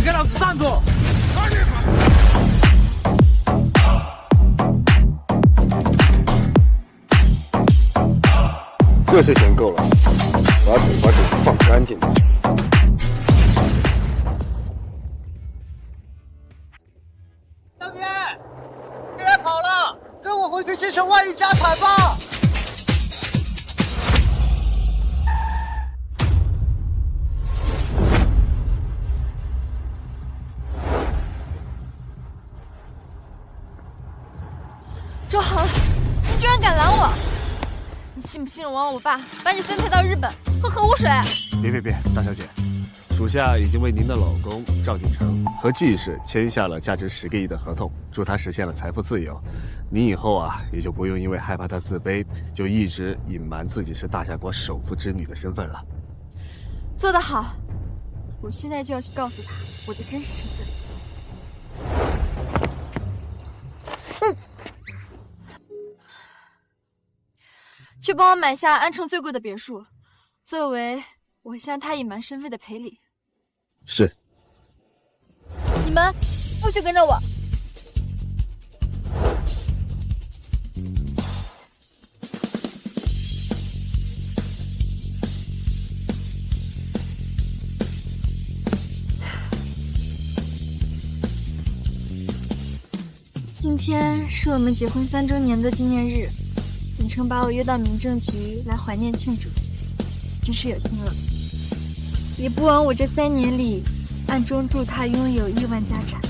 给老子站住！这次钱够了，把嘴巴给放干净点。大爹，别跑了，跟我回去继承万亿家产吧。周航，你居然敢拦我！你信不信我让我爸把你分配到日本喝核污水？别，大小姐，属下已经为您的老公赵景成和季氏签下了价值10个亿的合同，祝他实现了财富自由。您以后也就不用因为害怕他自卑，就一直隐瞒自己是大夏国首富之女的身份了。做得好！我现在就要去告诉他我的真实身份。去帮我买下安城最贵的别墅，作为我向他隐瞒身份的赔礼。是。你们不许跟着我！今天是我们结婚3周年的纪念日。景成把我约到民政局来怀念庆祝，真是有心了。也不枉我这3年里暗中助他拥有亿万家产。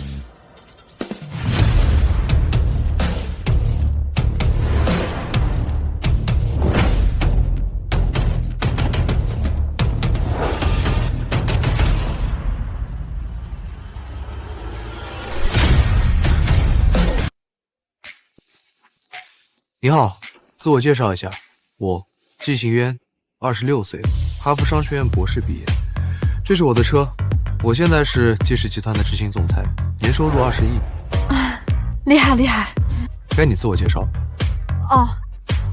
你好，自我介绍一下，我季行渊，26岁，哈佛商学院博士毕业。这是我的车，我现在是季氏集团的执行总裁，年收入20亿。厉害厉害！该你自我介绍。哦，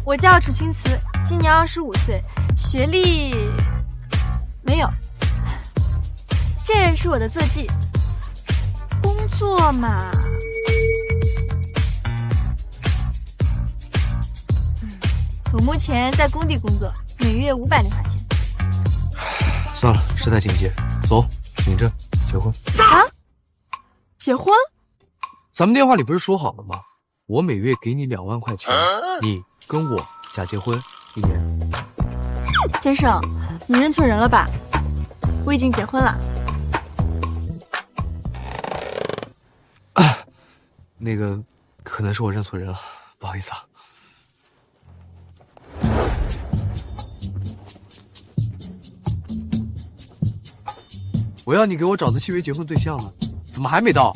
我叫楚青瓷，今年25岁，学历没有。这是我的坐骑。工作嘛。我目前在工地工作，每月500零花钱。算了，事态紧急，走，领证结婚。啊？结婚？咱们电话里不是说好了吗？我每月给你2万块钱，你跟我假结婚1年。先生，你认错人了吧？我已经结婚了。那个，可能是我认错人了，不好意思啊。我要你给我找的契约结婚对象呢，怎么还没到？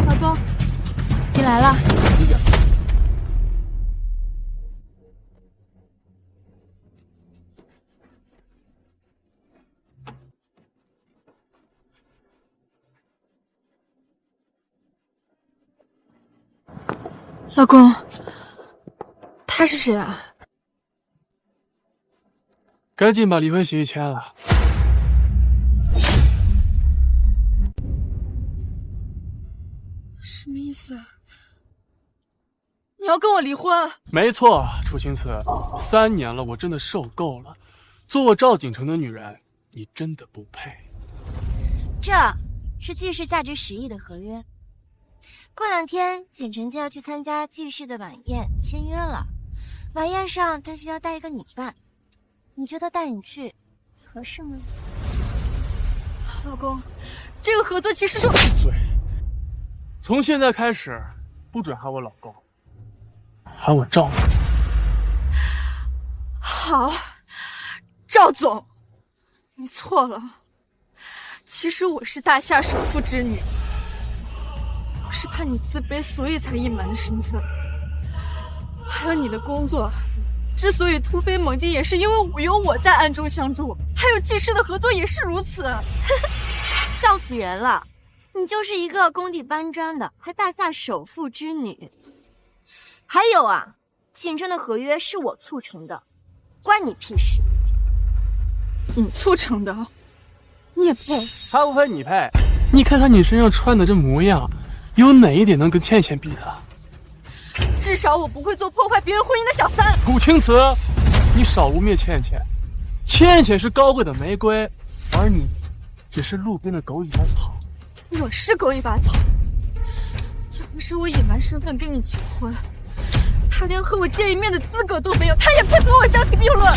老公，你来了。老公，他是谁啊？赶紧把离婚协议签了。什么意思？你要跟我离婚？没错，楚青瓷，3年了，我真的受够了。做我赵景成的女人，你真的不配。这是季氏价值10亿的合约。过2天，景成就要去参加季氏的晚宴，签约了。晚宴上，他需要带一个女伴，你觉得带你去合适吗？老公，这个合作其实是……闭嘴！从现在开始，不准喊我老公，喊我赵总。好，赵总，你错了。其实我是大夏首富之女。我是怕你自卑，所以才隐瞒的身份。还有你的工作，之所以突飞猛进，也是因为有我在暗中相助。还有季氏的合作也是如此。笑死人了！你就是一个工地搬砖的，还大夏首富之女。还有啊，锦城的合约是我促成的，关你屁事。你促成的，你也配？还不配你配？你看看你身上穿的这模样，有哪一点能跟倩倩比的？至少我不会做破坏别人婚姻的小三。楚青瓷，你少污蔑倩倩。倩倩是高贵的玫瑰，而你只是路边的狗尾巴草。我是狗尾巴草，要不是我隐瞒身份跟你结婚，他连和我见一面的资格都没有，他也配和我相提并论。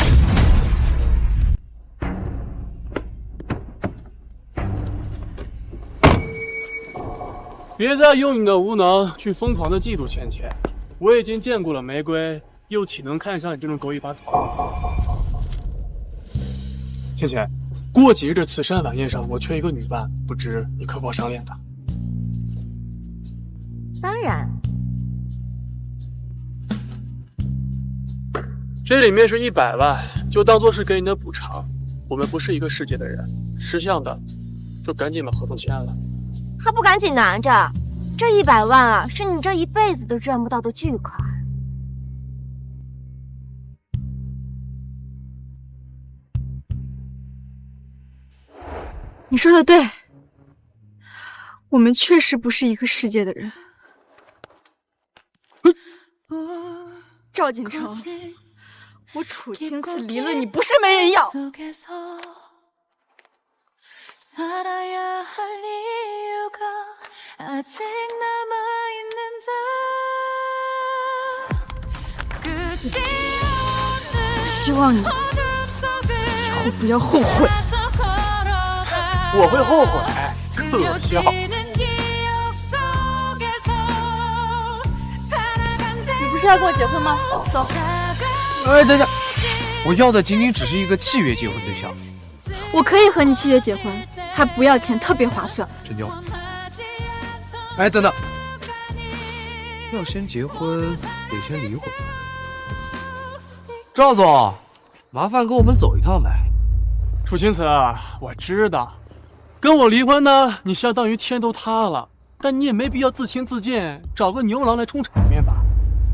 别再用你的无能去疯狂的嫉妒倩倩，我已经见过了玫瑰，又岂能看上你这种狗尾巴草？倩倩，过几日的慈善晚宴上，我缺一个女伴，不知你可否赏脸的？当然，这里面是100万，就当做是给你的补偿。我们不是一个世界的人，识相的就赶紧把合同签了。还不赶紧拿着！这100万啊，是你这一辈子都赚不到的巨款。你说的对，我们确实不是一个世界的人。赵锦城，我楚青瓷离了你不是没人要。我希望你以后不要后悔。我会后悔，可笑。你不是要跟我结婚吗？走。哎，等一下，我要的仅仅只是一个契约结婚对象。我可以和你契约结婚，还不要钱，特别划算。成交。哎，等等，要先结婚得先离婚。赵总，麻烦跟我们走一趟呗。楚青瓷，我知道，跟我离婚呢，你相当于天都塌了，但你也没必要自轻自贱，找个牛郎来充场面吧？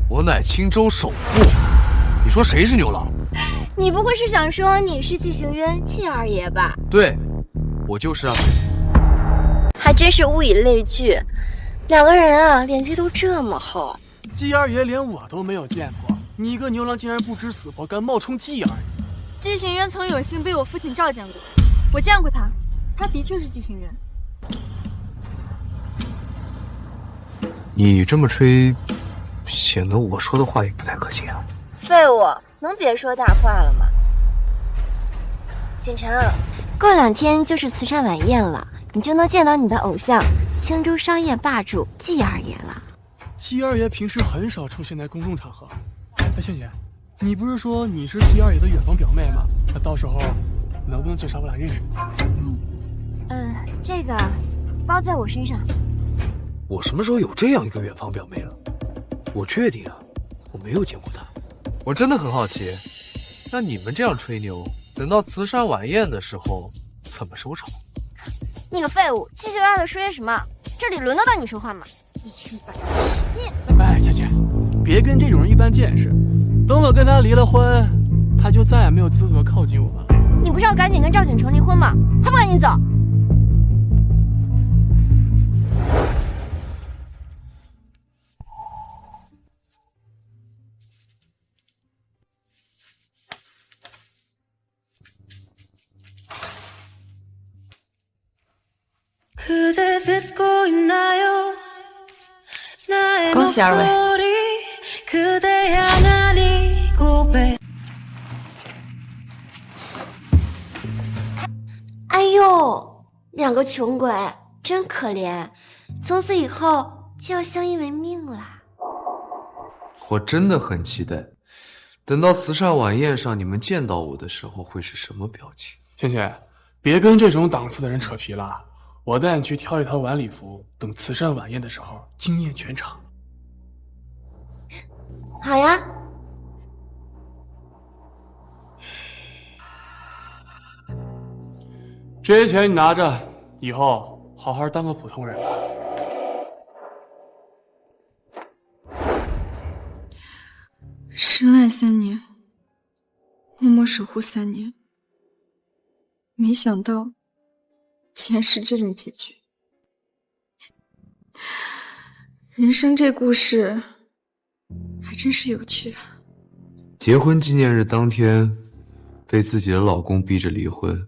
我乃青州首富，你说谁是牛郎？你不会是想说你是纪行渊纪二爷吧？对，我就是啊。还真是物以类聚，两个人啊，脸皮都这么厚。纪二爷连我都没有见过，你一个牛郎竟然不知死活，敢冒充纪二爷？纪行渊曾有幸被我父亲召见过，我见过他，他的确是纪行渊。你这么吹，显得我说的话也不太可信啊。废物，能别说大话了吗？锦城，过2天就是慈善晚宴了，你就能见到你的偶像青州商业霸主纪二爷了。纪二爷平时很少出现在公众场合。哎，倩倩，你不是说你是纪二爷的远房表妹吗？那到时候能不能介绍我俩认识？这个包在我身上。我什么时候有这样一个远房表妹了？我确定啊，我没有见过她。我真的很好奇，那你们这样吹牛，等到慈善晚宴的时候怎么收场？你个废物，叽叽歪歪的说些什么？这里轮得到你说话吗？一群白痴！哎，倩倩，别跟这种人一般见识。等我跟他离了婚，他就再也没有资格靠近我了。你不是要赶紧跟赵锦城离婚吗？还不赶紧走！恭喜二位。哎呦，两个穷鬼真可怜，从此以后就要相依为命啦。我真的很期待，等到慈善晚宴上你们见到我的时候会是什么表情？倩倩，别跟这种档次的人扯皮了。我带你去挑一套晚礼服，等慈善晚宴的时候惊艳全场。好呀。这些钱你拿着，以后好好当个普通人吧。深爱3年，默默守护3年，没想到竟然是这种结局。人生这故事还真是有趣啊。结婚纪念日当天，被自己的老公逼着离婚，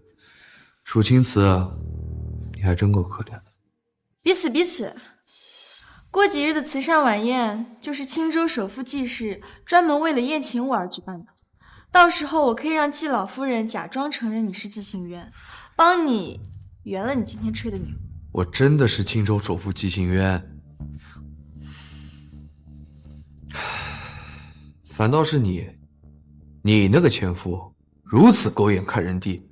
楚青瓷啊，你还真够可怜的。彼此。过几日的慈善晚宴就是青州首富季氏专门为了宴请我而举办的，到时候我可以让季老夫人假装承认你是季行渊，帮你圆了你今天吹的牛。我真的是青州首富季行渊，反倒是你那个前夫如此狗眼看人低。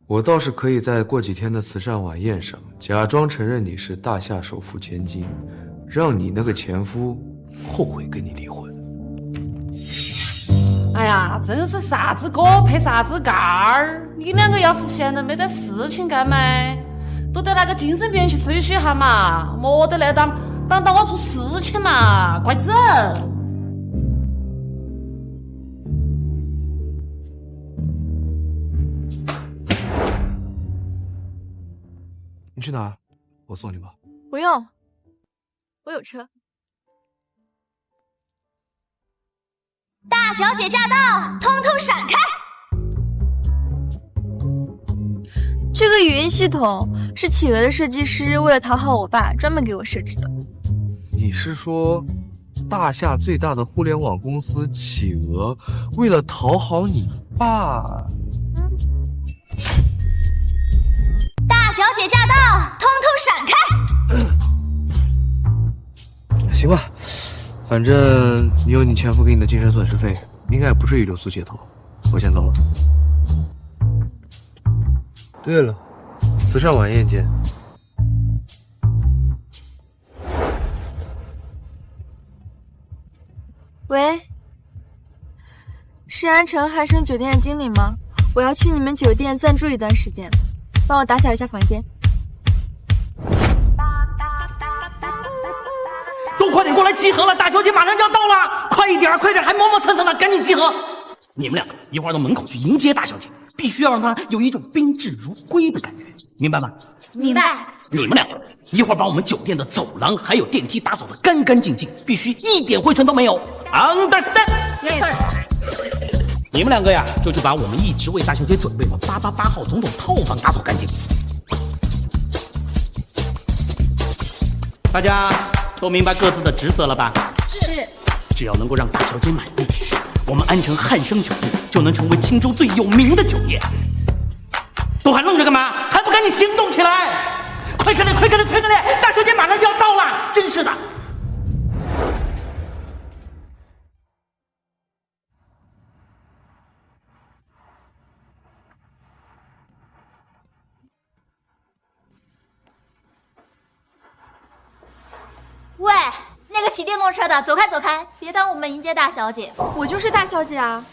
我倒是可以在过几天的慈善晚宴上假装承认你是大夏首富千金，让你那个前夫后悔跟你离婚。哎呀，真是啥子锅配啥子盖儿！你两个要是闲得没得事情干嘛，都到那个精神病院去吹嘘下嘛，莫得来当我做事情嘛，快整！你去哪儿？我送你吧。不用，我有车。大小姐驾到，通通闪开！这个语音系统是企鹅的设计师为了讨好我爸专门给我设置的。你是说，大夏最大的互联网公司企鹅为了讨好你爸？大小姐驾到，通通闪开！行吧，反正你有你前夫给你的精神损失费，应该也不至于留宿街头。我先走了。对了，慈善晚宴见。喂，是安城汉生酒店的经理吗？我要去你们酒店暂住一段时间，帮我打扫一下房间。都快点过来集合了，大小姐马上就要到了，快一点，快点，还磨磨蹭蹭的，赶紧集合！你们两个一会儿到门口去迎接大小姐，必须要让她有一种宾至如归的感觉，明白吗？明白。你们两个一会儿把我们酒店的走廊还有电梯打扫得干干净净，必须一点灰尘都没有。Understand？ 你们两个呀，就去把我们一直为大小姐准备的888号总统套房打扫干净。大家都明白各自的职责了吧？是。只要能够让大小姐满意，我们安城汉生酒店就能成为青州最有名的酒店。都还愣着干嘛？还不赶紧行动起来！快点，快点，快点！大小姐马上就要到了，真是的。喂，那个骑电动车的，走开走开，别耽误我们迎接大小姐。我就是大小姐啊。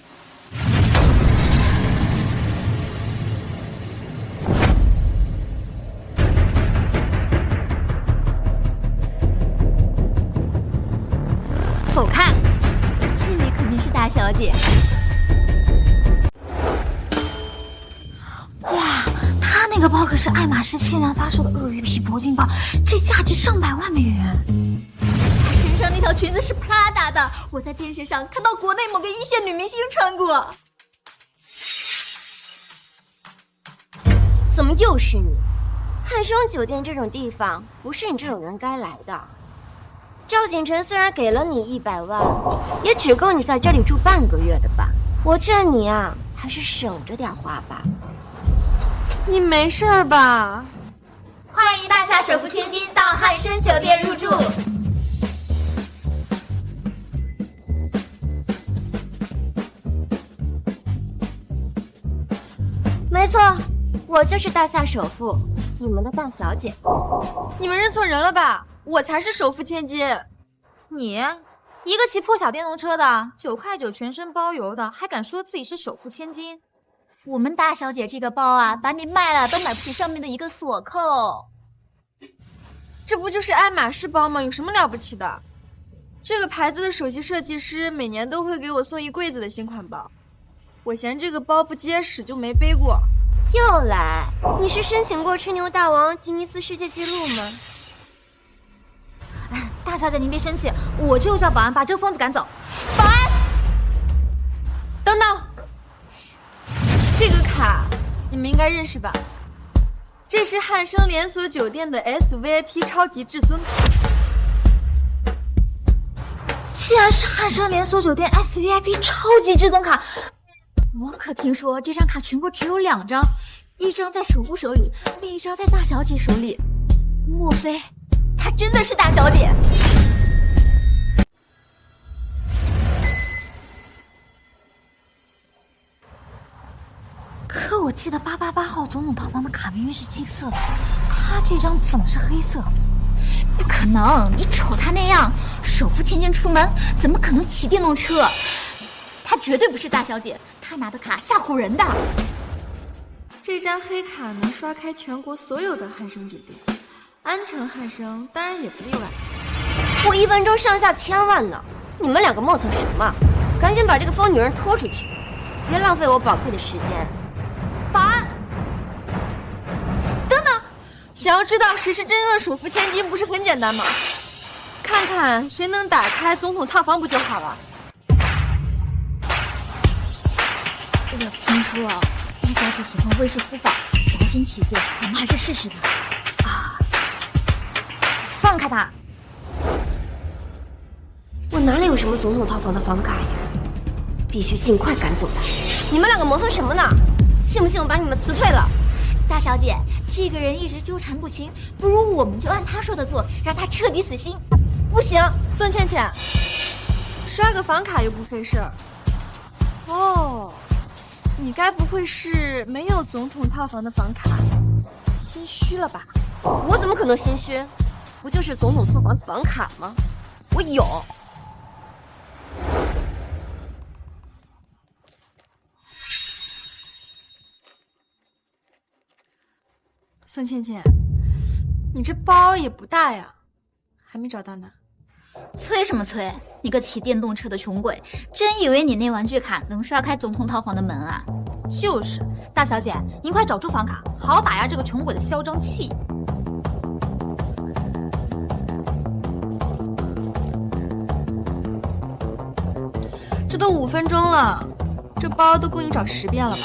走开，这里肯定是大小姐。哇，她那个包可是爱马仕限量发售的鳄鱼皮铂金包，这价值上百万美元。她身上那条裙子是 Prada 的，我在电视上看到国内某个一线女明星穿过。怎么又是你？汉生酒店这种地方，不是你这种人该来的。赵锦成虽然给了你100万，也只够你在这里住半个月的吧？我劝你啊，还是省着点花吧。你没事吧？欢迎大夏首富千金到汉生酒店入住。没错，我就是大夏首富，你们的大小姐。你们认错人了吧？我才是首富千金。你一个骑破小电动车的，9块9全身包邮的，还敢说自己是首富千金？我们大小姐这个包啊，把你卖了都买不起上面的一个锁扣。这不就是爱马仕包吗？有什么了不起的？这个牌子的首席设计师每年都会给我送一柜子的新款包，我嫌这个包不结实就没背过。又来？你是申请过吹牛大王吉尼斯世界纪录吗？大小姐您别生气，我就叫保安把这个疯子赶走。保安，等等，这个卡你们应该认识吧？这是汉生连锁酒店的 SVIP 超级至尊卡。既然是汉生连锁酒店 SVIP 超级至尊卡，我可听说这张卡全国只有2张，一张在首富手里，另一张在大小姐手里。莫非她真的是大小姐？可我记得888号总统套房的卡明明是金色的，他这张怎么是黑色？不可能，你瞅他那样，首富千金出门，怎么可能骑电动车？他绝对不是大小姐，他拿的卡吓唬人的。这张黑卡能刷开全国所有的汉生酒店，安城汉生当然也不例外。我1分钟上下千万呢，你们2个磨蹭什么？赶紧把这个疯女人拖出去，别浪费我宝贵的时间。保安，等等，想要知道谁是真正的首富千金，不是很简单吗？看看谁能打开总统套房不就好了？我听说大小姐喜欢微服私访，保险起见，咱们还是试试吧。啊！放开他！我哪里有什么总统套房的房卡呀？必须尽快赶走他！你们2个磨蹭什么呢？信不信我把你们辞退了？大小姐，这个人一直纠缠不清，不如我们就按他说的做，让他彻底死心。不行，孙倩倩，刷个房卡又不费事儿。哦，你该不会是没有总统套房的房卡，心虚了吧？我怎么可能心虚？不就是总统套房房卡吗？我有。孙倩倩，你这包也不大呀，还没找到呢。催什么催？你个骑电动车的穷鬼，真以为你那玩具卡能刷开总统套房的门啊？就是，大小姐，您快找出房卡，好好打压这个穷鬼的嚣张气。这都5分钟了，这包都够你找10遍了吧？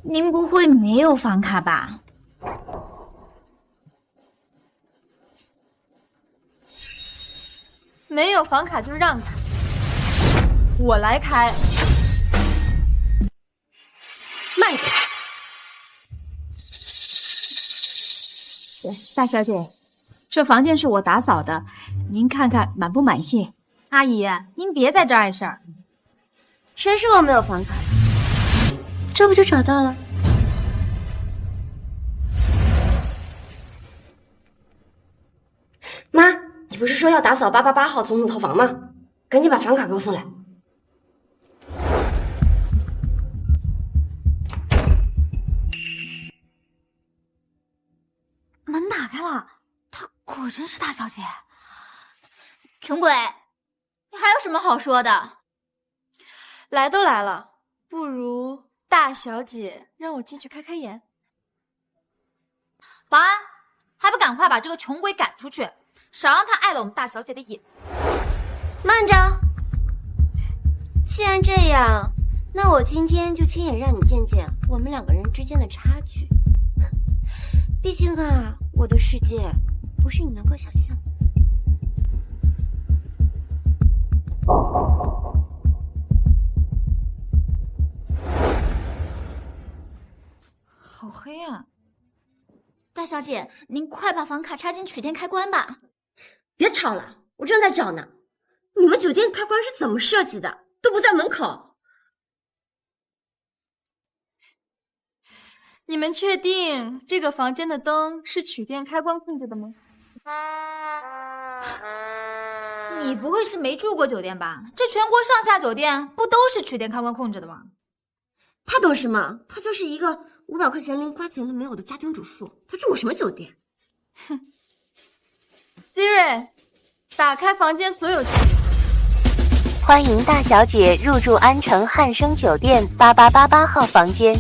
您不会没有房卡吧？没有房卡就让开，我来开。慢点。大小姐，这房间是我打扫的，您看看满不满意？阿姨，您别在这碍事儿。谁说我没有房卡？这不就找到了？妈，你不是说要打扫888号总统套房吗？赶紧把房卡给我送来。门打开了，她果真是大小姐。穷鬼，你还有什么好说的？来都来了，不如大小姐让我进去开开眼。保安，还不赶快把这个穷鬼赶出去，少让他碍了我们大小姐的眼。慢着，既然这样，那我今天就亲眼让你见见我们2个人之间的差距。毕竟啊，我的世界不是你能够想象的。好黑啊！大小姐，您快把房卡插进取电开关吧。别吵了，我正在找呢。你们酒店开关是怎么设计的？都不在门口。你们确定这个房间的灯是取电开关控制的吗？你不会是没住过酒店吧？这全国上下酒店不都是取电开关控制的吗？他懂什么？他就是一个500块钱零花钱都没有的家庭主妇，她住我什么酒店？哼 ，Siri， 打开房间所有电源。欢迎大小姐入住安城汉生酒店8888号房间。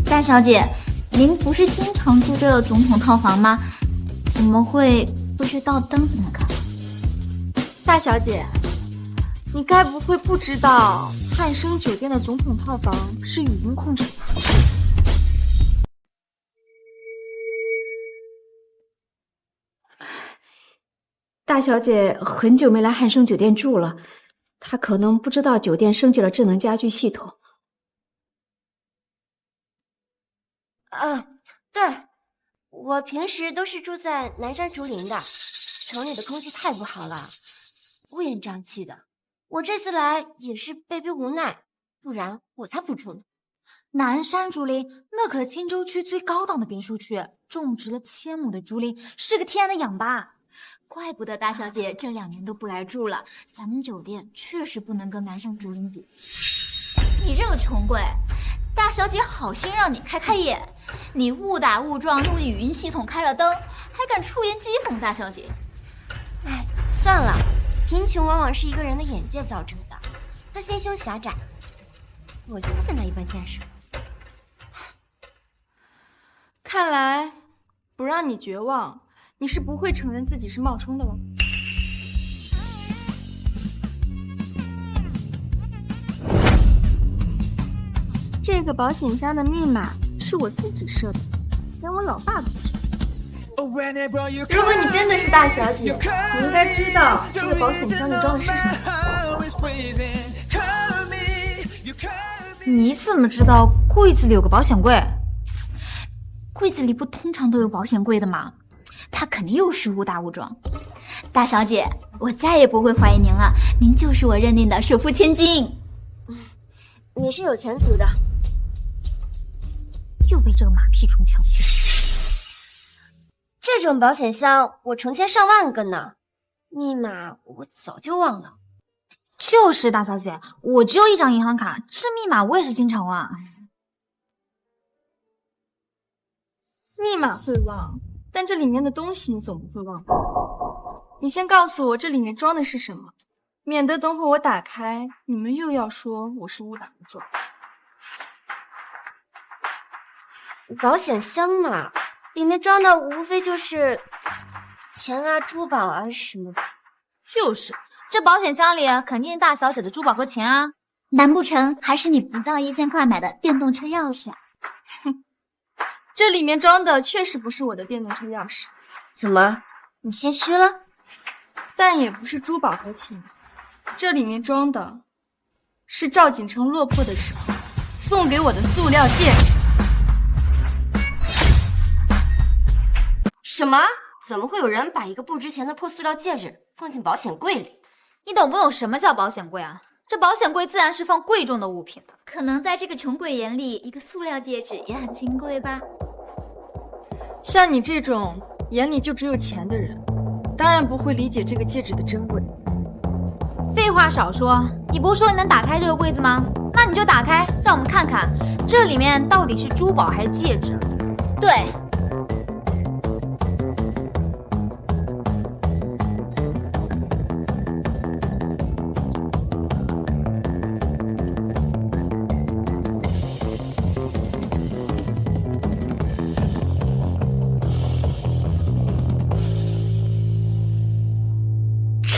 大小姐，您不是经常住这个总统套房吗？怎么会不知道灯怎么开？大小姐，你该不会不知道汉生酒店的总统套房是语音控制的吧？大小姐很久没来汉生酒店住了，她可能不知道酒店升级了智能家居系统。对，我平时都是住在南山竹林的，城里的空气太不好了，乌烟瘴气的。我这次来也是被逼无奈，不然我才不住呢。南山竹林那可是青州区最高档的别墅区，种植了1000亩的竹林，是个天然的氧吧。怪不得大小姐这2年都不来住了，咱们酒店确实不能跟南山竹林比。你这个穷鬼，大小姐好心让你开眼，你误打误撞用语音系统开了灯，还敢出言讥讽大小姐。哎，算了，贫穷往往是一个人的眼界造成的，他心胸狭窄，我就不跟他一般见识。看来不让你绝望，你是不会承认自己是冒充的了。这个保险箱的密码是我自己设的，连我老爸都不知道。如果你真的是大小姐，你应该知道这个保险箱里装的是什么。你怎么知道柜子里有个保险柜？柜子里不通常都有保险柜的吗？他肯定又是误打误撞。大小姐，我再也不会怀疑您了，您就是我认定的首富千金。你是有前途的。又被这个马屁虫抢气死。这种保险箱我成千上万个呢，密码我早就忘了。就是大小姐，我只有一张银行卡，这密码我也是经常忘。密码会忘，但这里面的东西你总不会忘吧？你先告诉我这里面装的是什么，免得等会我打开，你们又要说我是误打误撞。保险箱嘛，里面装的无非就是钱啊、珠宝啊什么的。就是，这保险箱里肯定是大小姐的珠宝和钱啊，难不成还是你不到1000块买的电动车钥匙啊？哼，这里面装的确实不是我的电动车钥匙。怎么，你心虚了？但也不是珠宝和钱，这里面装的是赵锦成落魄的时候送给我的塑料戒指。什么？怎么会有人把一个不值钱的破塑料戒指放进保险柜里？你懂不懂什么叫保险柜啊？这保险柜自然是放贵重的物品的，可能在这个穷鬼眼里，一个塑料戒指也很金贵吧。像你这种眼里就只有钱的人，当然不会理解这个戒指的珍贵。废话少说，你不是说你能打开这个柜子吗？那你就打开，让我们看看这里面到底是珠宝还是戒指。对。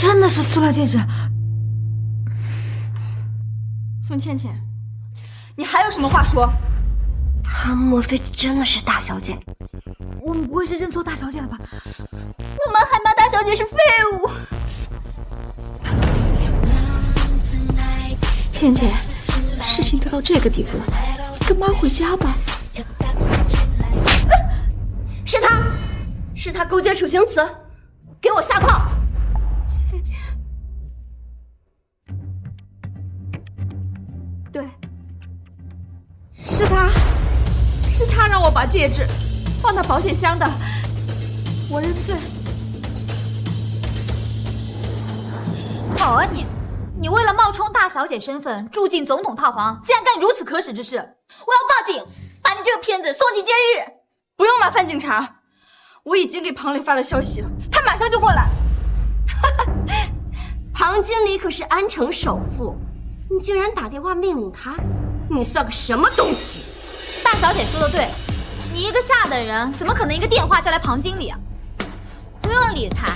真的是塑料戒指。宋倩倩，你还有什么话说？她莫非真的是大小姐？我们不会是认错大小姐了吧？我们还骂大小姐是废物。倩倩，事情都到这个地步了，跟妈回家吧。是他，是他勾结楚行慈，给我下炮！倩倩，对，是他让我把戒指放到保险箱的，我认罪。好啊你为了冒充大小姐身份住进总统套房，竟然干如此可耻之事！我要报警，把你这个骗子送进监狱。不用麻烦警察，我已经给庞磊发了消息了，他马上就过来。庞经理可是安城首富，你竟然打电话命令他，你算个什么东西？大小姐说的对，你一个下等人，怎么可能一个电话叫来庞经理啊？不用理他，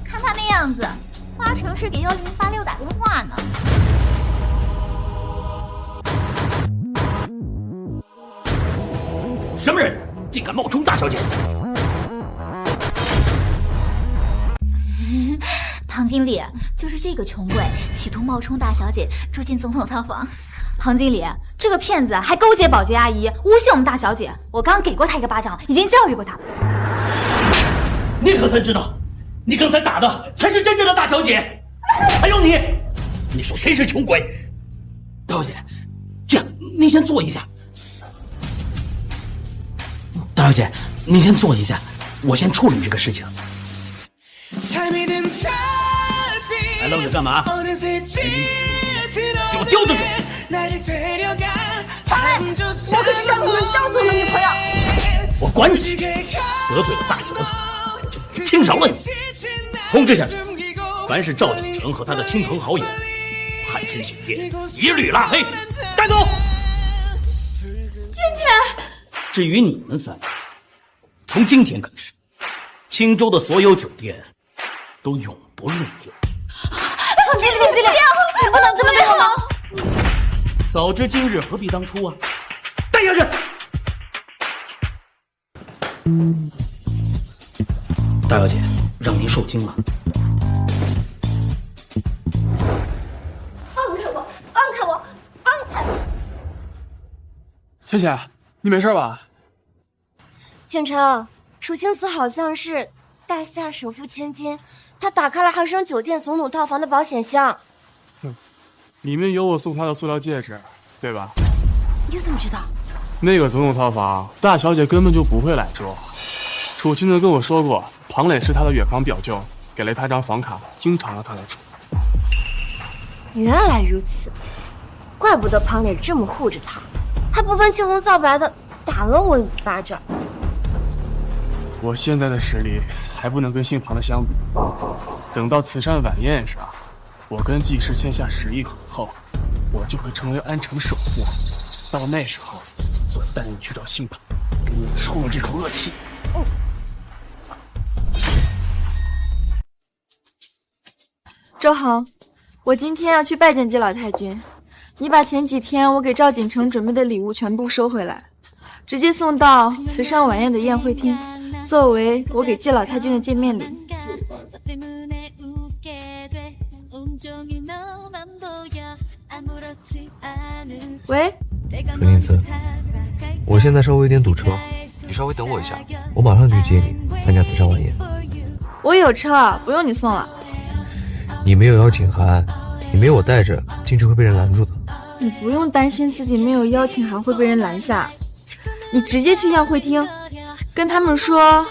看他那样子，八成是给1086打电话呢。什么人竟敢冒充大小姐？庞经理，就是这个穷鬼企图冒充大小姐住进总统套房。庞经理，这个骗子还勾结保洁阿姨，诬陷我们大小姐。我刚给过他一个巴掌，已经教育过他了。你可曾知道，你刚才打的才是真正的大小姐？还有你，你说谁是穷鬼？大小姐，这样您先坐一下。大小姐，您先坐一下，我先处理这个事情。还愣着干嘛？给我叼着走！庞磊，我可是赵总赵总的女朋友。我管你，得罪了大小姐，就轻饶了你。通知下去，凡是赵景成和他的亲朋好友，汉生酒店一律拉黑，带走。倩倩，至于你们三个，从今天开始，青州的所有酒店都永不入酒。庞经理，不能这么对我吗？早知今日，何必当初啊！带下去。大小姐，让您受惊了。放开我！放开我！放开我！倩倩，你没事吧？景成，楚青子好像是大夏首富千金，他打开了汉生酒店总统套房的保险箱。里面有我送他的塑料戒指，对吧？你怎么知道？那个总统套房，大小姐根本就不会来住。楚青子跟我说过，庞磊是他的远房表舅，给了他张房卡，经常让他来住。原来如此，怪不得庞磊这么护着他，还不分青红皂白的打了我一巴掌。我现在的实力还不能跟姓庞的相比，等到慈善晚宴上，我跟季氏签下10亿合同，我就会成为安城首富。到那时候，我带你去找姓庞，给你出了这口恶气。周恒，我今天要去拜见季老太君，你把前几天我给赵锦成准备的礼物全部收回来，直接送到慈善晚宴的宴会厅，作为我给季老太君的见面礼。喂，纯宁子，我现在稍微有点堵车，你稍微等我一下，我马上去接你参加慈善晚宴。我有车，不用你送了。你没有邀请函，你没有我带着进去会被人拦住的。你不用担心自己没有邀请函会被人拦下，你直接去宴会厅，跟他们说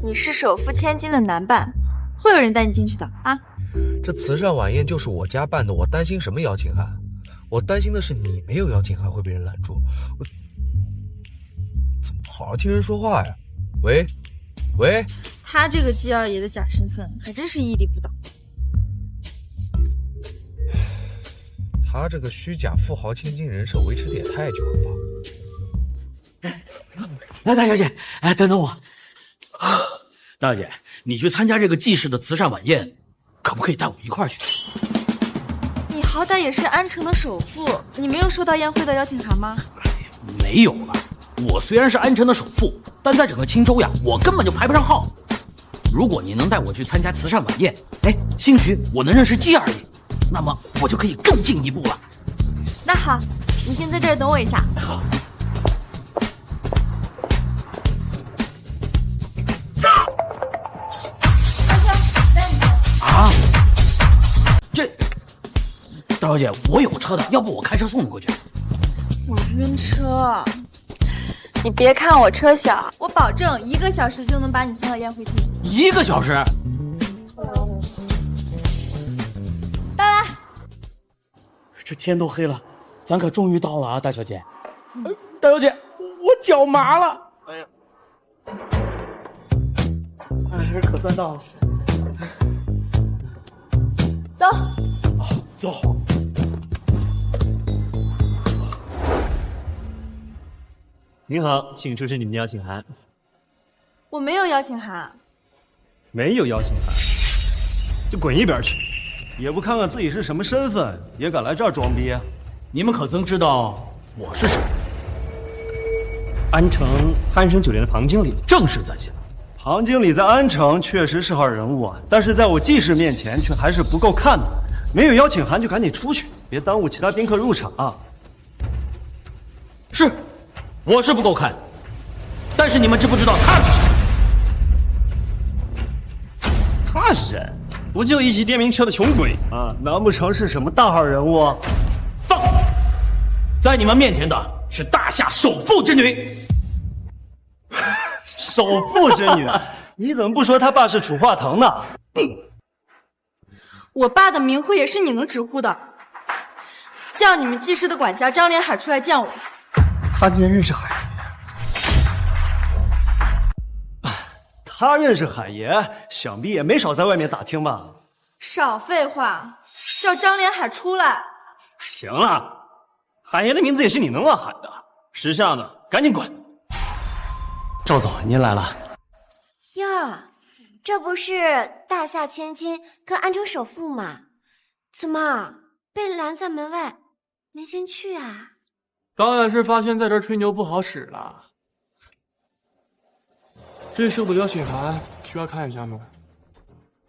你是首富千金的男伴，会有人带你进去的啊。这慈善晚宴就是我家办的，我担心什么邀请函？我担心的是你没有邀请函会被人拦住。我怎么不好好听人说话呀？喂，喂，他这个季二爷的假身份还真是屹立不倒。他这个虚假富豪千金人设维持的也太久了吧？来，大小姐，哎，等等我。大小姐，你去参加这个季氏的慈善晚宴，可不可以带我一块儿去？你好歹也是安城的首富，你没有收到宴会的邀请函吗？没有了。我虽然是安城的首富，但在整个青州呀，我根本就排不上号。如果你能带我去参加慈善晚宴，哎，兴许我能认识季二爷，那么我就可以更进一步了。那好，你先在这儿等我一下。好。啊！这大小姐，我有车的，要不我开车送你过去？我晕车。你别看我车小，我保证1个小时就能把你送到宴会厅。1个小时？到啦！这天都黑了，咱可终于到了啊，大小姐。大小姐，我脚麻了。哎呀，哎，可算到了。走。走。您好，请出示你们的邀请函。我没有邀请函。没有邀请函，就滚一边去！也不看看自己是什么身份，也敢来这儿装逼？你们可曾知道我是谁？安城酣生酒店的庞经理正式在下。庞经理在安城确实是号人物啊，但是在我季氏面前却还是不够看的。没有邀请函就赶紧出去，别耽误其他宾客入场啊！是，我是不够看，但是你们知不知道他是谁？他是谁？不就一骑电瓶车的穷鬼啊？难不成是什么大号人物？放肆！在你们面前的是大夏首富之女。首富之女？你怎么不说他爸是楚化腾呢？我爸的名讳也是你能直呼的。叫你们季氏的管家张连海出来见我。他竟然认识海爷。他认识海爷，想必也没少在外面打听吧？少废话，叫张连海出来。行了，海爷的名字也是你能乱喊的。识相的赶紧滚！赵总，您来了。呀，这不是大夏千金跟安城首富吗？怎么被拦在门外，没进去啊？当然是发现在这儿吹牛不好使了。这是我的邀请函，需要看一下吗？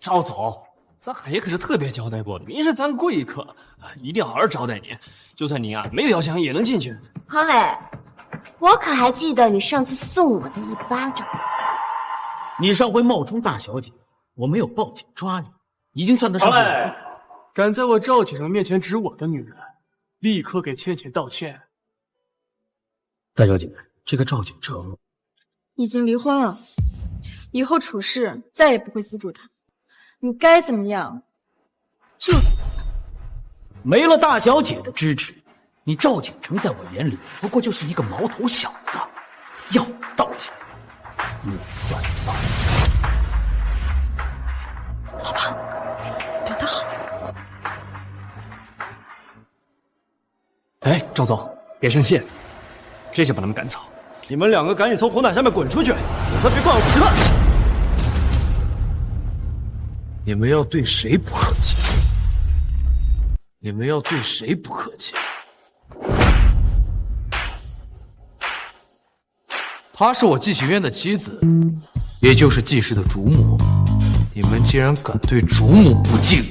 赵总，咱海爷可是特别交代过的，您是咱贵客，一定好好招待您。就算您没有邀请函也能进去。庞磊，我可还记得你上次送我的一巴掌。你上回冒充大小姐，我没有报警抓你，已经算得上是。敢在我赵启成面前指我的女人，立刻给倩倩道歉。大小姐，这个赵景成已经离婚了，以后处事再也不会资助他。你该怎么样就怎么样。没了大小姐的支持，你赵景成在我眼里不过就是一个毛头小子。要道歉，你算老几？老婆，对他好。哎，赵总，别生气，这就把他们赶走。你们两个赶紧从红毯下面滚出去，否则别怪我不客气。你们要对谁不客气？你们要对谁不客气？她是我季行渊的妻子，也就是季氏的主母。你们竟然敢对主母不敬！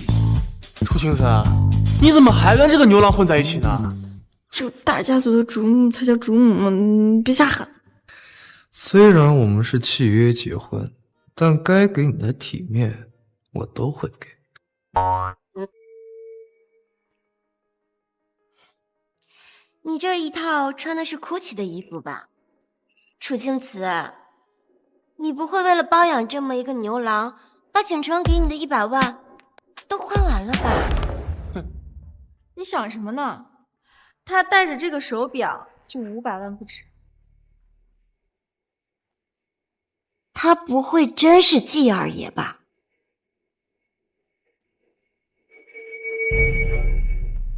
楚青森，你怎么还跟这个牛郎混在一起呢？只有大家族的主母才叫主母嘛，别瞎喊。虽然我们是契约结婚，但该给你的体面我都会给。你这一套穿的是 GUCCI 的衣服吧？楚青瓷，你不会为了包养这么一个牛郎，把景城给你的100万都花完了吧？哼，你想什么呢？他戴着这个手表就500万不止。他不会真是季二爷吧？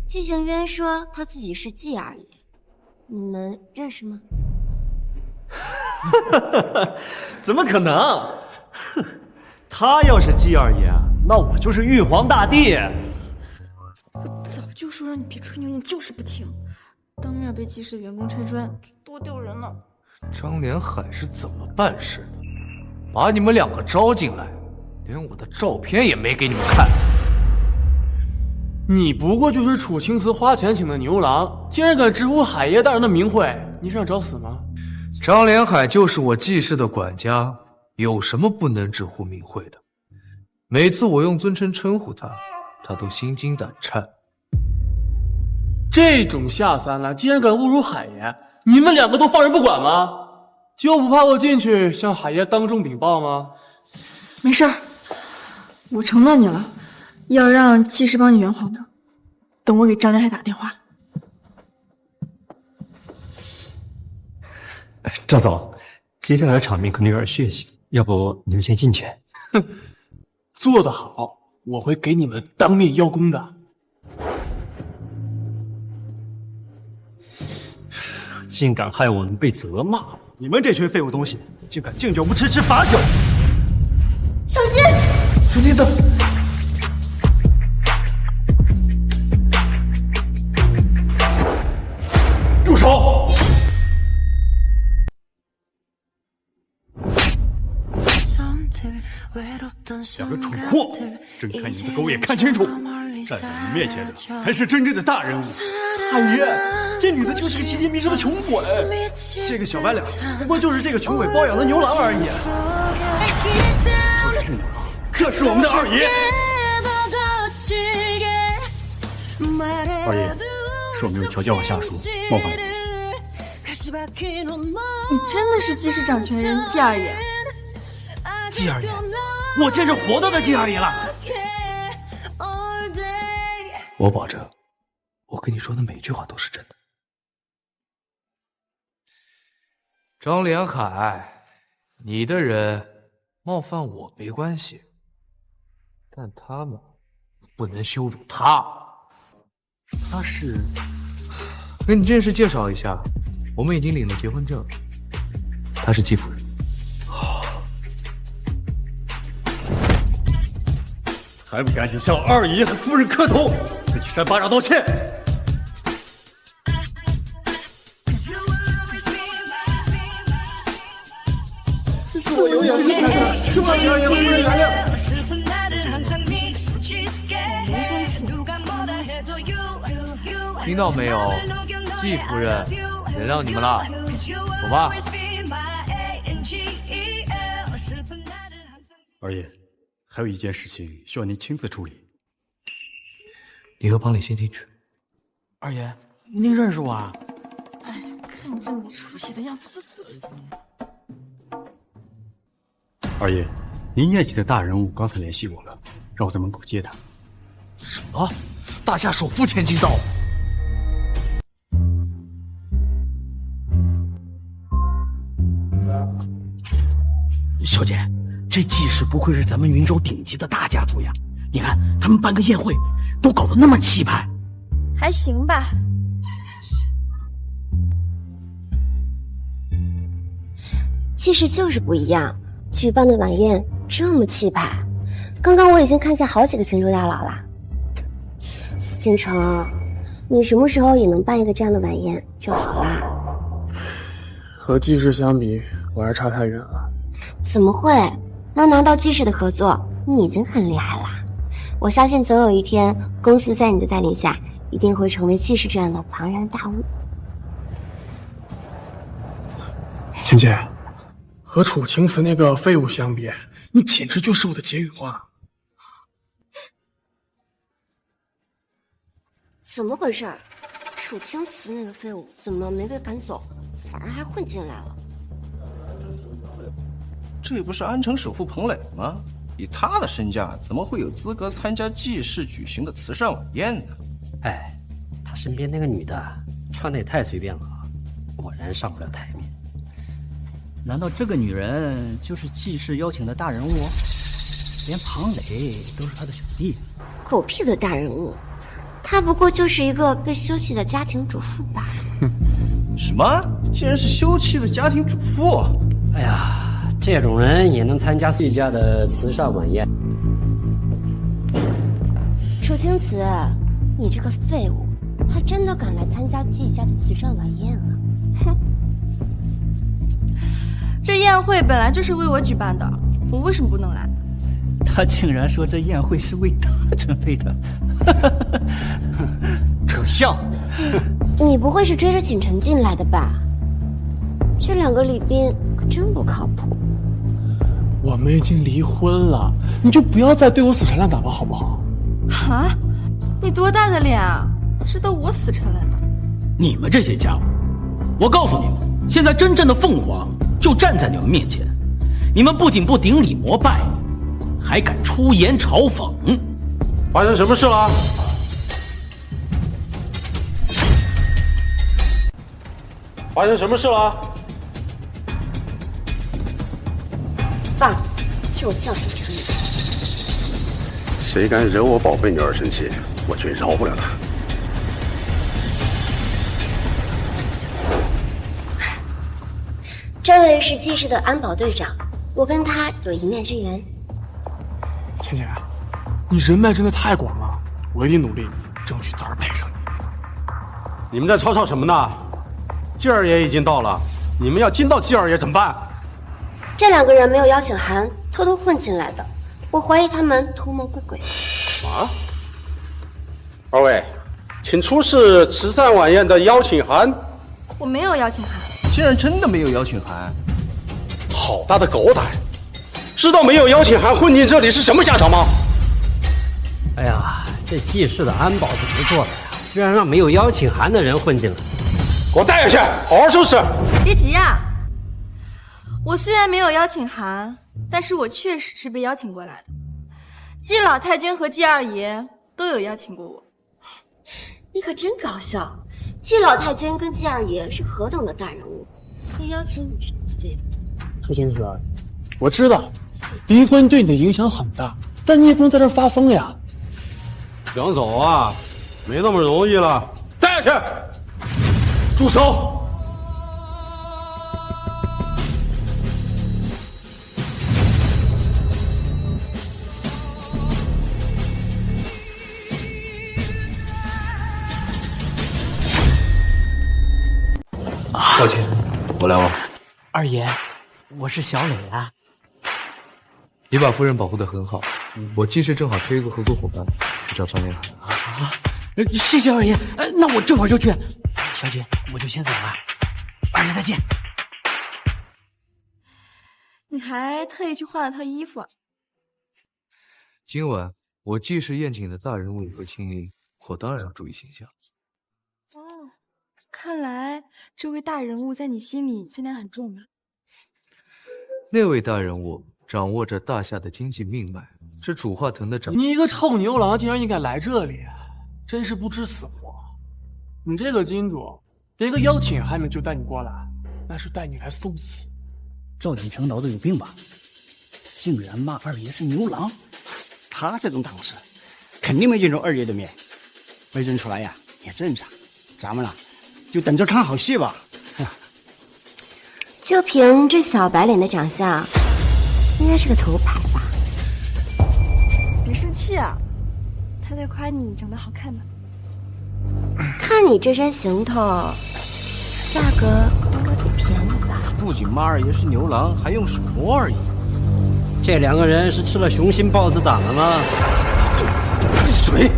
季行渊说他自己是季二爷，你们认识吗？怎么可能？他要是季二爷，那我就是玉皇大帝。我早就说让你别吹牛，你就是不听，当面被季氏员工拆穿，多丢人呢。张连海是怎么办事的？把你们两个招进来，连我的照片也没给你们看。你不过就是楚青瓷花钱请的牛郎，竟然敢直呼海爷大人的名讳，你是想找死吗？张连海就是我季氏的管家，有什么不能直呼名讳的？每次我用尊称称呼他，他都心惊胆颤。这种下三滥竟然敢侮辱海爷，你们两个都放任不管吗？就不怕我进去向海爷当众禀报吗？没事儿，我承诺你了，要让季氏帮你圆谎的。等我给张连海打电话。赵总，接下来的场面可能有点血腥，要不你们先进去。做得好，我会给你们当面邀功的。竟敢害我们被责骂！你们这群废物东西，竟敢敬酒不吃吃罚酒！小心！小妮子，住手！两个蠢货，睁开你们的狗眼看清楚，站在你面前的才是真正的大人物。大爷，这女的就是个欺天迷失的穷鬼，这个小白脸不过就是这个穷鬼包养的牛郎而已。说是牛郎，这是我们的二爷。二爷，是我没有调教好下属，冒犯了。你真的是济世掌权人季二爷？季二爷，我见着活到的季二爷了。我保证，我跟你说的每句话都是真的。张连海，你的人冒犯我没关系，但他们不能羞辱他。他是……给你正式介绍一下，我们已经领了结婚证，她是季夫人。还不赶紧向二爷和夫人磕头，给你扇巴掌道歉！这是我有眼无看的，希望二爷夫人原谅。没生气。听到没有，季夫人，原谅你们了，走吧。二爷，还有一件事情需要您亲自处理。你和庞磊先进去。二爷，您认识我啊？哎，看你这没出息的样子，走。二爷，您宴请的大人物刚才联系我了，让我在门口接他。什么？大夏首富千金到？小姐，这季氏不愧是咱们云州顶级的大家族呀！你看他们办个宴会，都搞得那么气派。还行吧。季氏就是不一样，举办的晚宴这么气派。刚刚我已经看见好几个青州大佬了。锦城，你什么时候也能办一个这样的晚宴就好啦。和季氏相比，我还差太远了。怎么会？能拿到季氏的合作，你已经很厉害啦。我相信总有一天，公司在你的带领下，一定会成为季氏这样的庞然大物。倩倩，和楚青瓷那个废物相比，你简直就是我的解语花。怎么回事？楚青瓷那个废物怎么没被赶走，反而还混进来了？这不是安城首富彭磊吗？以他的身价，怎么会有资格参加季氏举行的慈善晚宴呢？哎，他身边那个女的穿的也太随便了，果然上不了台面。难道这个女人就是季氏邀请的大人物？连庞磊都是他的兄弟？狗屁的大人物，她不过就是一个被休弃的家庭主妇罢了。什么？竟然是休弃的家庭主妇？哎呀，这种人也能参加季家的慈善晚宴？楚青瓷，你这个废物，还真的敢来参加季家的慈善晚宴啊！哼！这宴会本来就是为我举办的，我为什么不能来？他竟然说这宴会是为他准备的，可笑！你不会是追着锦城进来的吧？这两个李斌可真不靠谱。我们已经离婚了，你就不要再对我死缠烂打了，好不好？啊！你多大的脸啊，值得我死缠烂打？你们这些家伙，我告诉你们，现在真正的凤凰就站在你们面前，你们不仅不顶礼膜拜，还敢出言嘲讽。发生什么事了？发生什么事了？爸，替我教训这个女人。谁敢惹我宝贝女儿生气，我绝饶不了他。这位是记事的安保队长，我跟他有一面之缘。倩倩，你人脉真的太广了，我一定努力争取早日配上你。你们在吵吵什么呢？季二爷已经到了，你们要惊到季二爷怎么办？这2个人没有邀请函，偷偷混进来的，我怀疑他们图谋不轨。啊！二位，请出示慈善晚宴的邀请函。我没有邀请函。竟然真的没有邀请函，好大的狗胆！知道没有邀请函混进这里是什么下场吗？哎呀，这记事的安保是不错的呀，居然让没有邀请函的人混进来。给我带下去，好好收拾。别急呀，我虽然没有邀请函，但是我确实是被邀请过来的。季老太君和季二爷都有邀请过我。你可真搞笑，季老太君跟季二爷是何等的大人物，被邀请你是对的。楚青子，我知道离婚对你的影响很大，但你也不能在这儿发疯呀。想走啊，没那么容易了。带下去！住手！抱歉，我来晚。二爷，我是小磊啊。你把夫人保护得很好，我记事正好缺一个合作伙伴，去找张连海。啊，谢谢二爷，那我这会儿就去。小姐，我就先走了，二爷再见。你还特意去换了套衣服啊？今晚我既是宴请的大人物和亲临，我当然要注意形象。哦，看来这位大人物在你心里分量很重啊。那位大人物掌握着大夏的经济命脉，是楚化腾的长。你一个臭牛郎，竟然也敢来这里，真是不知死活！你这个金主，连个邀请还没就带你过来，那是带你来送死。赵锦成脑子有病吧？竟然骂二爷是牛郎，他这种档次，肯定没见着二爷的面，没认出来呀，也正常。咱们啊，就等着看好戏吧。就凭这小白脸的长相，应该是个头牌吧？别生气啊，他在夸你长得好看呢。看你这身行头，价格应该不便宜吧？不仅骂二爷是牛郎，还用手摸二爷。这2个人是吃了雄心豹子胆了吗？闭嘴！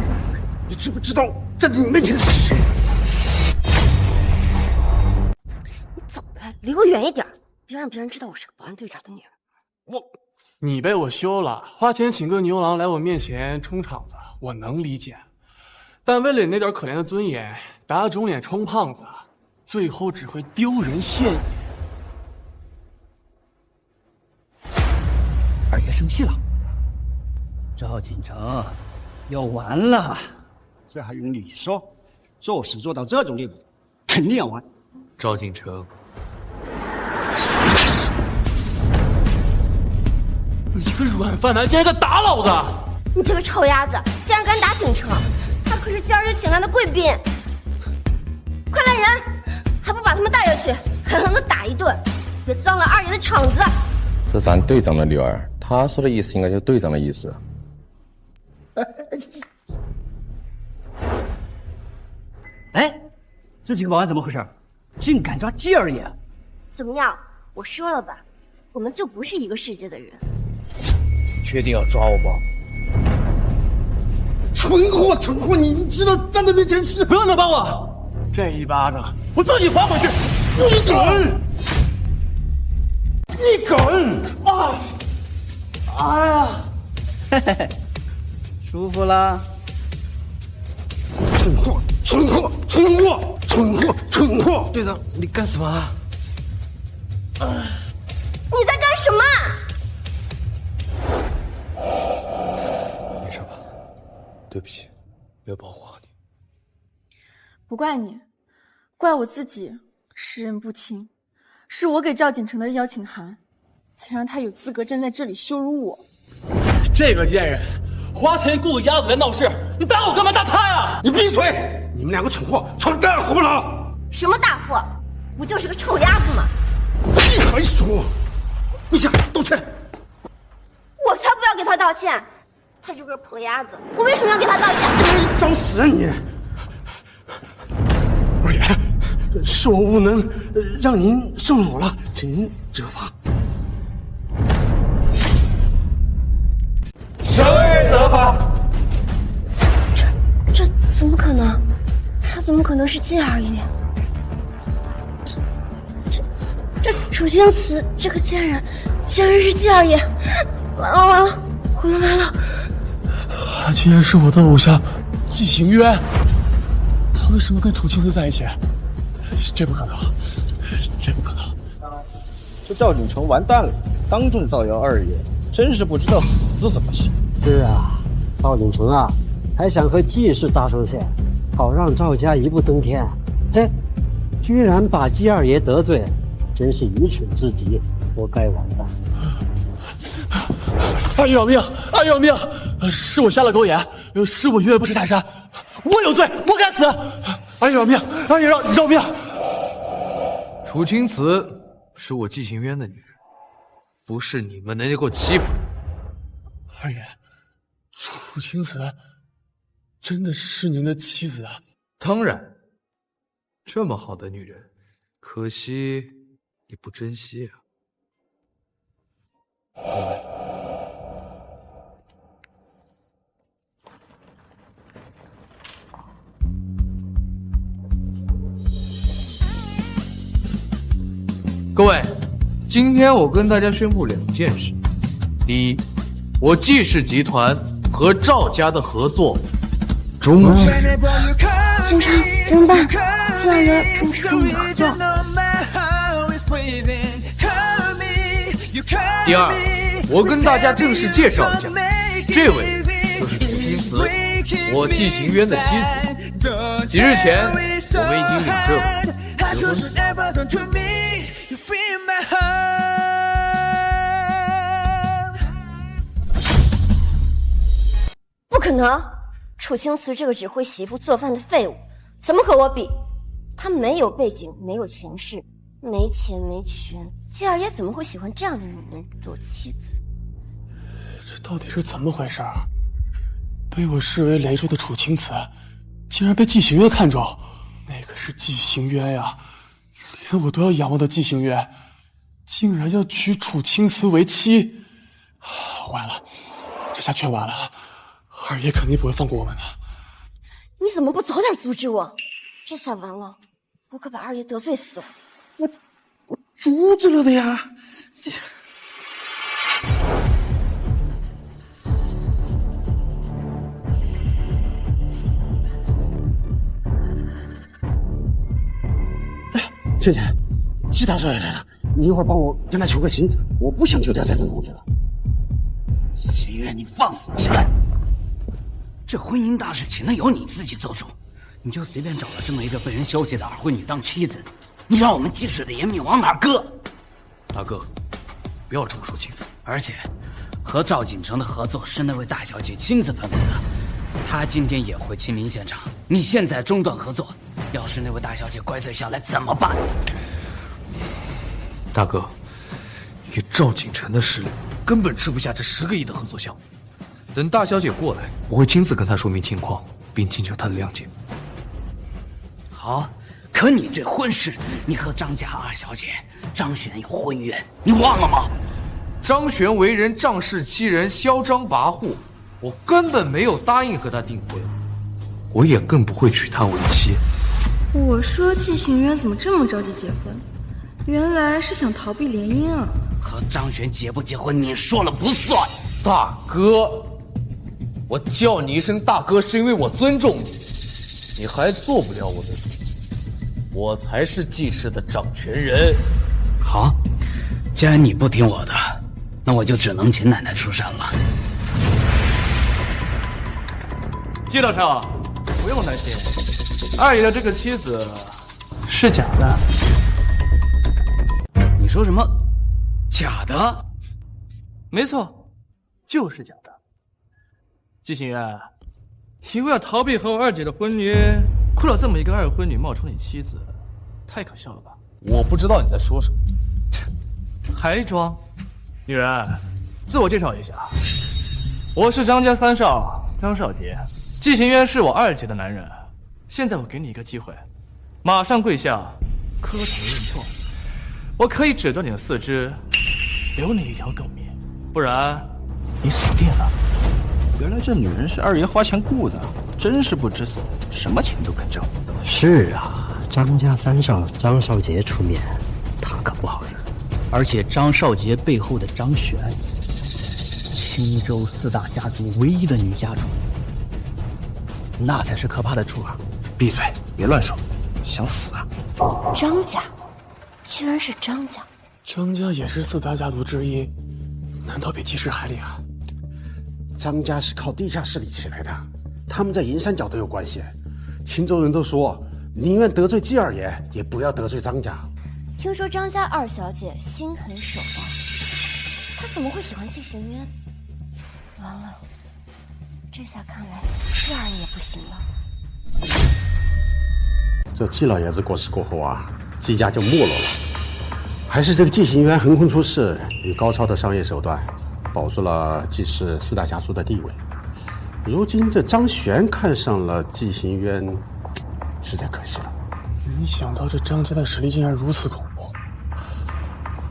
你知不知道站在你面前的是谁？你走开，离我远一点，别让别人知道我是个保安队长的女儿。你被我休了，花钱请个牛郎来我面前充场子，我能理解。但为了你那点可怜的尊严，打肿脸充胖子，最后只会丢人现眼。二爷生气了，赵锦成要完了，这还用你说？做事做到这种地步，肯定要完。赵锦成，你个软饭男，竟然敢打老子！你这个臭鸭子，竟然敢打景成！他可是季二爷请来的贵宾，快来人，还不把他们带下去，狠狠的打一顿，别脏了二爷的场子。这咱队长的女儿，她说的意思应该就是队长的意思。哎，这几个保安怎么回事？竟敢抓季二爷！怎么样？我说了吧，我们就不是一个世界的人。确定要抓我不？蠢货，蠢货！你知道站在面前是？不要能帮我！这一巴掌我自己还回去！你敢！你敢！啊！哎呀，嘿嘿嘿，舒服啦！蠢货！蠢货！蠢货！蠢货！蠢货！队长，你干什么啊？你在干什么？没事吧？对不起，没有保护好你。不怪你，怪我自己，识人不清，是我给赵锦成的邀请函。才让他有资格站在这里羞辱我。这个贱人，花钱雇个鸭子来闹事，你打我干嘛打他呀？你闭嘴！你们两个蠢货闯大祸了！什么大祸？不就是个臭鸭子吗？你还说？跪下道歉！我才不要给他道歉！他就是个破鸭子，我为什么要给他道歉？找死啊你！二爷，是我无能，让您受辱了，请您责罚。谁责罚？这怎么可能？他怎么可能是季二爷？这楚青瓷这个贱人，竟然是季二爷！完了完了，我们完了！他竟然是我的偶像季行渊，他为什么跟楚青瓷在一起？这不可能，这不可能！这赵景成完蛋了，当众造谣二爷，真是不知道死字怎么写。是啊，赵景成啊，还想和季氏搭上线，好让赵家一步登天。嘿，居然把季二爷得罪，真是愚蠢至极，活该完蛋。二爷饶命！二爷饶命！是我瞎了狗眼，是我越位不识泰山，我有罪，我该死！二爷饶命！二爷饶命！楚青瓷是我季行渊的女人，不是你们能够欺负的。二爷，楚青瓷真的是您的妻子啊？当然，这么好的女人，可惜你不珍惜啊。各位，今天我跟大家宣布2件事：第一，我季氏集团和赵家的合作终止。经常怎么办？季二爷终止跟我们的合作。第二，我跟大家正式介绍一下，这位就是楚青瓷，我季行渊的妻子。几日前，我们已经领证结婚。不可能！楚青瓷这个只会媳妇做饭的废物，怎么和我比？他没有背景，没有权势，没钱没权，季二爷怎么会喜欢这样的女人做妻子？这到底是怎么回事啊？被我视为雷柱的楚青瓷，竟然被季行渊看中，那可是季行渊呀，连我都要仰望的季行渊，竟然要娶楚青瓷为妻，完了，这下全完了。二爷肯定不会放过我们的。你怎么不早点阻止我？这下完了，我可把二爷得罪死了。我阻止了的呀。哎，倩倩，季大少爷来了，你一会儿帮我跟他求个情，我不想丢掉这份工作。季行渊，你放肆下来！这婚姻大事岂能由你自己做主？你就随便找了这么一个被人消解的二婚女当妻子，你让我们季氏的颜面往哪儿搁？大哥，不要这么说青瓷。而且，和赵景成的合作是那位大小姐亲自吩咐的，她今天也会亲临现场。你现在中断合作，要是那位大小姐乖嘴下来怎么办？大哥，以赵景成的实力，根本吃不下这10个亿的合作项目。等大小姐过来，我会亲自跟她说明情况，并请求她的谅解。好，可你这婚事，你和张家二小姐张璇有婚约，你忘了吗？张璇为人仗势欺人，嚣张跋扈，我根本没有答应和她订婚，我也更不会娶她为妻。我说季行渊怎么这么着急结婚？原来是想逃避联姻啊！和张璇结不结婚，你说了不算。大哥。我叫你一声大哥，是因为我尊重你，你还做不了我的主，我才是季氏的掌权人。好，既然你不听我的，那我就只能请奶奶出山了。季大少，不用担心，二爷的这个妻子是假的。你说什么？假的？没错，就是假的。季行渊，你为了逃避和我二姐的婚约，雇了这么一个二婚女冒充你妻子，太可笑了吧？我不知道你在说什么，还装？女人，自我介绍一下，我是张家三少张少杰，季行渊是我二姐的男人。现在我给你一个机会，马上跪下磕头认错，我可以折断你的四肢，留你一条狗命，不然你死定了。原来这女人是二爷花钱雇的，真是不知死，什么钱都肯挣。是啊，张家三少张少杰出面，他可不好惹。而且张少杰背后的张璇，青州四大家族唯一的女家主，那才是可怕的主儿。闭嘴，别乱说，想死啊！张家，居然是张家。张家也是四大家族之一，难道比季氏还厉害？张家是靠地下势力起来的，他们在银三角都有关系。青州人都说，宁愿得罪季二爷，也不要得罪张家。听说张家二小姐心狠手辣，她怎么会喜欢季行渊？完了，这下看来季二爷也不行了。这季老爷子过世过后啊，季家就没落了。还是这个季行渊横空出世，以高超的商业手段保住了季氏四大家族的地位。如今这张璇看上了季行渊，实在可惜了。没想到这张家的实力竟然如此恐怖。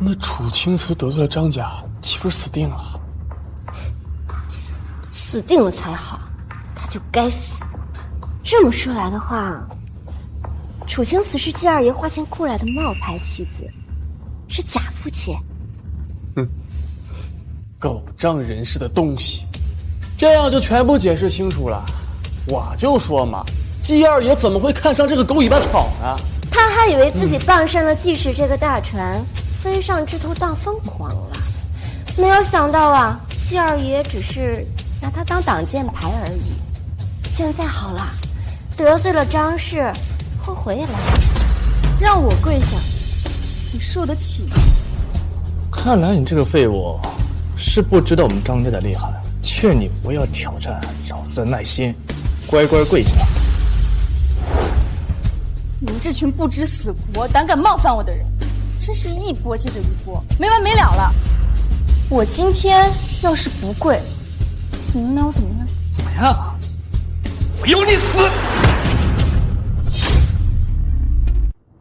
那楚青瓷得罪了张家，岂不是死定了？死定了才好，他就该死。这么说来的话，楚青瓷是季二爷花钱雇来的冒牌妻子，是假夫妻。狗仗人势的东西，这样就全部解释清楚了。我就说嘛，季二爷怎么会看上这个狗尾巴草呢？他还以为自己傍上了季氏这个大船，飞上枝头当疯狂了。没有想到啊，季二爷只是拿他当挡箭牌而已。现在好了，得罪了张氏，后悔也来不及。让我跪下，你受得起吗？看来你这个废物是不知道我们张家的厉害，劝你不要挑战老子的耐心，乖乖跪下。你们这群不知死活、胆敢冒犯我的人，真是一波接着一波，没完没了了。我今天要是不跪，你们拿我怎么样？怎么样？我要你死！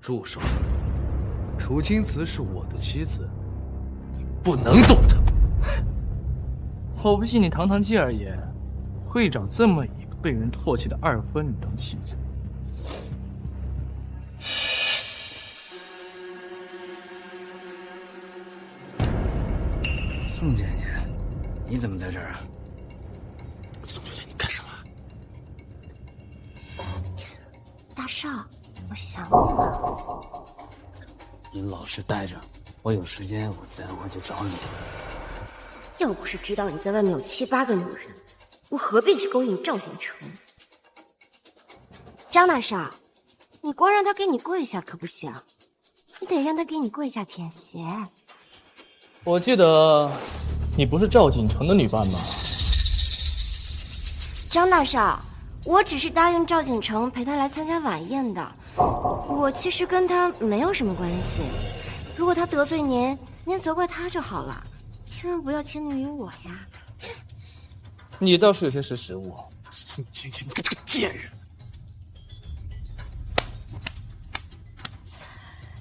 住手！楚青瓷是我的妻子，你不能动她。我不信你堂堂季二爷会找这么一个被人唾弃的二婚女当妻子。宋姐姐，你怎么在这儿啊？宋姐姐，你干什么？大少，我想你了。你老实待着，我有时间我自然会去找你。要不是知道你在外面有7、8个女人，我何必去勾引赵景成？张大少，你光让他给你跪下可不行，你得让他给你跪下舔鞋。我记得你不是赵锦成的女伴吗？张大少，我只是答应赵景成陪他来参加晚宴的，我其实跟他没有什么关系。如果他得罪您，您责怪他就好了，千万不要牵连于我呀。你倒是有些识时务。宋姐姐，你个这个贱人！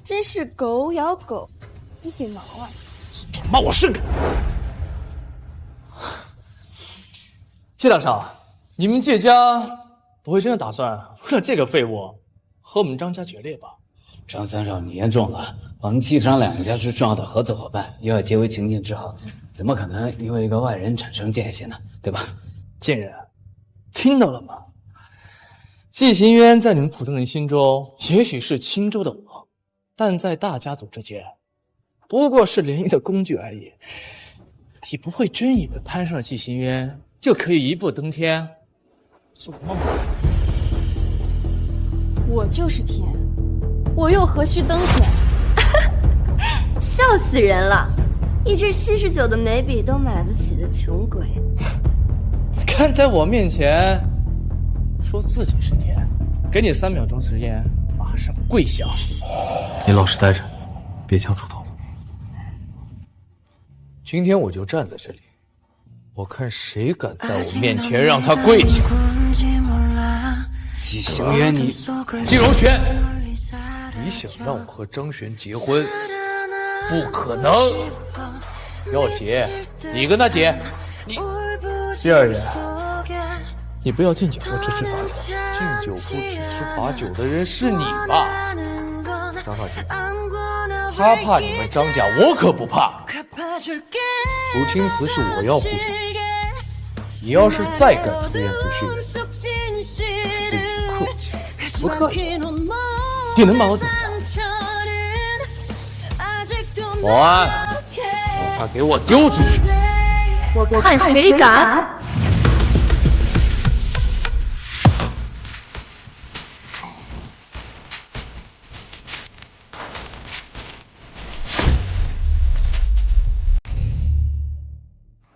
真是狗咬狗，一嘴毛啊！骂我是个。季大少，你们季家不会真的打算为了这个废物和我们张家决裂吧？张三少，你言重了。我们季张两家是重要的合作伙伴，又要结为情定之好，怎么可能因为一个外人产生界限呢？对吧？贱人，听到了吗？季行渊在你们普通人心中也许是青州的王，但在大家族之间，不过是联姻的工具而已。你不会真以为攀上了季行渊就可以一步登天？做梦！我就是天，我又何须登天？笑死人了！一支79的眉笔都买不起的穷鬼。敢在我面前说自己是天，给你3秒钟时间，马上跪下！你老实待着，别抢出头。今天我就站在这里，我看谁敢在我面前让他跪下。季行渊，你季荣轩，你想让我和张璇结婚？不可能！要结，你跟他结。季二爷，你不要敬酒不吃吃罚酒，敬酒不吃吃罚酒的人是你吧？张少杰，他怕你们张家，我可不怕。楚青瓷是我要护着，你要是再敢出言不逊，对你不客气，不客气，你能把我怎么样？保安，把他给我丢出去！我看谁敢！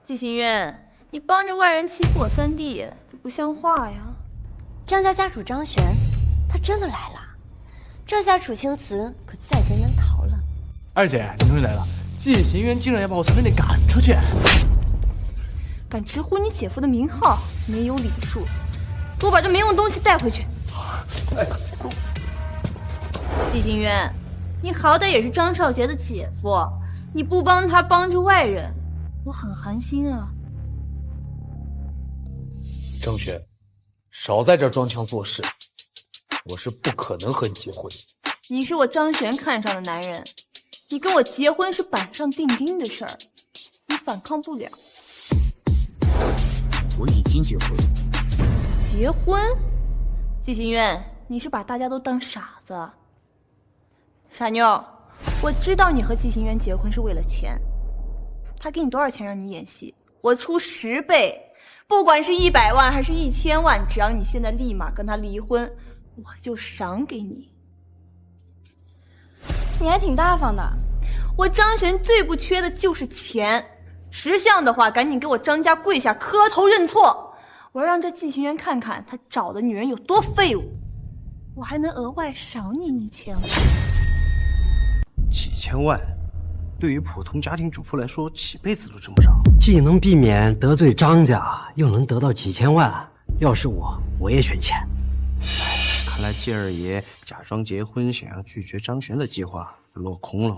季行渊，你帮着外人欺负我三弟，这不像话呀！张家家主张璇，他真的来了，这下楚青瓷可在劫难逃了。二姐，你终于来了！季行渊竟然要把我从这里赶出去！敢直呼你姐夫的名号，没有礼数，给我把这没用的东西带回去！季行渊，你好歹也是张少杰的姐夫，你不帮他帮助外人，我很寒心啊！张璇，少在这装腔作势，我是不可能和你结婚。你是我张璇看上的男人，你跟我结婚是板上钉钉的事儿，你反抗不了。我已经结婚了。结婚？季行渊，你是把大家都当傻子？傻妞，我知道你和季行渊结婚是为了钱，他给你多少钱让你演戏？我出10倍，不管是100万还是1000万，只要你现在立马跟他离婚，我就赏给你。你还挺大方的。我张璇最不缺的就是钱，识相的话赶紧给我张家跪下磕头认错，我要让这季行渊看看他找的女人有多废物，我还能额外赏你1000万。几千万，对于普通家庭主妇来说，几辈子都挣不着。既能避免得罪张家，又能得到几千万，要是我也选钱。看来季二爷假装结婚，想要拒绝张璇的计划落空了。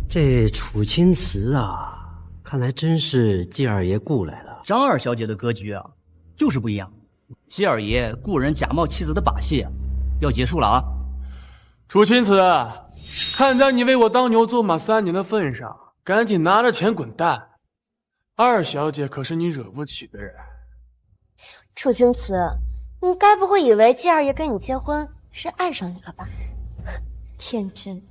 这楚青瓷啊，看来真是季二爷雇来的。张二小姐的格局啊，就是不一样。季二爷雇人假冒妻子的把戏要结束了啊！楚青瓷，看在你为我当牛做马3年的份上，赶紧拿着钱滚蛋！二小姐可是你惹不起的人。楚青瓷，你该不会以为季二爷跟你结婚是爱上你了吧？天真，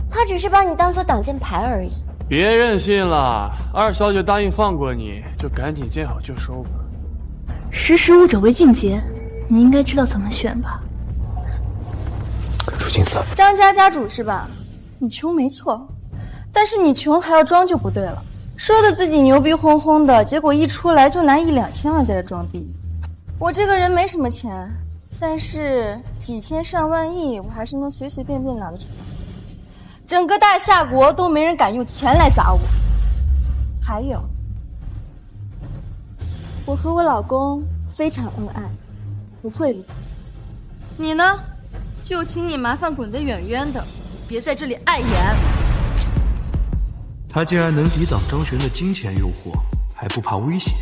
他只是把你当做挡箭牌而已。别任性了，二小姐答应放过你，就赶紧见好就收吧。识时务者为俊杰，你应该知道怎么选吧？楚青瓷，张家家主是吧？你穷没错，但是你穷还要装就不对了。说的自己牛逼哄哄的，结果一出来就拿1-2千万在这装逼。我这个人没什么钱，但是几千上万亿，我还是能随随便便拿得出来。整个大夏国都没人敢用钱来砸我。还有，我和我老公非常恩爱，不贿赂。你呢，就请你麻烦滚得远远的，别在这里碍眼。他竟然能抵挡张璇的金钱诱惑，还不怕危险，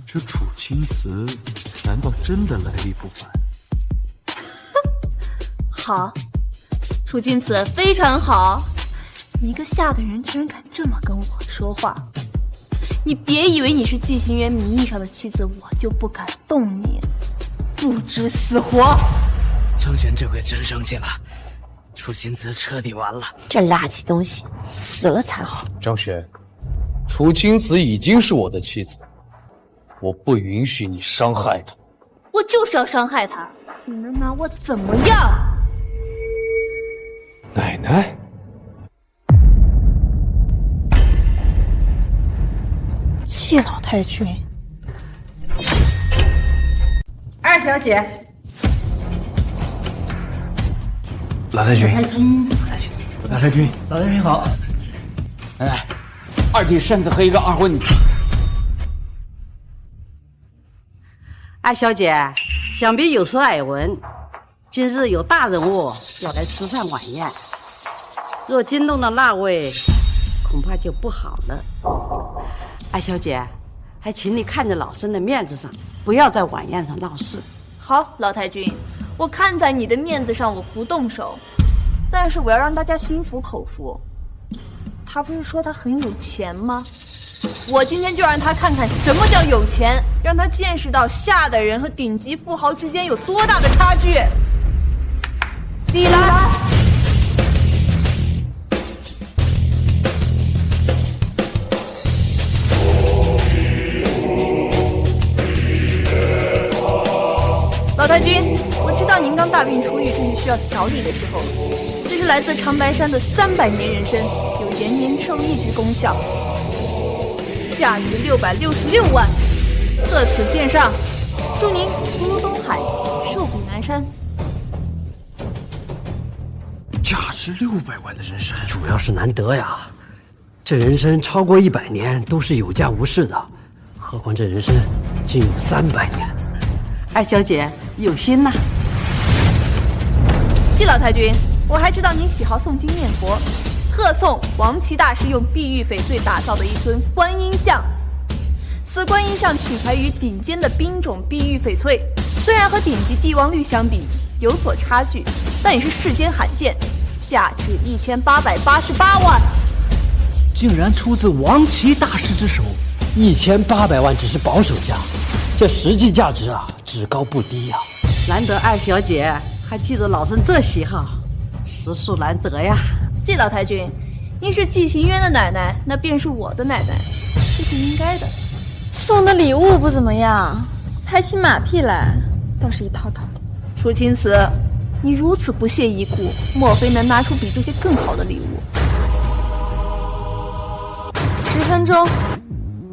这楚青瓷难道真的来历不凡？好，楚青瓷非常好，你一个下等人居然敢这么跟我说话，你别以为你是季行渊名义上的妻子，我就不敢动你，不知死活！张璇这回真生气了，楚青瓷彻底完了。这垃圾东西死了才好。张璇，楚青瓷已经是我的妻子，我不允许你伤害她。我就是要伤害她，你能拿我怎么样？奶奶，季老太君，二小姐，老太君，老太君，老太君好。来，2斤鳝子和一个2荤。二小姐，想必有所耳闻，今日有大人物要来吃饭晚宴，若惊动了那位，恐怕就不好了。二小姐，还请你看在老身的面子上，不要在晚宴上闹事。好，老太君，我看在你的面子上，我不动手，但是我要让大家心服口服。他不是说他很有钱吗？我今天就让他看看什么叫有钱，让他见识到下等人和顶级富豪之间有多大的差距。李兰，老太君，我知道您刚大病初愈，正是需要调理的时候。这是来自长白山的300年人参，有延年寿益之功效。价值666万，特此献上，祝您福如东海，寿比南山。价值600万的人参，主要是难得呀。这人参超过100年都是有价无市的，何况这人参竟有300年。二小姐有心呐。季老太君，我还知道您喜好诵经念佛。特送王琦大师用碧玉翡翠打造的一尊观音像，此观音像取材于顶尖的冰种碧玉翡翠，虽然和顶级帝王绿相比有所差距，但也是世间罕见，价值1888万，竟然出自王琦大师之手。1800万只是保守价，这实际价值啊，只高不低呀。难得二小姐还记住老身这喜好，实属难得呀。季老太君，您是季行渊的奶奶，那便是我的奶奶，这是应该的。送的礼物不怎么样，拍起马屁来倒是一套套的。楚青瓷，你如此不屑一顾，莫非能拿出比这些更好的礼物？10分钟，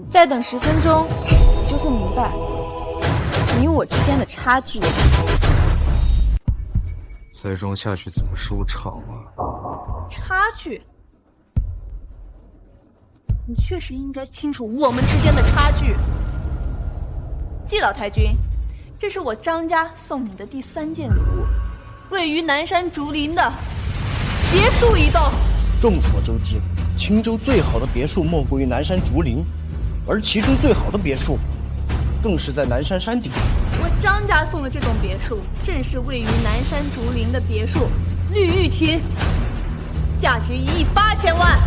再等10分钟，你就会明白你我之间的差距。再装下去怎么收场啊？差距？你确实应该清楚我们之间的差距。季老太君，这是我张家送你的第3件礼物，位于南山竹林的别墅一栋。众所周知，青州最好的别墅莫过于南山竹林，而其中最好的别墅，更是在南山山顶。我张家送的这栋别墅，正是位于南山竹林的别墅绿玉亭，价值1亿8千万。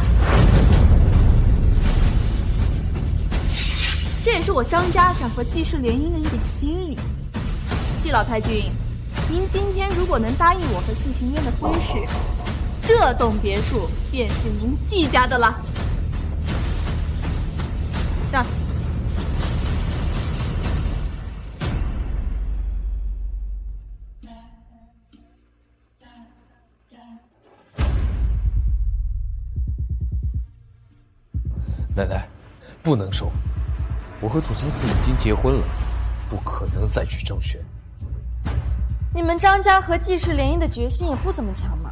这也是我张家想和季氏联姻的一点心意。季老太君，您今天如果能答应我和季行渊的婚事，这栋别墅便是您季家的了。上。奶奶，不能收。我和楚青寺已经结婚了，不可能再娶郑璇。你们张家和季氏联姻的决心也不怎么强嘛，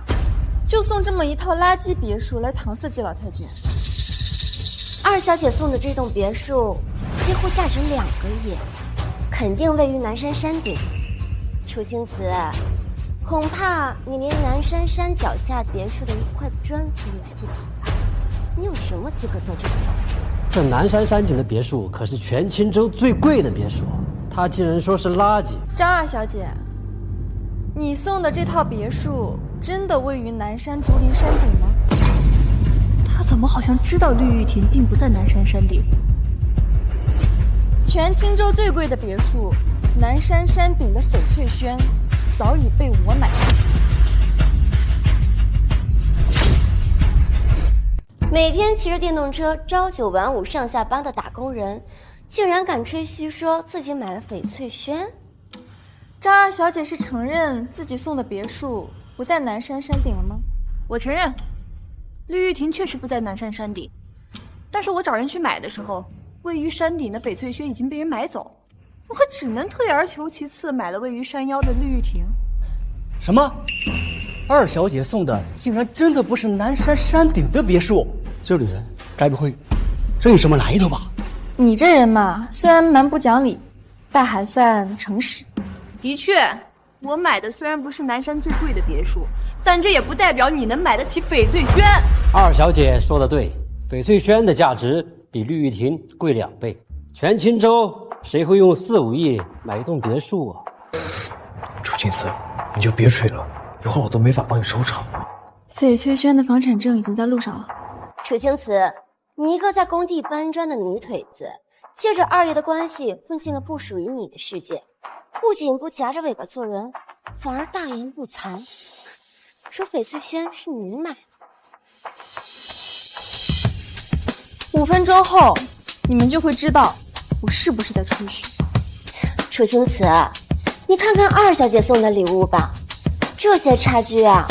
就送这么一套垃圾别墅来搪塞季老太君。二小姐送的这栋别墅几乎价值2个亿，肯定位于南山山顶。楚青瓷，恐怕你连南山山脚下别墅的一块砖都来不及吧？你有什么资格做这个角色？这南山山顶的别墅可是全青州最贵的别墅，他竟然说是垃圾。张二小姐，你送的这套别墅真的位于南山竹林山顶吗？他怎么好像知道绿玉亭并不在南山山顶？全青州最贵的别墅，南山山顶的翡翠轩，早已被我买下。每天骑着电动车朝9晚5上下班的打工人，竟然敢吹嘘说自己买了翡翠轩。张二小姐是承认自己送的别墅不在南山山顶了吗？我承认，绿玉亭确实不在南山山顶，但是我找人去买的时候，位于山顶的翡翠轩已经被人买走，我只能退而求其次，买了位于山腰的绿玉亭。什么？二小姐送的竟然真的不是南山山顶的别墅？这女人该不会真有什么来头吧？你这人嘛，虽然蛮不讲理，但还算诚实。的确，我买的虽然不是南山最贵的别墅，但这也不代表你能买得起翡翠轩。二小姐说的对，翡翠轩的价值比绿玉亭贵2倍。全青州谁会用4、5亿买一栋别墅啊？楚青瓷，你就别吹了，一会儿我都没法帮你收场。翡翠轩的房产证已经在路上了。楚青瓷，你一个在工地搬砖的泥腿子，借着二爷的关系混进了不属于你的世界，不仅不夹着尾巴做人，反而大言不惭，说翡翠轩是你买的。5分钟后，你们就会知道我是不是在吹嘘。楚青瓷，你看看二小姐送的礼物吧，这些差距啊，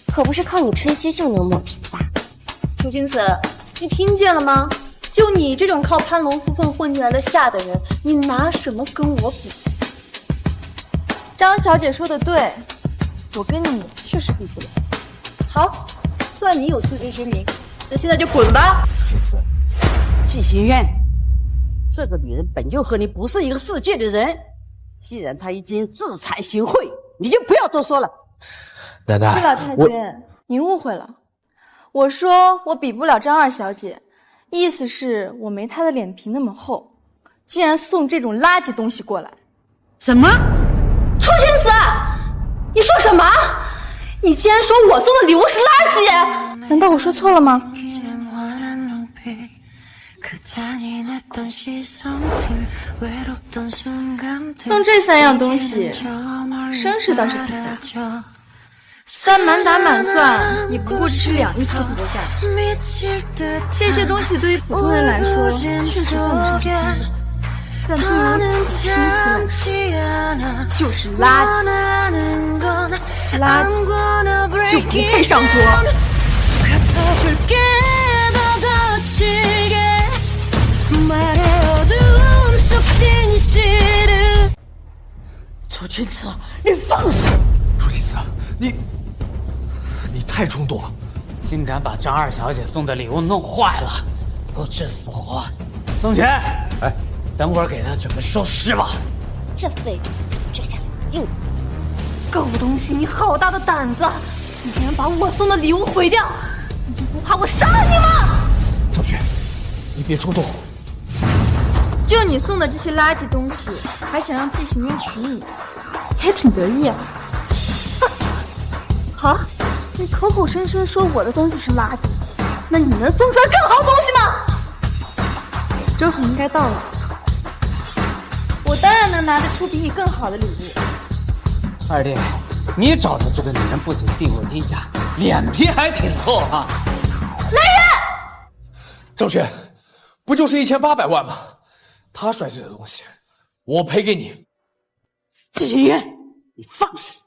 可不是靠你吹嘘就能抹平的。楚青瓷，你听见了吗？就你这种靠攀龙附凤混进来的下等人，你拿什么跟我比？张小姐说的对，我跟你确实比不了。好，算你有自知之明，那现在就滚吧。楚青瓷，季行渊，这个女人本就和你不是一个世界的人，既然她已经自惭形秽，你就不要多说了。奶奶，季老太监，您误会了，我说我比不了张二小姐，意思是我没她的脸皮那么厚，竟然送这种垃圾东西过来。什么？楚青瓷，你说什么？你竟然说我送的礼物是垃圾？难道我说错了吗？送这3样东西，声势倒是挺大，但满打满算也不过只是2亿出头的价值。这些东西对于普通人来说确实算得上是金子，但对于楚青瓷来说就是垃圾，垃圾就不配上桌。楚青瓷，你放手！楚青瓷，你太冲动了，竟敢把张二小姐送的礼物弄坏了，不知死活！宋权，哎，等会儿给他准备收尸吧。这废物，这下死定了！狗东西，你好大的胆子！你竟然把我送的礼物毁掉，你就不怕我杀了你吗？赵轩，你别冲动。就你送的这些垃圾东西，还想让季行渊娶你，还挺得意啊！好，你口口声声说我的东西是垃圾，那你能送出来更好的东西吗？周恒应该到了，我当然能拿得出比你更好的礼物。二弟，你找的这个女人不仅地位低下，脸皮还挺厚啊！来人！赵轩，不就是1800万吗？他摔这个东西，我赔给你。季行渊，你放肆！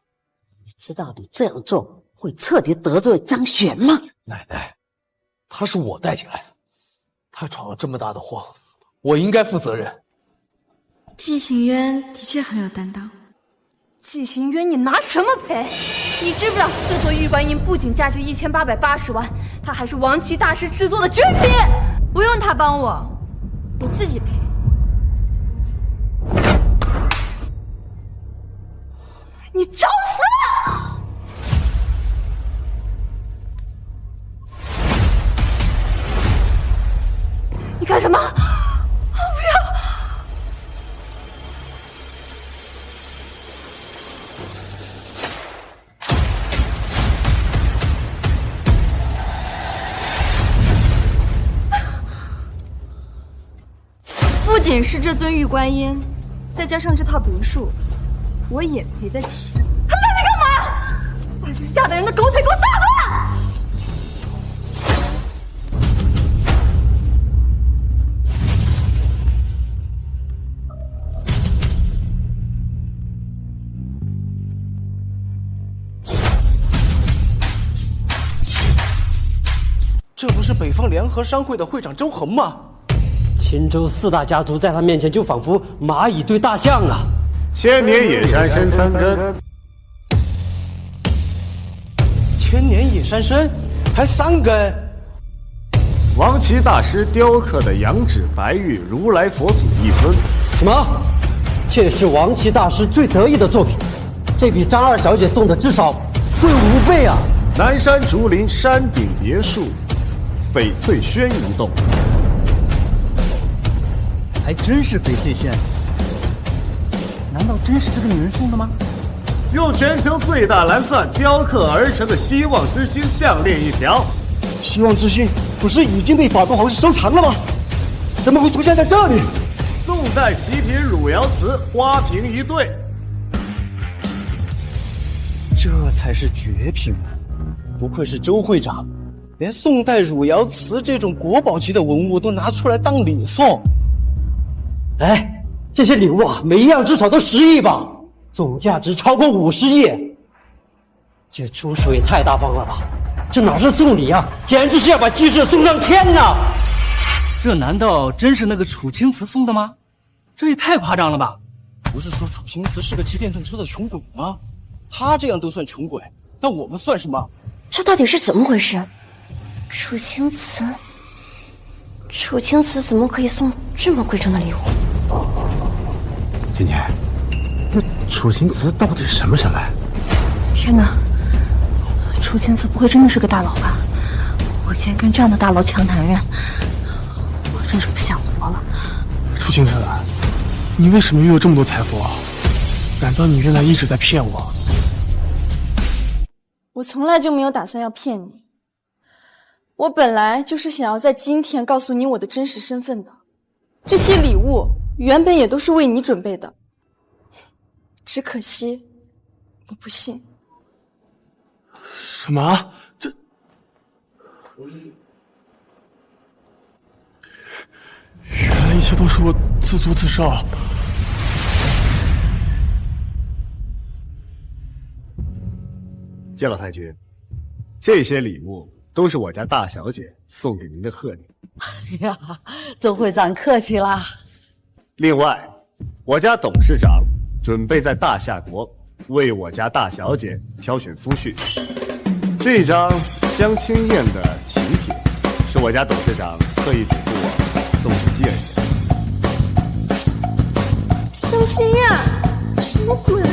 你知道你这样做会彻底得罪张璇吗？奶奶，他是我带进来的，他闯了这么大的祸，我应该负责任。季行渊的确很有担当。季行渊，你拿什么赔？你知不知道这座玉观音不仅价值1880万，它还是王琦大师制作的绝品。不用他帮我，我自己赔。你找死！你干什么？不要！不仅是这尊玉观音，再加上这套别墅，我也赔得起。还愣着干嘛？把这下等人的狗腿给我打断！这不是北方联合商会的会长周恒吗？青州4大家族在他面前就仿佛蚂蚁对大象啊！千年野山参3根，千年野山参还3根。王岐大师雕刻的羊脂白玉如来佛祖1尊。什么？这是王岐大师最得意的作品，这比张二小姐送的至少贵5倍啊！南山竹林山顶别墅，翡翠轩一栋。还真是翡翠轩，难道真是这个女人送的吗？用全球最大蓝钻雕刻而成的希望之星项链1条。希望之星不是已经被法国皇室收藏了吗？怎么会出现在这里？宋代极品汝窑瓷花瓶1对，这才是绝品！不愧是周会长，连宋代汝窑瓷这种国宝级的文物都拿出来当礼送。哎，这些礼物啊，每一样至少都10亿吧，总价值超过50亿。这出手也太大方了吧！这哪是送礼啊，简直是要把鸡舍送上天呐！这难道真是那个楚青瓷送的吗？这也太夸张了吧！不是说楚青瓷是个骑电动车的穷鬼吗？他这样都算穷鬼，那我们算什么？这到底是怎么回事？楚青瓷怎么可以送这么贵重的礼物？芊芊，这楚青瓷到底是什么人来？天哪，楚青瓷不会真的是个大佬吧？我竟然跟这样的大佬抢男人，我真是不想活了。楚青瓷，你为什么拥有这么多财富啊？难道你原来一直在骗我？我从来就没有打算要骗你，我本来就是想要在今天告诉你我的真实身份的。这些礼物原本也都是为你准备的，只可惜你不信。什么？这原来一切都是我自作自受。见老太君，这些礼物都是我家大小姐送给您的贺礼。哎呀，周会长客气啦。另外，我家董事长准备在大夏国为我家大小姐挑选夫婿。这张相亲宴的请帖是我家董事长特意嘱咐我送给继儿姐。相亲宴？什么鬼？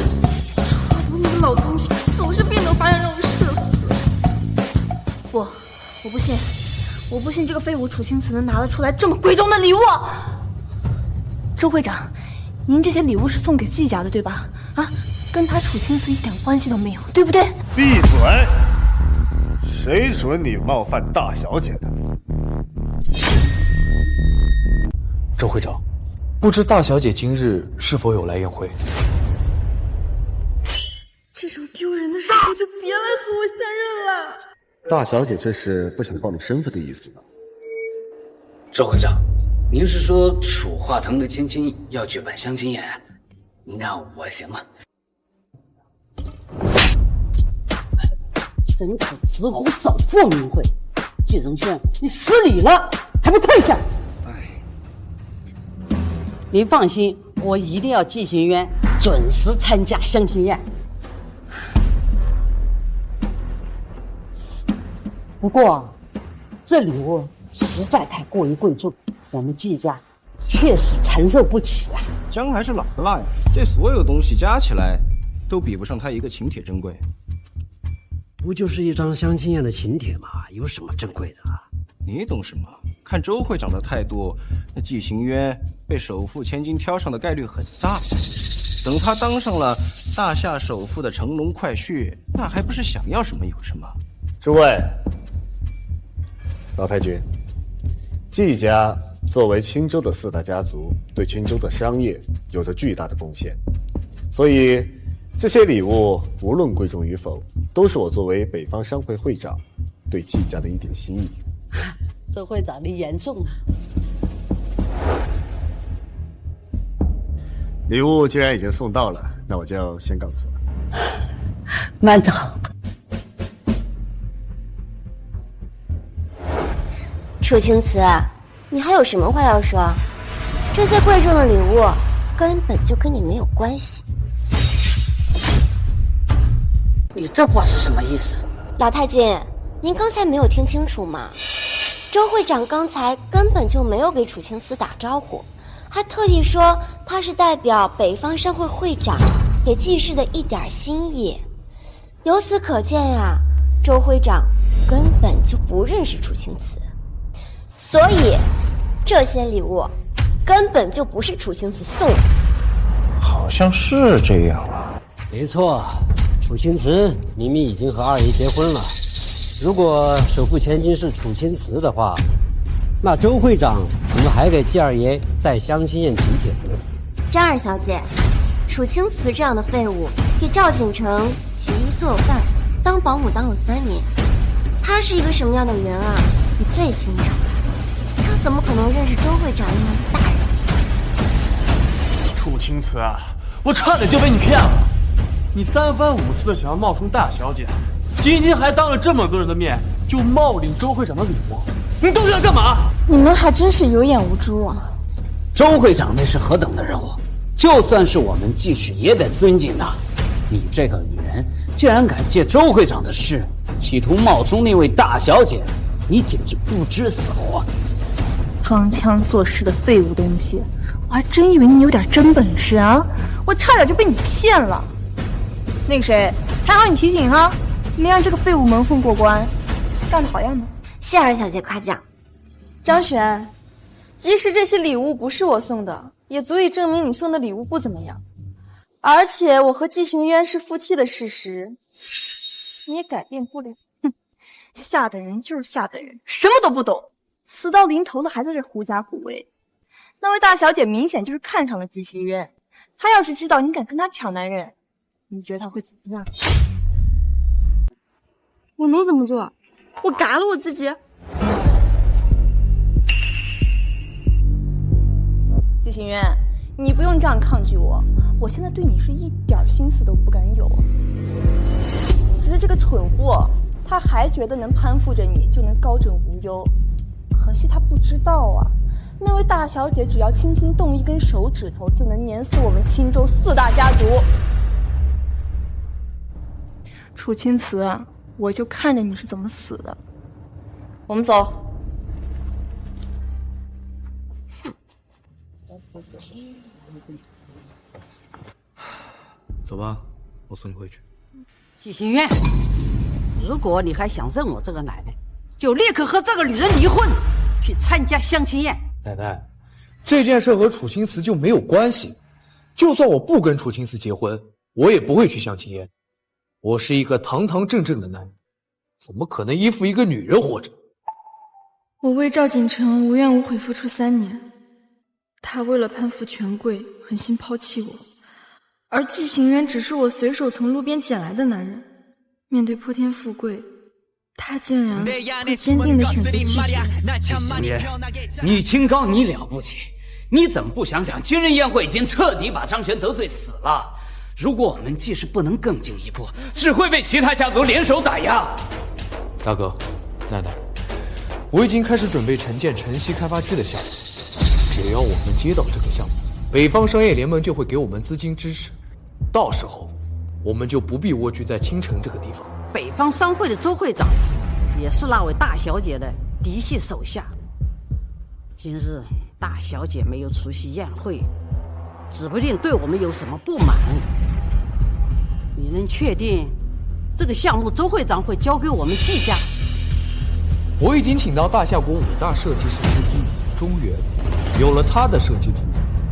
抓住那个老东西，总是变着花样让我社死。不，我不信，我不信这个废物楚青瓷能拿得出来这么贵重的礼物。周会长，您这些礼物是送给季家的对吧？啊，跟他楚青瓷一点关系都没有，对不对？闭嘴！谁准你冒犯大小姐的？周会长，不知大小姐今日是否有来宴会？这种丢人的时候就别来和我相认了。大小姐这是不想暴露身份的意思吗？周会长，您是说楚化腾的千金要举办相亲宴？那我行了。真可直呼首富名讳，季承轩，你失礼了，还不退下？您放心，我一定要季行渊准时参加相亲宴。不过，这礼物实在太过于贵重，我们季家确实承受不起啊。姜还是老的辣呀，这所有东西加起来，都比不上他一个请帖珍贵。不就是一张相亲宴的请帖吗？有什么珍贵的啊？你懂什么？看周会长的态度，那季行渊被首富千金挑上的概率很大。等他当上了大夏首富的乘龙快婿，那还不是想要什么有什么？诸位，老太君，季家作为青州的4大家族，对青州的商业有着巨大的贡献，所以这些礼物无论贵重与否，都是我作为北方商会会长对季家的一点心意。周会长，你严重了。礼物既然已经送到了，那我就先告辞了。慢走。楚青瓷，你还有什么话要说？这些贵重的礼物根本就跟你没有关系。你这话是什么意思？老太君，您刚才没有听清楚吗？周会长刚才根本就没有给楚青瓷打招呼，还特地说他是代表北方商会会长给季氏的一点心意。由此可见呀，周会长根本就不认识楚青瓷，所以这些礼物根本就不是楚青瓷送的。好像是这样啊。没错，楚青瓷明明已经和二爷结婚了。如果首富千金是楚青瓷的话，那周会长怎么还给季二爷带相亲宴请帖呢？张二小姐，楚青瓷这样的废物给赵景成洗衣做饭当保姆当了3年，他是一个什么样的人啊？你最清楚。他怎么可能认识周会长那样的大人？楚青瓷啊，我差点就被你骗了。你3番5次的想要冒充大小姐，今天还当着这么多人的面就冒领周会长的礼物，你到底要干嘛？你们还真是有眼无珠啊！周会长那是何等的人物，就算是我们季氏也得尊敬他。你这个女人竟然敢借周会长的事企图冒充那位大小姐，你简直不知死活！装腔作势的废物东西，我还真以为你有点真本事啊！我差点就被你骗了。那个谁，还好你提醒哈，没让这个废物蒙混过关，干得好样的！谢二小姐夸奖。张璇，即使这些礼物不是我送的，也足以证明你送的礼物不怎么样。而且我和季行渊是夫妻的事实，你也改变不了。哼，吓的人就是吓的人，什么都不懂，死到临头了还在这狐假虎威。那位大小姐明显就是看上了季行渊，她要是知道你敢跟她抢男人，你觉得她会怎么样？我能怎么做？我嘎了我自己。季行渊，你不用这样抗拒我，我现在对你是一点心思都不敢有。只是这个蠢货，他还觉得能攀附着你就能高枕无忧，可惜他不知道啊，那位大小姐只要轻轻动一根手指头，就能碾死我们青州4大家族。楚青瓷啊，我就看着你是怎么死的。我们走。走吧，我送你回去。季行渊，如果你还想认我这个奶奶，就立刻和这个女人离婚，去参加相亲宴。奶奶，这件事和楚青瓷就没有关系。就算我不跟楚青瓷结婚，我也不会去相亲宴。我是一个堂堂正正的男人，怎么可能依附一个女人活着？我为赵景成无怨无悔付出3年，他为了攀附权贵狠心抛弃我，而季行渊只是我随手从路边捡来的男人。面对破天富贵，他竟然会坚定地选择拒绝。季行渊，你清高，你了不起，你怎么不想想，今日宴会已经彻底把张璇得罪死了。如果我们既是不能更进一步，只会被其他家族联手打压。大哥，奶奶，我已经开始准备城建城西开发区的项目，只要我们接到这个项目，北方商业联盟就会给我们资金支持，到时候我们就不必蜗居在青城这个地方。北方商会的周会长，也是那位大小姐的嫡系手下。今日大小姐没有出席宴会，指不定对我们有什么不满。你能确定这个项目周会长会交给我们季家？我已经请到大夏国5大设计师之一中原，有了他的设计图，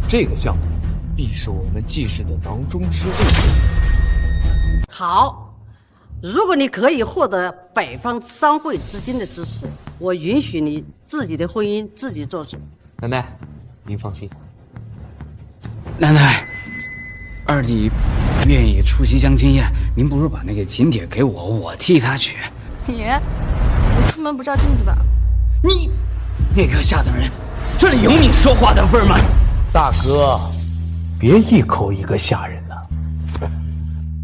这个项目必是我们季氏的囊中之物。好，如果你可以获得北方商会资金的支持，我允许你自己的婚姻自己做主。奶奶，您放心。奶奶，二弟愿意出席相亲宴，您不如把那个请帖给我，我替他取。你，我出门不照镜子的。你，那个下等人，这里有你说话的份吗？大哥，别一口一个下人了。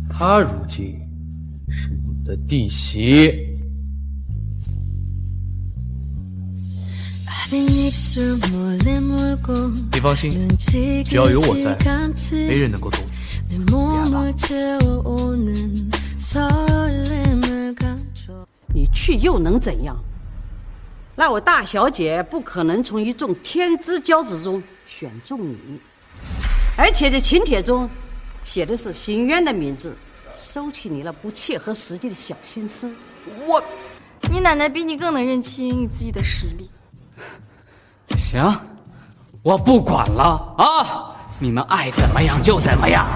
他如今是我的弟媳。你放心，只要有我在，没人能够动你。你去又能怎样？那位大小姐不可能从一众天之骄子中选中你，而且这请帖中写的是邢渊的名字，收起你那不切合实际的小心思。你奶奶比你更能认清你自己的实力。行，我不管了啊！你们爱怎么样就怎么样。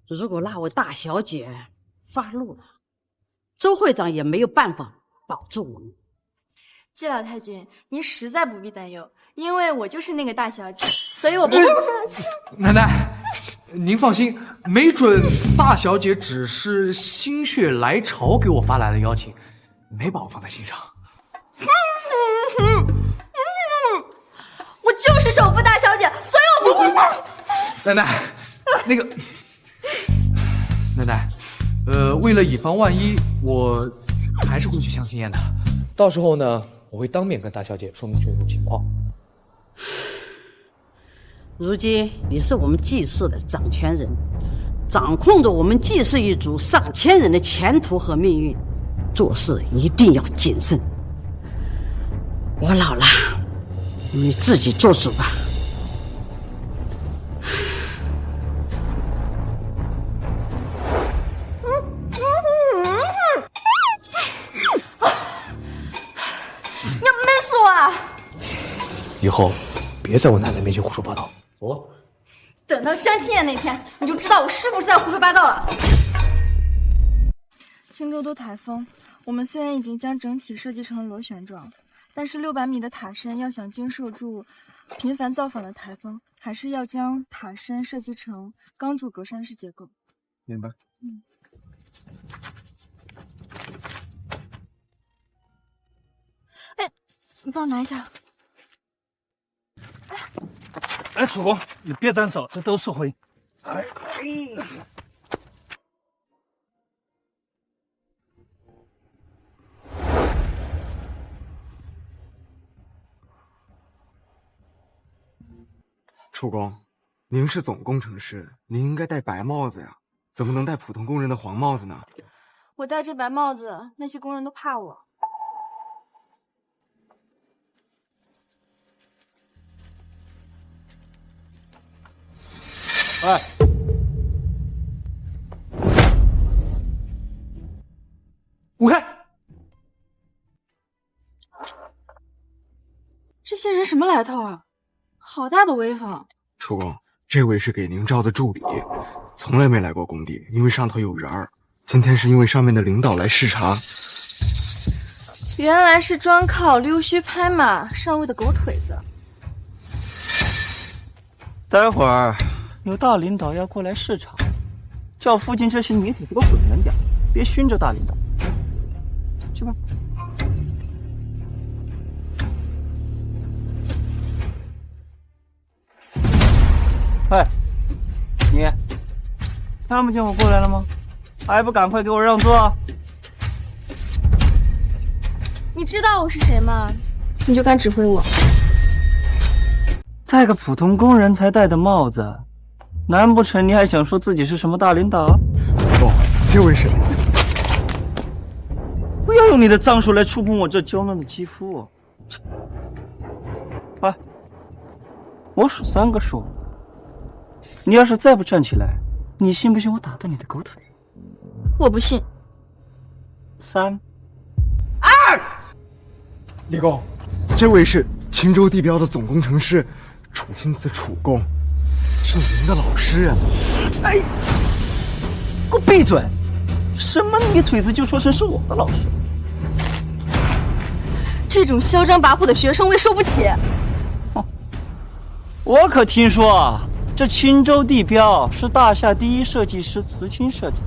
如果那位大小姐发怒了，周会长也没有办法保住我们。季老太君，您实在不必担忧，因为我就是那个大小姐，所以我不。奶奶，您放心，没准大小姐只是心血来潮给我发来的邀请，没把我放在心上。我就是首富大小姐，所以我不会。奶奶，那个，奶奶，为了以防万一，我还是会去相亲宴的。到时候呢，我会当面跟大小姐说明确切情况。如今你是我们季氏的掌权人，掌控着我们季氏一族上千人的前途和命运，做事一定要谨慎。我老了，你自己做主吧。你要闷死我啊！以后别在我奶奶面前胡说八道。走了。等到相亲宴那天，你就知道我是不是在胡说八道了。青州都台风，我们虽然已经将整体设计成螺旋状，但是600米的塔身要想经受住频繁造访的台风，还是要将塔身设计成钢柱格栅式结构。明白。哎，你帮我拿一下。哎，楚公，你别沾手，这都是灰。哎，楚公，您是总工程师，您应该戴白帽子呀，怎么能戴普通工人的黄帽子呢？我戴这白帽子，那些工人都怕我。哎，滚开！这些人什么来头啊？好大的威风！楚公，这位是给您招的助理，从来没来过工地，因为上头有人儿。今天是因为上面的领导来视察。原来是专靠溜须拍马上位的狗腿子。待会儿有大领导要过来视察，叫附近这些女子给我滚远点，别熏着大领导。去吧。哎，你看不见我过来了吗？还不赶快给我让座！你知道我是谁吗？你就敢指挥我？戴个普通工人才戴的帽子，难不成你还想说自己是什么大领导？哦，这位是。不要用你的脏手来触碰我这娇嫩的肌肤。哎，我数3个数，你要是再不站起来，你信不信我打断你的狗腿？我不信。3、2。李公，这位是青州地标的总工程师楚钦慈楚公，是您的老师啊！哎，给我闭嘴！什么泥腿子就说成是我的老师？这种嚣张跋扈的学生我也受不起。我可听说啊，这青州地标是大夏第1设计师慈钦设计。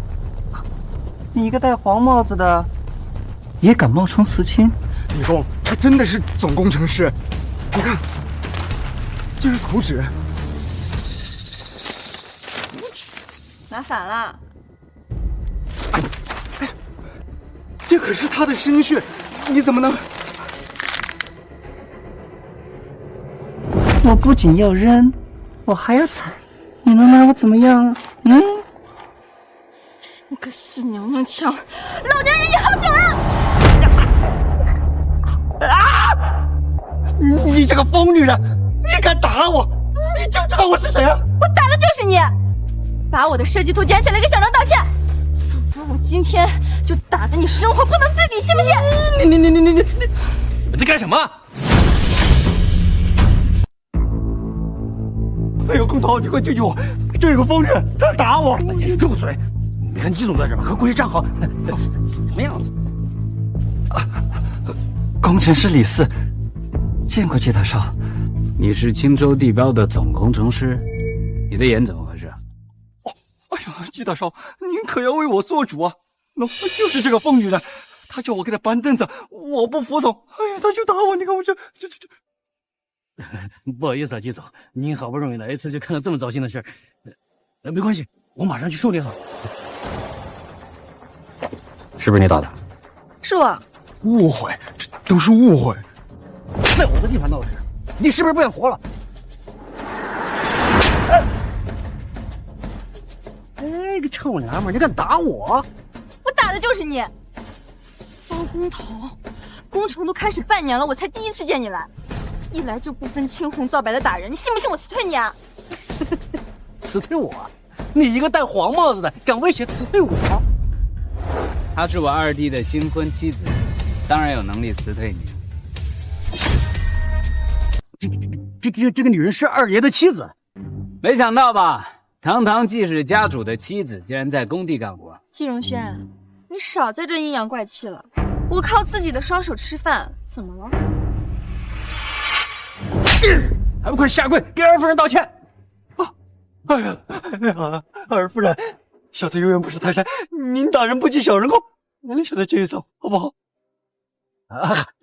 你一个戴黄帽子的，也敢冒充慈钦？李公，他真的是总工程师。你看，这是图纸。拿反了。这这可是他的心血，你怎么能？我不仅要扔，我还要踩，你能拿我怎么样？你个死娘娘腔，老娘忍你好久了！你这个疯女人，你敢打我？你就知道我是谁啊？我打的就是你！把我的设计图捡起来，给小张道歉，否则我今天就打得你生活不能自理，信不信？你们在干什么？哎呦，工头，你快救救我！这有个疯人，他打我！你住嘴！没看季总在这吗？快过去站好。什么样子？工程师李四，见过季大少。你是青州地标的总工程师，你的眼怎么回事？哎呀，季大少，您可要为我做主啊！就是这个疯女人，她叫我给她搬凳子，我不服从，哎呀，她就打我！你看我这。不好意思啊，季总，您好不容易来一次，就看到这么糟心的事儿。没关系，我马上去处理好。是不是你打的？是我。误会，这都是误会。在我的地盘闹事，你是不是不想活了？哎，个臭娘们，你敢打我？我打的就是你，包工头。工程都开始半年了，我才第一次见你来，一来就不分青红皂白的打人，你信不信我辞退你啊？辞退我？你一个戴黄帽子的，敢威胁辞退我？她是我二弟的新婚妻子，当然有能力辞退你。这个女人是二爷的妻子，没想到吧？堂堂季氏家主的妻子，竟然在工地干活。季荣轩，你少在这阴阳怪气了。我靠自己的双手吃饭，怎么了？还不快下跪给二夫人道歉！哎呀，二夫人，小的有眼不识泰山，您大人不计小人过，您让小的接走好不好？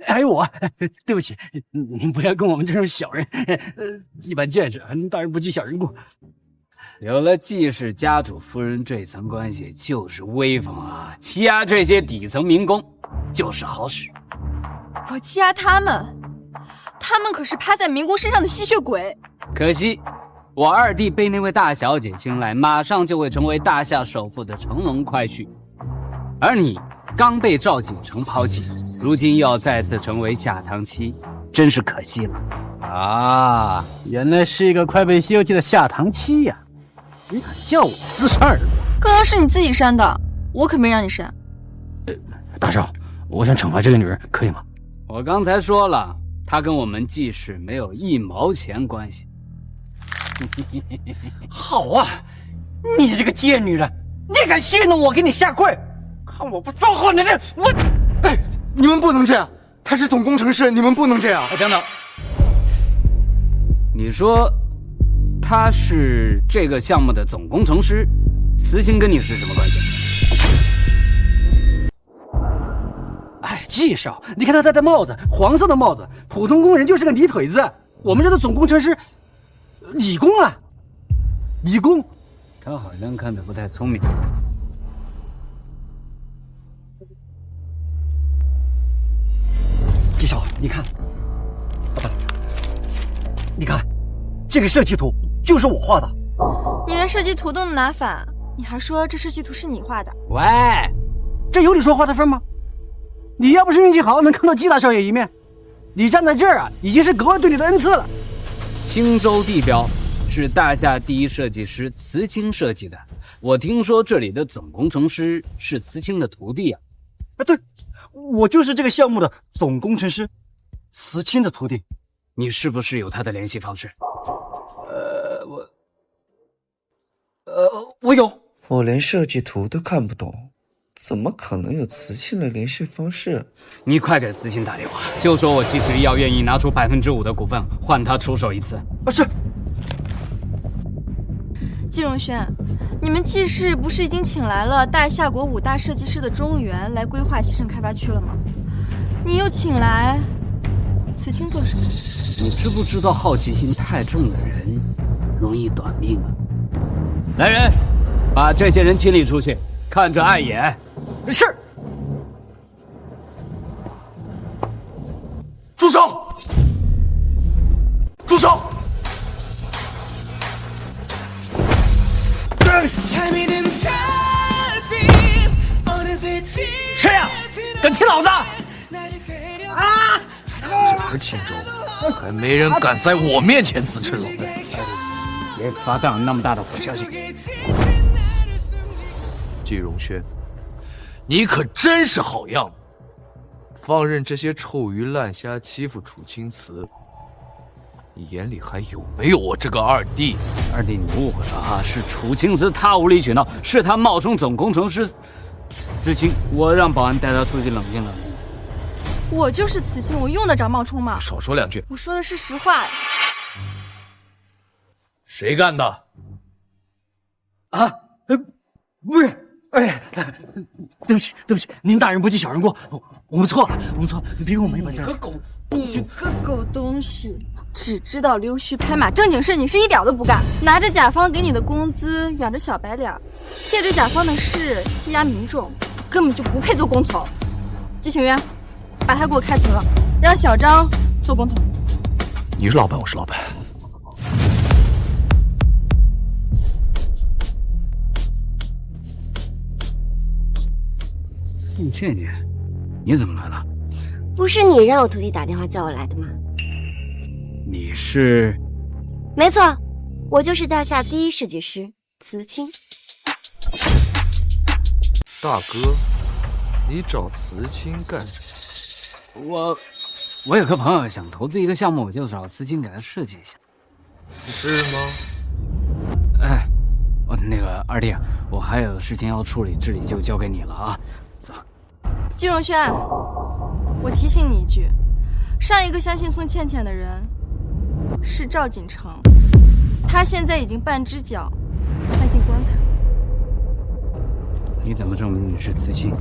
还有我，对不起，您不要跟我们这种小人一般见识，大人不计小人过。有了季氏家主夫人这层关系，就是威风啊！欺压这些底层民工，就是好使。我欺压他们，他们可是趴在民工身上的吸血鬼。可惜，我二弟被那位大小姐青睐，马上就会成为大夏首富的乘龙快婿，而你刚被赵锦成抛弃，如今又要再次成为下堂妻，真是可惜了啊！原来是一个快被休弃的下堂妻呀！你敢叫我自杀而亡？刚刚是你自己删的，我可没让你删。大少，我想惩罚这个女人，可以吗？我刚才说了，她跟我们季氏没有1毛钱关系。好啊，你这个贱女人，你敢戏弄我，给你下跪！看我不抓好你这我！哎，你们不能这样，他是总工程师，你们不能这样。等等，你说他是这个项目的总工程师，慈青跟你是什么关系？哎，季少，你看他戴的帽子，黄色的帽子，普通工人就是个泥腿子。我们这的总工程师，理工啊，理工。他好像看得不太聪明。季少，你看，你看，这个设计图就是我画的。你连设计图都能拿反，你还说这设计图是你画的？喂，这有你说话的份吗？你要不是运气好，能看到季大少爷一面，你站在这儿啊，已经是格外对你的恩赐了。青州地标是大夏第一设计师慈青设计的，我听说这里的总工程师是慈青的徒弟啊。对，我就是这个项目的总工程师，慈青的徒弟。你是不是有他的联系方式？我有。我连设计图都看不懂，怎么可能有慈青的联系方式？你快给慈青打电话，就说我季氏医药愿意拿出5%的股份换他出手一次。是。季荣轩，你们季氏不是已经请来了大夏国5大设计师的中原来规划西城开发区了吗？你又请来慈青做什么？你知不知道好奇心太重的人容易短命啊？来人，把这些人清理出去，看着碍眼。是。住手！住手！谁呀？敢踢老子！啊！整个青州还没人敢在我面前自称老辈。别发荡那么大的火消息！季荣轩，你可真是好样的！放任这些臭鱼烂虾欺负楚青瓷，你眼里还有没有我这个二弟？二弟，你误会了啊！是楚青瓷他无理取闹，是他冒充总工程师慈青，我让保安带他出去冷静冷静。我就是慈青，我用得着冒充吗？少说两句。我说的是实话。谁干的？啊？不是。哎，对不起，对不起，您大人不计小人过，我们错了，我们错了，你别给我们一巴掌。你个狗东西，只知道溜须拍马，正经事你是一点都不干，拿着甲方给你的工资养着小白脸，借着甲方的事欺压民众，根本就不配做工头。季行员，把他给我开除了，让小张做工头。你是老板，我是老板。宋倩倩，你怎么来了？不是你让我徒弟打电话叫我来的吗？你是？没错，我就是大厦第一设计师慈青。大哥，你找慈青干什么？我有个朋友想投资一个项目，我就找慈青给他设计一下。是吗？哎，那个二弟，我还有事情要处理，这里就交给你了啊。走。季荣轩，我提醒你一句，上一个相信宋倩倩的人是赵锦成，他现在已经半只脚迈进棺材。你怎么证明你是慈青？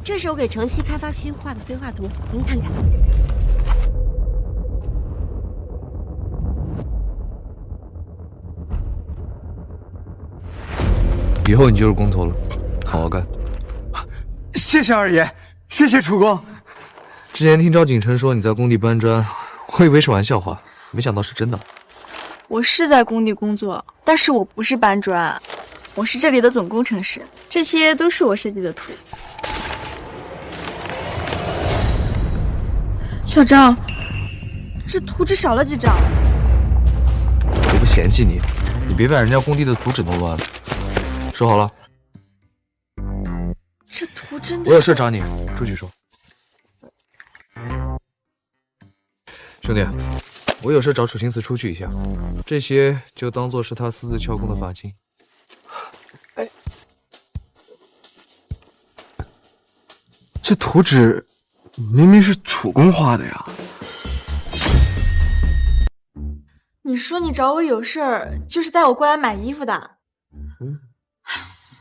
这是我给城西开发区画的规划图，您看看。以后你就是工头了，好好干。谢谢二爷，谢谢楚工。之前听赵锦成说你在工地搬砖，我以为是玩笑话，没想到是真的。我是在工地工作，但是我不是搬砖，我是这里的总工程师，这些都是我设计的图。小张，这图纸少了几张。我不嫌弃你，你别把人家工地的图纸弄乱了。收好了。这图真的……我有事找你，出去说。兄弟，我有事找楚青瓷出去一下，这些就当做是他私自撬工的罚金。哎，这图纸明明是楚工画的呀！你说你找我有事儿，就是带我过来买衣服的。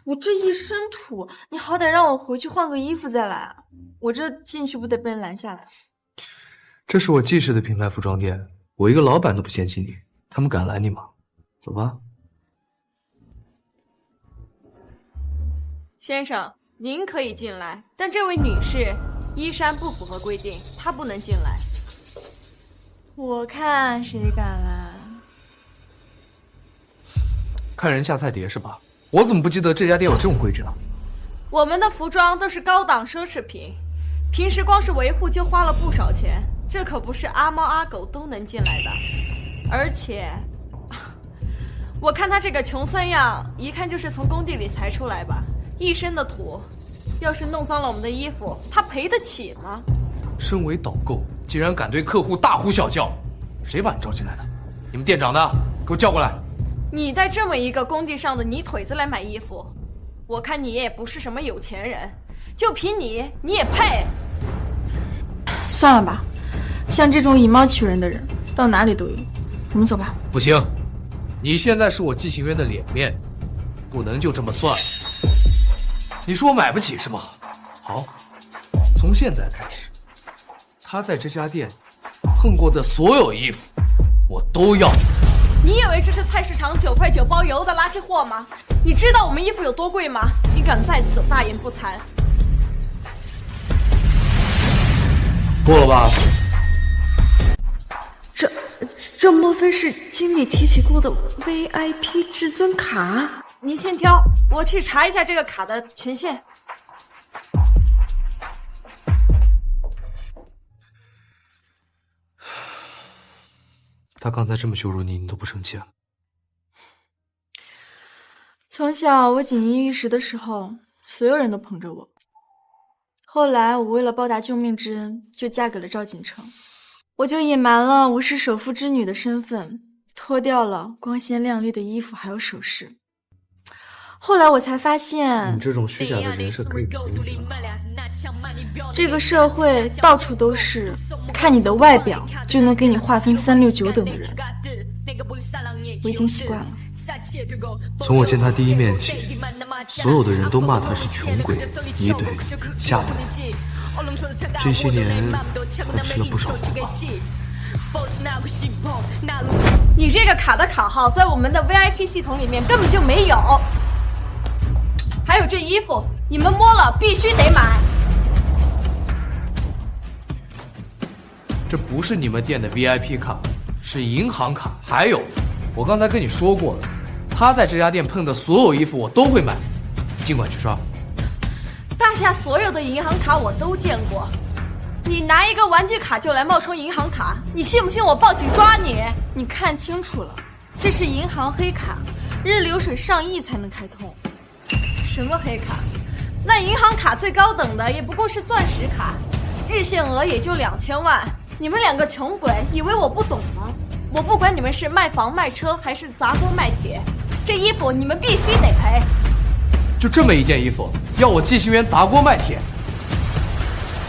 我这一身土，你好歹让我回去换个衣服再来，我这进去不得被人拦下来？这是我季氏的品牌服装店，我一个老板都不嫌弃你，他们敢拦你吗？走吧。先生，您可以进来，但这位女士衣衫不符合规定，她不能进来。我看谁敢来？看人下菜碟是吧？我怎么不记得这家店有这种规矩呢？我们的服装都是高档奢侈品，平时光是维护就花了不少钱，这可不是阿猫阿狗都能进来的。而且，我看他这个穷酸样，一看就是从工地里裁出来吧，一身的土，要是弄脏了我们的衣服，他赔得起吗？身为导购，竟然敢对客户大呼小叫，谁把你招进来的？你们店长的，给我叫过来！你带这么一个工地上的泥腿子来买衣服，我看你也不是什么有钱人，就凭你也配？算了吧，像这种以貌取人的人到哪里都有，我们走吧。不行，你现在是我季行渊的脸面，不能就这么算。你说我买不起是吗？好，从现在开始，他在这家店碰过的所有衣服，我都要。你以为这是菜市场9块9包邮的垃圾货吗？你知道我们衣服有多贵吗？竟敢在此大言不惭！够了吧？这莫非是经理提起过的 VIP 至尊卡？您先挑，我去查一下这个卡的权限。他刚才这么羞辱你，你都不生气啊？从小我锦衣玉食的时候，所有人都捧着我。后来我为了报答救命之恩，就嫁给了赵锦成。我就隐瞒了我是首富之女的身份，脱掉了光鲜亮丽的衣服还有首饰。后来我才发现，你这种虚假的人设可以停止。这个社会到处都是看你的外表就能给你划分3、6、9等的人，我已经习惯了。从我见他第一面起，所有的人都骂他是穷鬼、泥怼、下等。这些年，他吃了不少苦吧？你这个卡的卡号在我们的 VIP 系统里面根本就没有。还有这衣服，你们摸了必须得买。这不是你们店的 VIP 卡，是银行卡。还有，我刚才跟你说过了，他在这家店碰的所有衣服我都会买，尽管去刷。大夏所有的银行卡我都见过，你拿一个玩具卡就来冒充银行卡，你信不信我报警抓你？你看清楚了，这是银行黑卡，日流水上亿才能开通。什么黑卡？那银行卡最高等的也不过是钻石卡，日限额也就2000万。你们2个穷鬼以为我不懂吗？我不管你们是卖房卖车还是砸锅卖铁，这衣服你们必须得赔。就这么一件衣服，要我季行员砸锅卖铁？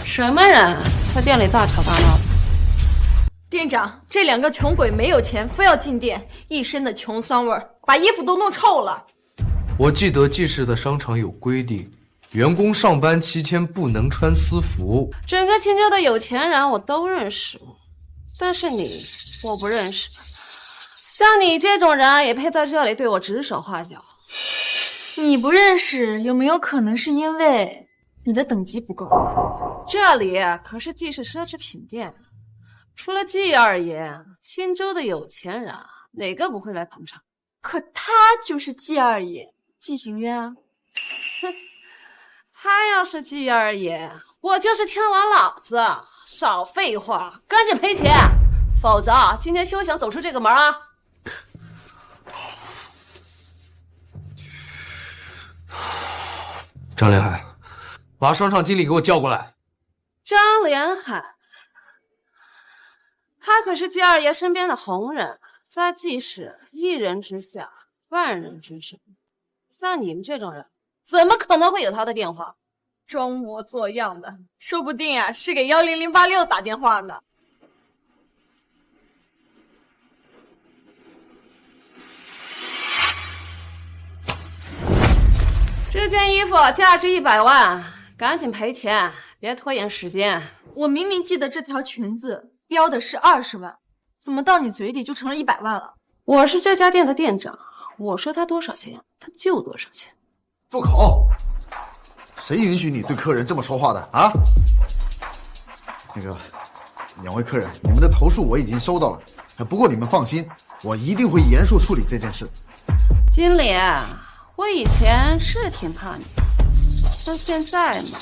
什么人在店里大吵大闹？店长，这2个穷鬼没有钱，非要进店，一身的穷酸味儿，把衣服都弄臭了。我记得季氏的商场有规定，员工上班期间不能穿私服。整个青州的有钱人我都认识，但是你我不认识。像你这种人也配在这里对我指手画脚？你不认识，有没有可能是因为你的等级不够？这里可是季氏奢侈品店，除了季二爷，青州的有钱人哪个不会来捧场？可他就是季二爷，季行渊啊。哼，他要是季二爷，我就是天王老子。少废话，赶紧赔钱，否则今天休想走出这个门啊！张连海，把商场经理给我叫过来。张连海，他可是季二爷身边的红人，在季氏一人之下，万人之上。像你们这种人，怎么可能会有他的电话？装模作样的，说不定啊是给10086打电话呢。这件衣服价值100万，赶紧赔钱，别拖延时间。我明明记得这条裙子标的是20万，怎么到你嘴里就成了100万了？我是这家店的店长，我说他多少钱，他就多少钱。住口！谁允许你对客人这么说话的啊？那个，2位客人，你们的投诉我已经收到了，不过你们放心，我一定会严肃处理这件事。经理，我以前是挺怕你，但现在嘛，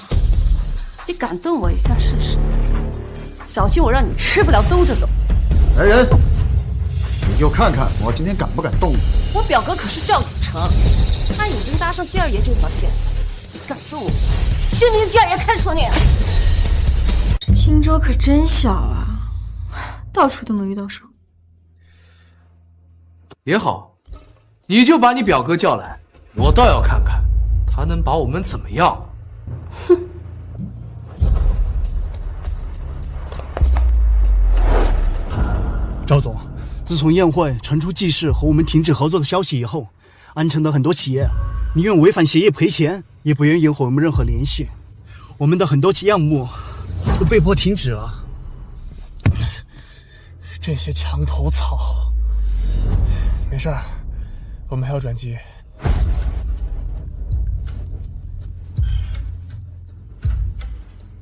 你敢动我一下试试？小心我让你吃不了兜着走。来人，你就看看我今天敢不敢动你。我表哥可是赵锦成，他已经搭上季二爷这条线，你敢动我，信不信季二爷看出你？这青州可真小啊，到处都能遇到手。也好，你就把你表哥叫来，我倒要看看他能把我们怎么样。哼！赵总，自从宴会传出季氏和我们停止合作的消息以后，安城的很多企业宁愿违反协议赔钱，也不愿意和我们任何联系。我们的很多项目都被迫停止了。这些墙头草，没事儿，我们还要转机。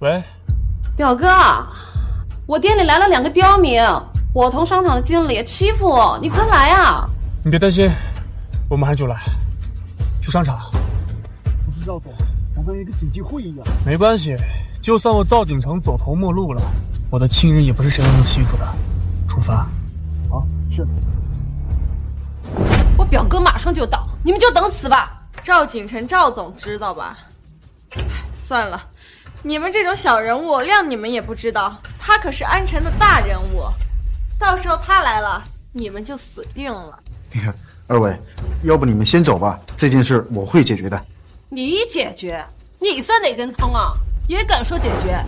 喂，表哥，我店里来了2个刁民，我同商场的经理欺负我，你快来啊！你别担心，我马上就来。去商场。不是赵总，刚刚一个紧急会议啊。没关系，就算我赵锦成走投陌路了，我的亲人也不是谁都能欺负的。出发。好，是。我表哥马上就到，你们就等死吧。赵锦成赵总知道吧？算了，你们这种小人物，谅你们也不知道，他可是安城的大人物，到时候他来了，你们就死定了。你看，二位，要不你们先走吧，这件事我会解决的。你解决？你算哪根葱啊？也敢说解决？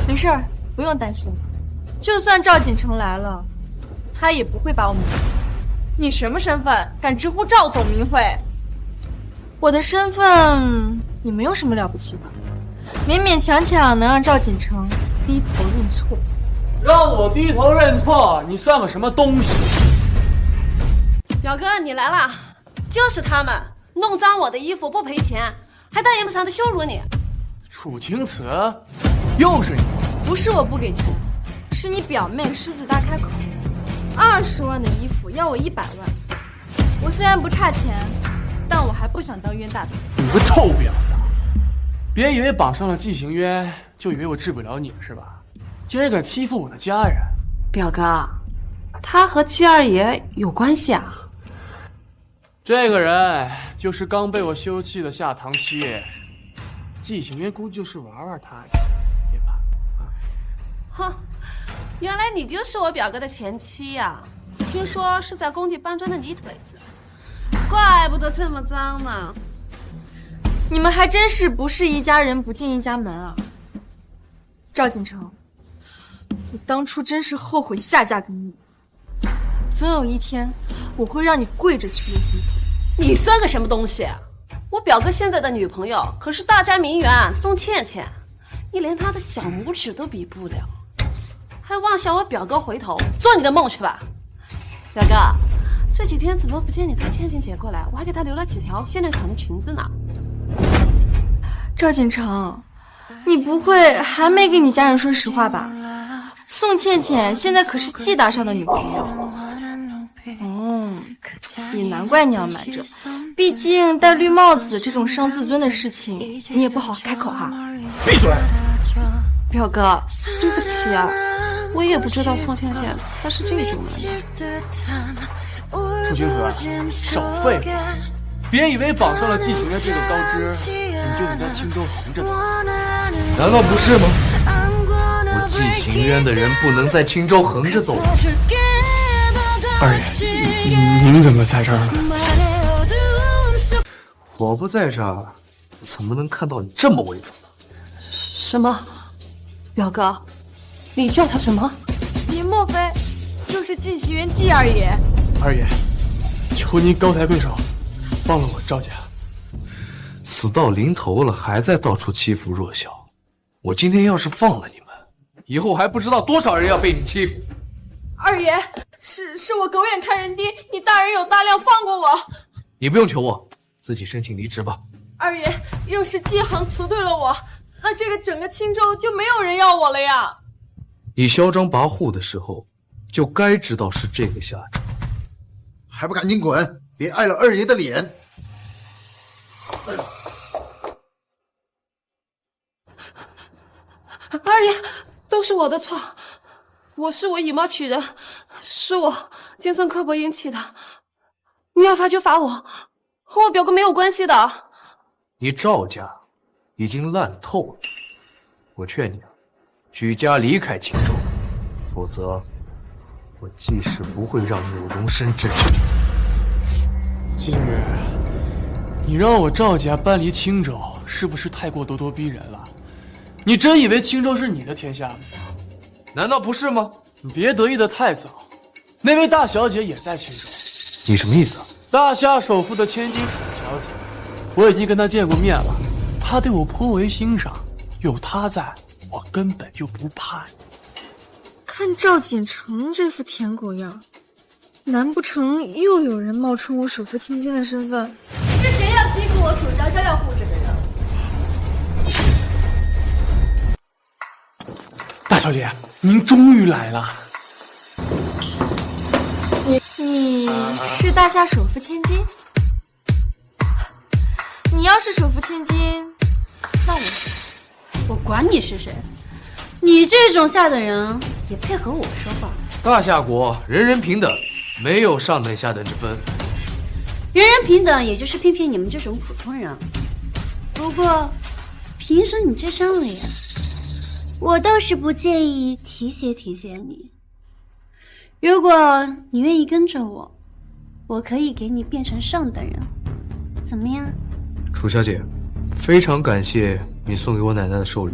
没事儿，不用担心，就算赵锦成来了，他也不会把我们怎么样。你什么身份？敢直呼赵总名讳？我的身份也没有什么了不起的，勉勉强强能让赵锦成低头认错。让我低头认错，你算个什么东西？表哥，你来了，就是他们弄脏我的衣服不赔钱，还大言不惭的羞辱你。楚青瓷，又是你？不是我不给钱，是你表妹狮子大开口，20万的衣服要我100万。我虽然不差钱，但我还不想当冤大头。你个臭婊子！别以为绑上了季行渊，就以为我治不了你是吧？竟然敢欺负我的家人！表哥，他和季二爷有关系啊？这个人就是刚被我休弃的下堂妻，季行渊估计就是玩玩他，别怕。哼，原来你就是我表哥的前妻呀！听说是在工地搬砖的泥腿子，怪不得这么脏呢。你们还真是不是一家人不进一家门啊！赵锦成，我当初真是后悔下嫁给你，总有一天我会让你跪着求我回头。你算个什么东西？我表哥现在的女朋友可是大家名媛宋倩倩，你连她的小拇指都比不了，还妄想我表哥回头？做你的梦去吧！表哥，这几天怎么不见你带倩倩姐过来？我还给她留了几条限量款的裙子呢。赵锦成，你不会还没给你家人说实话吧？宋倩倩现在可是季大少的女朋友。也难怪你要瞒着，毕竟戴绿帽子这种伤自尊的事情，你也不好开口哈。闭嘴！表哥，对不起啊，我也不知道宋倩倩她是这种人。楚青河，少废话！别以为绑上了季行渊这个高枝，你就能在青州横着走。难道不是吗？我季行渊的人不能在青州横着走。二爷，您怎么在这儿呢？我不在这儿，怎么能看到你这么威风呢？什么？表哥，你叫他什么？你莫非就是季行渊季二爷？二爷，求您高抬贵手，放了我赵家。死到临头了，还在到处欺负弱小。我今天要是放了你们，以后还不知道多少人要被你欺负。二爷，是我狗眼看人低，你大人有大量，放过我。你不用求我，自己申请离职吧。二爷，要是季行辞退了我，那这个整个青州就没有人要我了呀。你嚣张跋扈的时候，就该知道是这个下场。还不赶紧滚，别碍了二爷的脸。二爷，都是我的错，我以貌取人，是我尖酸刻薄引起的。你要罚就罚我，和我表哥没有关系的。你赵家已经烂透了，我劝你举家离开青州，否则我季氏不会让你有容身之地。季行渊，你让我赵家搬离青州，是不是太过咄咄逼人了？你真以为青州是你的天下吗？难道不是吗？你别得意的太早，那位大小姐也在青州。你什么意思啊？大夏首富的千金楚小姐，我已经跟她见过面了，她对我颇为欣赏，有她在，我根本就不怕你。看赵锦成这副舔狗样，难不成又有人冒充我首富千金的身份？是谁要欺负我楚家家教户这个人？大小姐，您终于来了。你是大夏首富千金？你要是首富千金，那我是谁？我管你是谁，你这种下等人也配和我说话？大夏国人人平等，没有上等下等之分。人人平等，也就是偏偏你们这种普通人。不过，凭什么你这张脸？我倒是不介意提携提携你。如果你愿意跟着我，我可以给你变成上等人，怎么样？楚小姐，非常感谢你送给我奶奶的寿礼，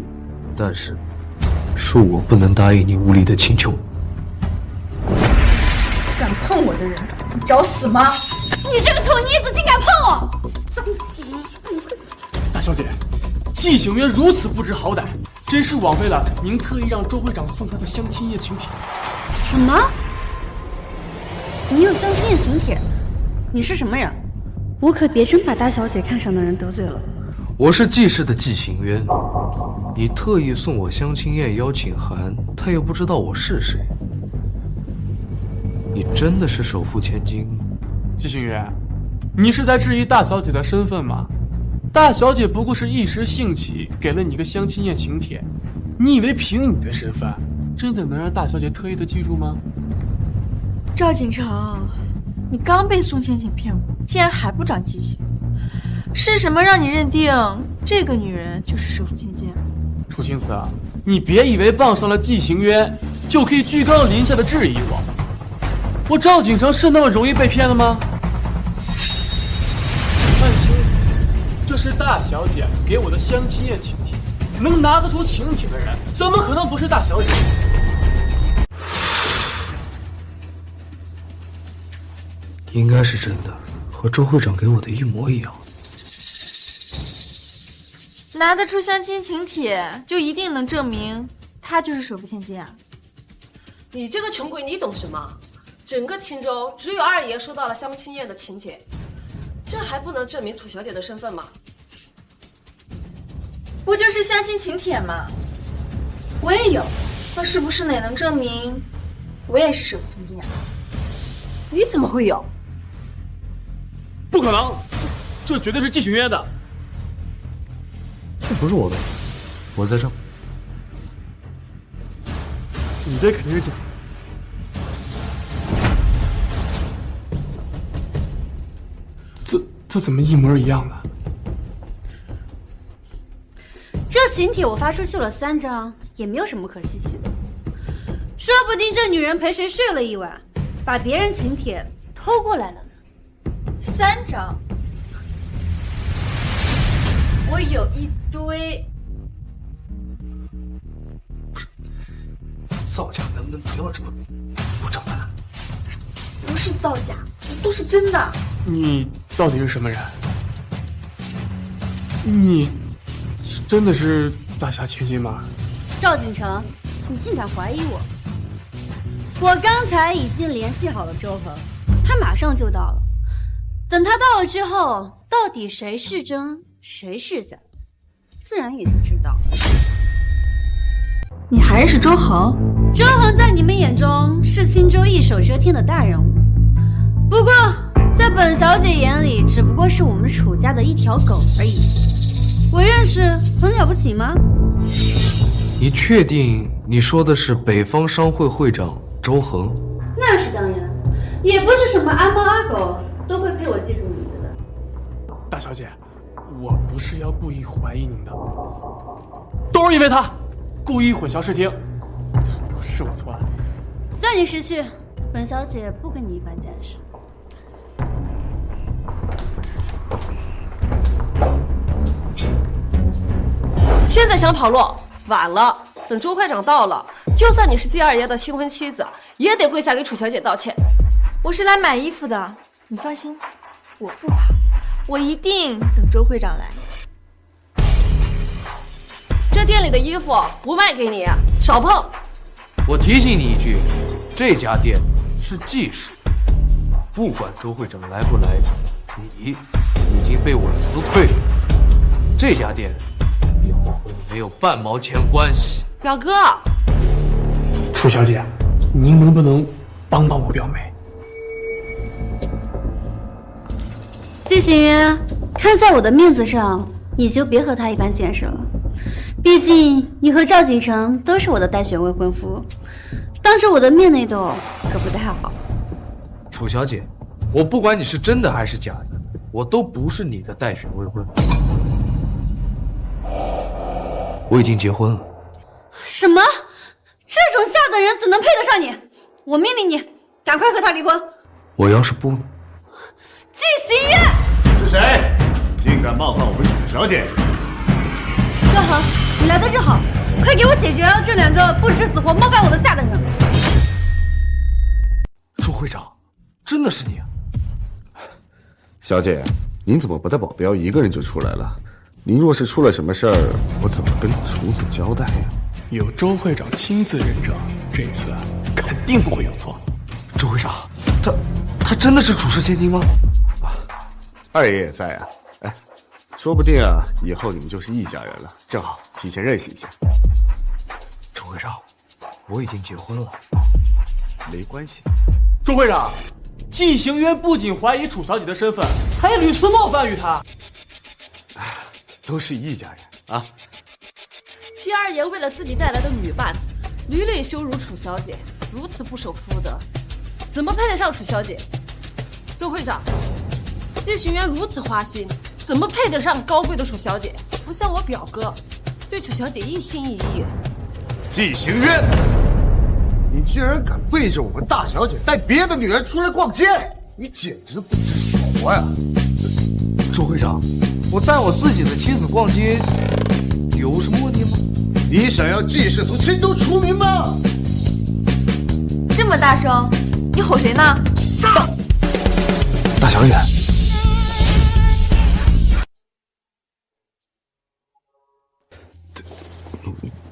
但是恕我不能答应你无理的请求。敢碰我的人，你找死吗？你这个土妮子竟敢碰我！脏死你！大小姐，季行渊如此不知好歹，真是枉费了您特意让周会长送他的相亲宴请帖。什么？你有相亲宴请帖？你是什么人？我可别真把大小姐看上的人得罪了。我是季氏的季行渊，你特意送我相亲宴邀请函，他又不知道我是谁。你真的是首富千金？季行渊，你是在质疑大小姐的身份吗？大小姐不过是一时兴起给了你个相亲宴请帖，你以为凭你的身份，真的能让大小姐特意的记住吗？赵锦成，你刚被宋倩倩骗过，竟然还不长记性，是什么让你认定这个女人就是首富千金？楚青瓷，你别以为傍上了季行渊就可以居高临下的质疑我。我赵锦成是那么容易被骗的吗？看清，这是大小姐给我的相亲宴请帖，能拿得出请帖的人，怎么可能不是大小姐？应该是真的，和周会长给我的一模一样。拿得出相亲请帖，就一定能证明她就是首富千金啊？你这个穷鬼，你懂什么？整个青州只有二爷收到了相亲宴的请帖，这还不能证明楚小姐的身份吗？不就是相亲请帖吗？我也有，那是不是也能证明我也是首富千金啊？你怎么会有？不可能，这绝对是季行渊的。这不是我的，我在这。你这肯定是假的。这怎么一模一样呢？这请帖我发出去了3张，也没有什么可稀奇的。说不定这女人陪谁睡了一晚，把别人请帖偷过来了呢。3张，我有一堆。造假能不能不要这么不正派？不是造假，都是真的。你到底是什么人？你真的是大夏千金吗？赵锦成，你竟敢怀疑我！我刚才已经联系好了周恒，他马上就到了。等他到了之后，到底谁是真谁是假，自然也就知道。你还认识周恒？周恒在你们眼中是青州一手遮天的大人物，不过在本小姐眼里，只不过是我们楚家的一条狗而已。我认识很了不起吗？你确定你说的是北方商会会长周恒？那是当然，也不是什么阿猫阿狗都会陪我记住名字的。大小姐，我不是要故意怀疑您的，都是因为他故意混淆视听，是我错了。算你识趣，本小姐不跟你一般见识。现在想跑路，晚了。等周会长到了，就算你是季二爷的新婚妻子，也得跪下给楚小姐道歉。我是来买衣服的，你放心，我不跑，我一定等周会长来。这店里的衣服不卖给你，少碰。我提醒你一句，这家店是季氏，不管周会长来不来，你已经被我辞退了。这家店以后和你没有半毛钱关系。表哥，楚小姐，您能不能帮帮我表妹？季行渊，看在我的面子上，你就别和他一般见识了。毕竟你和赵锦成都是我的待选未婚夫，当着我的面那斗可不太好。楚小姐，我不管你是真的还是假的，我都不是你的待选未婚夫。我已经结婚了。什么？这种下等人怎能配得上你？我命令你赶快和他离婚。我要是不呢？季行渊，是谁？竟敢冒犯我们楚小姐？周恒，你来的正好，快给我解决了这两个不知死活冒犯我的下等人。朱会长，真的是你啊！小姐，您怎么不带保镖一个人就出来了？您若是出了什么事儿，我怎么跟楚总交代呀？有周会长亲自认证，这次肯定不会有错。周会长，他真的是楚氏千金吗？二爷也在啊，哎，说不定啊，以后你们就是一家人了，正好提前认识一下。周会长，我已经结婚了，没关系。周会长，季行渊不仅怀疑楚小姐的身份，还屡次冒犯于她。都是一家人啊。季二爷为了自己带来的女伴，屡屡羞辱楚小姐，如此不守妇德，怎么配得上楚小姐？周会长，季行渊如此花心，怎么配得上高贵的楚小姐？不像我表哥，对楚小姐一心一意。季行渊，你居然敢背着我们大小姐带别的女人出来逛街，你简直不知所活呀！周会长，我带我自己的妻子逛街有什么问题吗？你想要季氏从青州除名吗？这么大声，你吼谁呢？大小姐，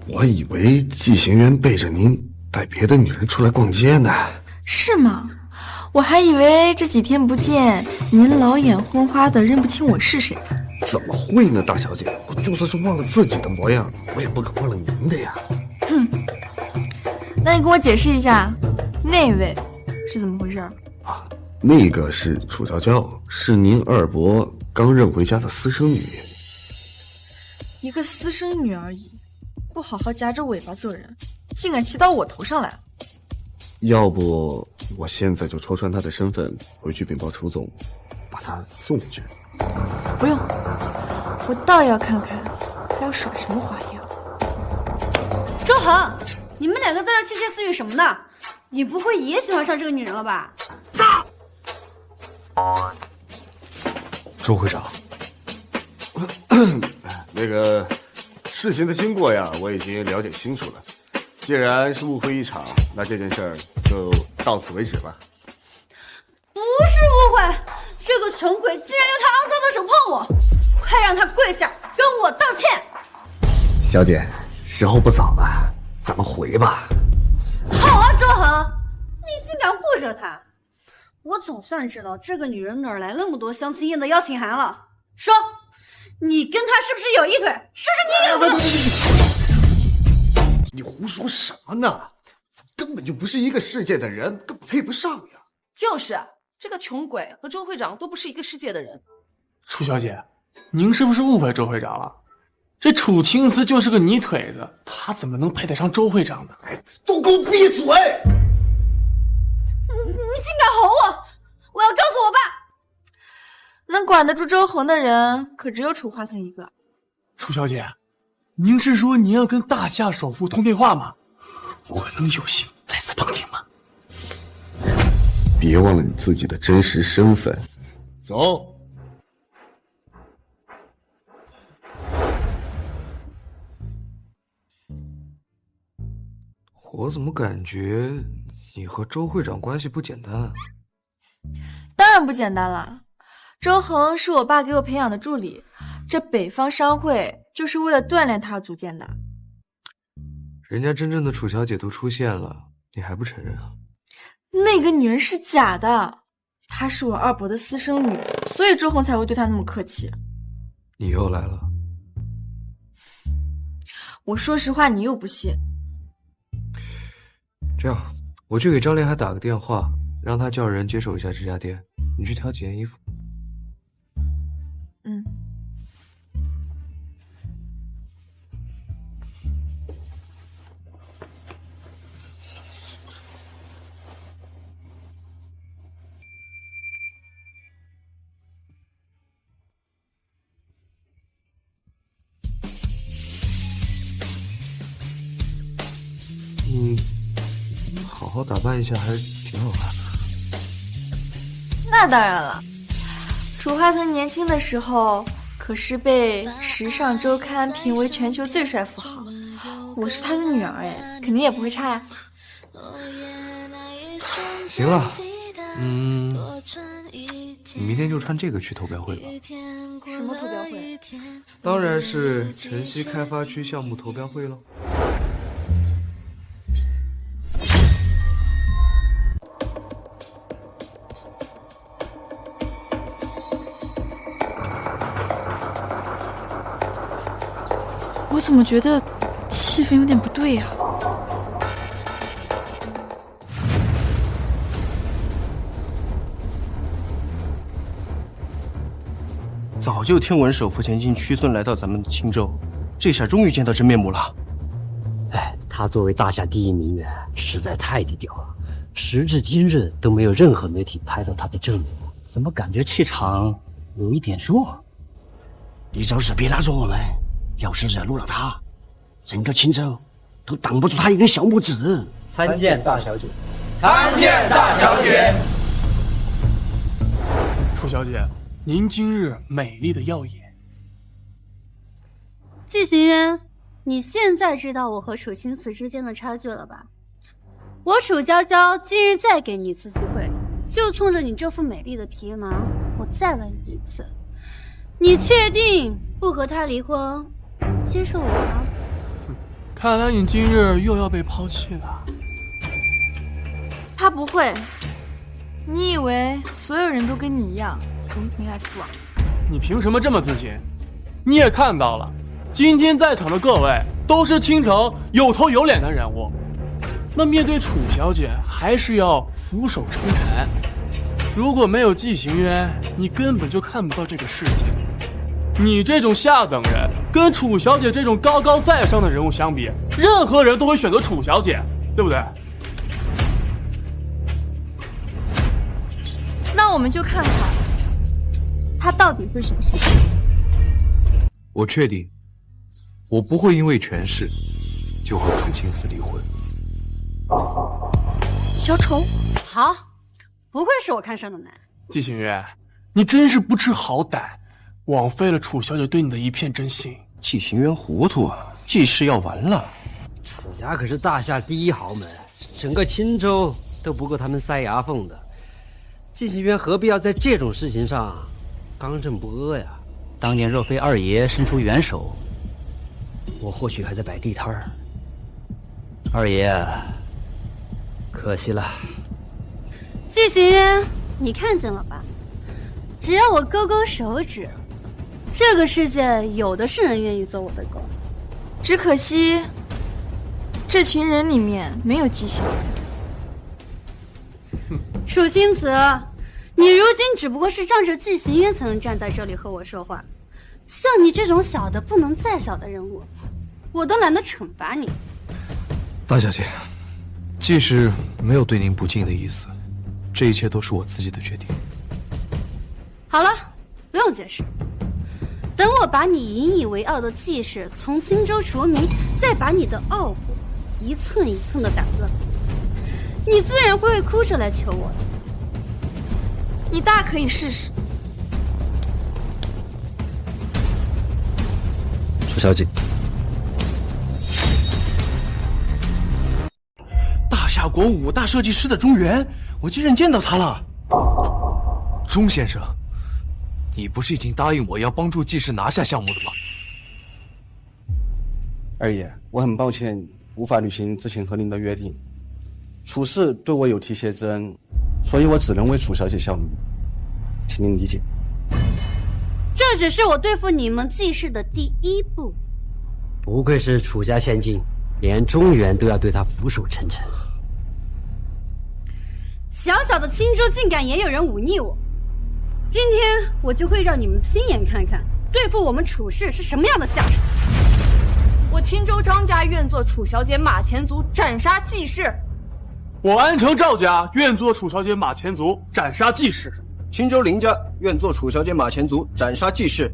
我以为季行渊背着您带别的女人出来逛街呢。是吗？我还以为这几天不见，您老眼昏花的，认不清我是谁。怎么会呢，大小姐？我就算是忘了自己的模样，我也不可忘了您的呀。哼，那你跟我解释一下，那位是怎么回事？那个是楚娇娇，是您二伯刚认回家的私生女。一个私生女而已，不好好夹着尾巴做人，竟敢骑到我头上来。要不我现在就戳穿她的身份，回去禀报楚总，把她送回去。不用，我倒要看看还要耍什么花样。周恒，你们两个在这窃窃私语什么呢？你不会也喜欢上这个女人了吧？周会长，那个事情的经过呀，我已经了解清楚了。既然是误会一场，那这件事儿就到此为止吧。不是误会，这个穷鬼竟然用他肮脏的手碰我，快让他跪下跟我道歉。小姐，时候不早了，咱们回吧。好啊，周恒，你竟敢护着他！我总算知道这个女人哪来那么多相亲宴的邀请函了。说，你跟他是不是有一腿？是不是你给你胡说什么呢？根本就不是一个世界的人，根本配不上呀！就是这个穷鬼和周会长都不是一个世界的人。楚小姐，您是不是误会周会长了？这楚青瓷就是个泥腿子，他怎么能配得上周会长呢？都给我闭嘴！你竟敢吼我！我要告诉我爸！能管得住周恒的人，可只有楚华腾一个。楚小姐，您是说您要跟大夏首富通电话吗？我能有幸在此旁听吗？别忘了你自己的真实身份。走。我怎么感觉你和周会长关系不简单啊？当然不简单了。周恒是我爸给我培养的助理，这北方商会就是为了锻炼他而组建的。人家真正的楚小姐都出现了，你还不承认啊？那个女人是假的，她是我二伯的私生女，所以周恒才会对她那么客气。你又来了。我说实话，你又不信。这样，我去给张连海打个电话，让他叫人接手一下这家店。你去挑几件衣服。好好打扮一下还挺好看的。那当然了，楚华腾年轻的时候可是被《时尚周刊》评为全球最帅富豪。我是他的女儿哎，肯定也不会差呀。行了，你明天就穿这个去投标会吧。什么投标会？当然是城西开发区项目投标会喽。我怎么觉得气氛有点不对呀？早就听闻首富千金屈尊来到咱们青州，这下终于见到真面目了。哎，他作为大夏第一名媛，实在太低调了，时至今日都没有任何媒体拍到他的正面，怎么感觉气场有一点弱？你就是别拉着我们，要是惹怒了他，整个青州都挡不住他一根小拇指。参见大小姐。参见大小姐。楚小姐，您今日美丽的耀眼。季行渊，你现在知道我和楚青瓷之间的差距了吧？我楚娇娇今日再给你一次机会，就冲着你这副美丽的皮囊，我再问你一次，你确定不和他离婚，接受我吗？看来你今日又要被抛弃了。他不会，你以为所有人都跟你一样嫌贫爱富啊？你凭什么这么自信？你也看到了，今天在场的各位都是青城有头有脸的人物，那面对楚小姐还是要俯首称臣。如果没有季行渊，你根本就看不到这个世界。你这种下等人跟楚小姐这种高高在上的人物相比，任何人都会选择楚小姐，对不对？那我们就看看他到底会选谁。我确定，我不会因为权势就和楚青瓷离婚。小丑，好，不愧是我看上的男人。季行渊，你真是不知好歹，枉费了楚小姐对你的一片真心。季行渊糊涂啊，季氏要完了。楚家可是大夏第一豪门，整个青州都不够他们塞牙缝的。季行渊何必要在这种事情上刚正不阿呀？当年若非二爷伸出援手，我或许还在摆地摊儿。二爷，可惜了。季行渊，你看见了吧？只要我勾勾手指，这个世界有的是人愿意做我的狗。只可惜，这群人里面没有季行渊。楚青瓷，你如今只不过是仗着季行渊才能站在这里和我说话。像你这种小的不能再小的人物，我都懒得惩罚你。大小姐，季氏没有对您不敬的意思，这一切都是我自己的决定。好了，不用解释。等我把你引以为傲的季氏从荆州除名，再把你的傲骨一寸一寸的打断，你自然会哭着来求我的。你大可以试试。楚小姐，大夏国5大设计师的中原，我竟然见到他了。钟先生，你不是已经答应我要帮助季氏拿下项目的吗？二爷，我很抱歉无法履行之前和您的约定。楚氏对我有提携之恩，所以我只能为楚小姐效力，请您理解。这只是我对付你们季氏的第一步。不愧是楚家千金，连中原都要对他俯首称臣。小小的青州竟敢也有人忤逆我，今天我就会让你们亲眼看看对付我们楚氏是什么样的下场。我青州张家愿做楚小姐马前卒，斩杀季氏。我安城赵家愿做楚小姐马前卒，斩杀季氏。青州林家愿做楚小姐马前卒，斩杀季氏。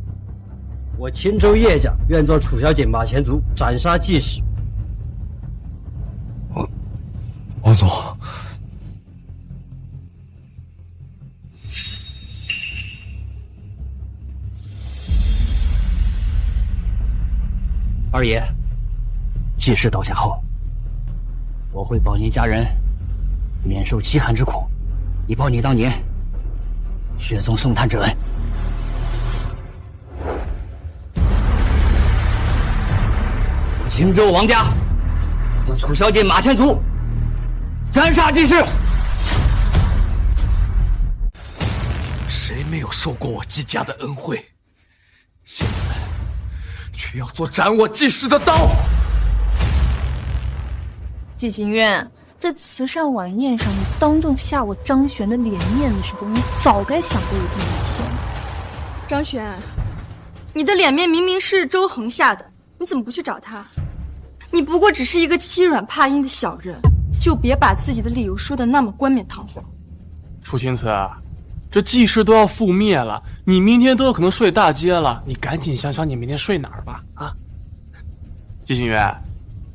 我青州叶家愿做楚小姐马前卒，斩杀季氏。王总，二爷，季氏倒下后，我会保您家人免受饥寒之苦，以报你当年雪宗送炭之恩。青州王家要楚小姐马前卒，斩杀季氏。谁没有受过我季家的恩惠？现在却要做斩我季氏的刀！季行渊，在慈善晚宴上，你当众下我张璇的脸面的时候，你早该想过有这么一天。张璇，你的脸面明明是周恒下的，你怎么不去找他？你不过只是一个欺软怕硬的小人，就别把自己的理由说得那么冠冕堂皇。楚青瓷，这季氏都要覆灭了，你明天都有可能睡大街了，你赶紧想想你明天睡哪儿吧！啊，季行渊，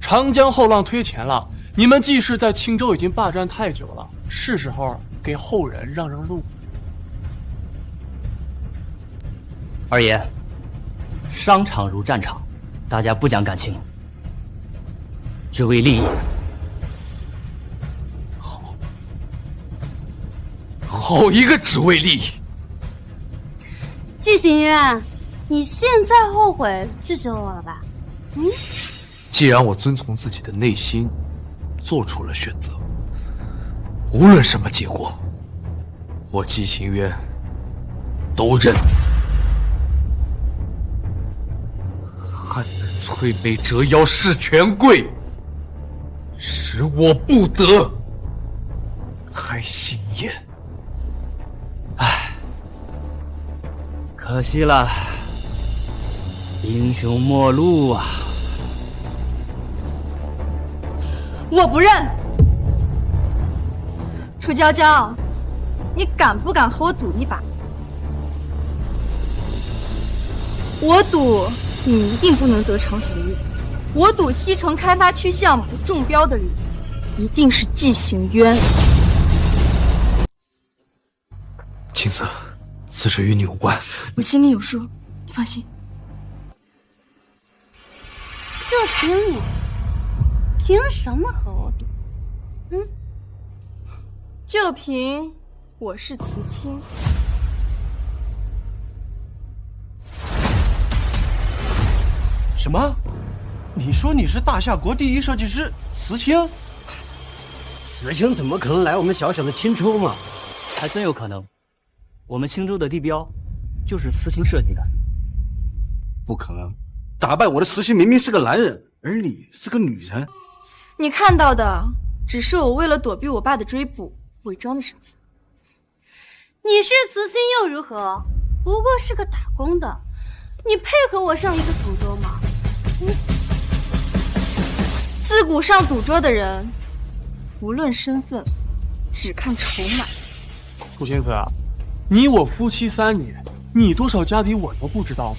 长江后浪推前浪，你们季氏在青州已经霸占太久了，是时候给后人让让路。二爷，商场如战场，大家不讲感情，只为利益。好一个只为利益！季行渊，你现在后悔拒绝我了吧？既然我遵从自己的内心，做出了选择，无论什么结果，我季行渊都认。汉人摧眉折腰事权贵，使我不得开心颜。可惜了，英雄末路啊！我不认。楚娇娇，你敢不敢和我赌一把？我赌你一定不能得偿所愿。我赌西城开发区项目中标的人一定是季行渊。青子，此事与你无关。我心里有数，你放心。就凭你，凭什么和我赌？就凭我是慈青。什么？你说你是大夏国第一设计师慈青？慈青怎么可能来我们小小的青州嘛？还真有可能。我们青州的地标就是慈青设计的。不可能，打败我的慈青明明是个男人，而你是个女人。你看到的只是我为了躲避我爸的追捕伪装的身份。你是慈青又如何？不过是个打工的，你配合我上一个赌桌吗？自古上赌桌的人，无论身份，只看筹码。楚青子，你我夫妻3年，你多少家底我都不知道吗？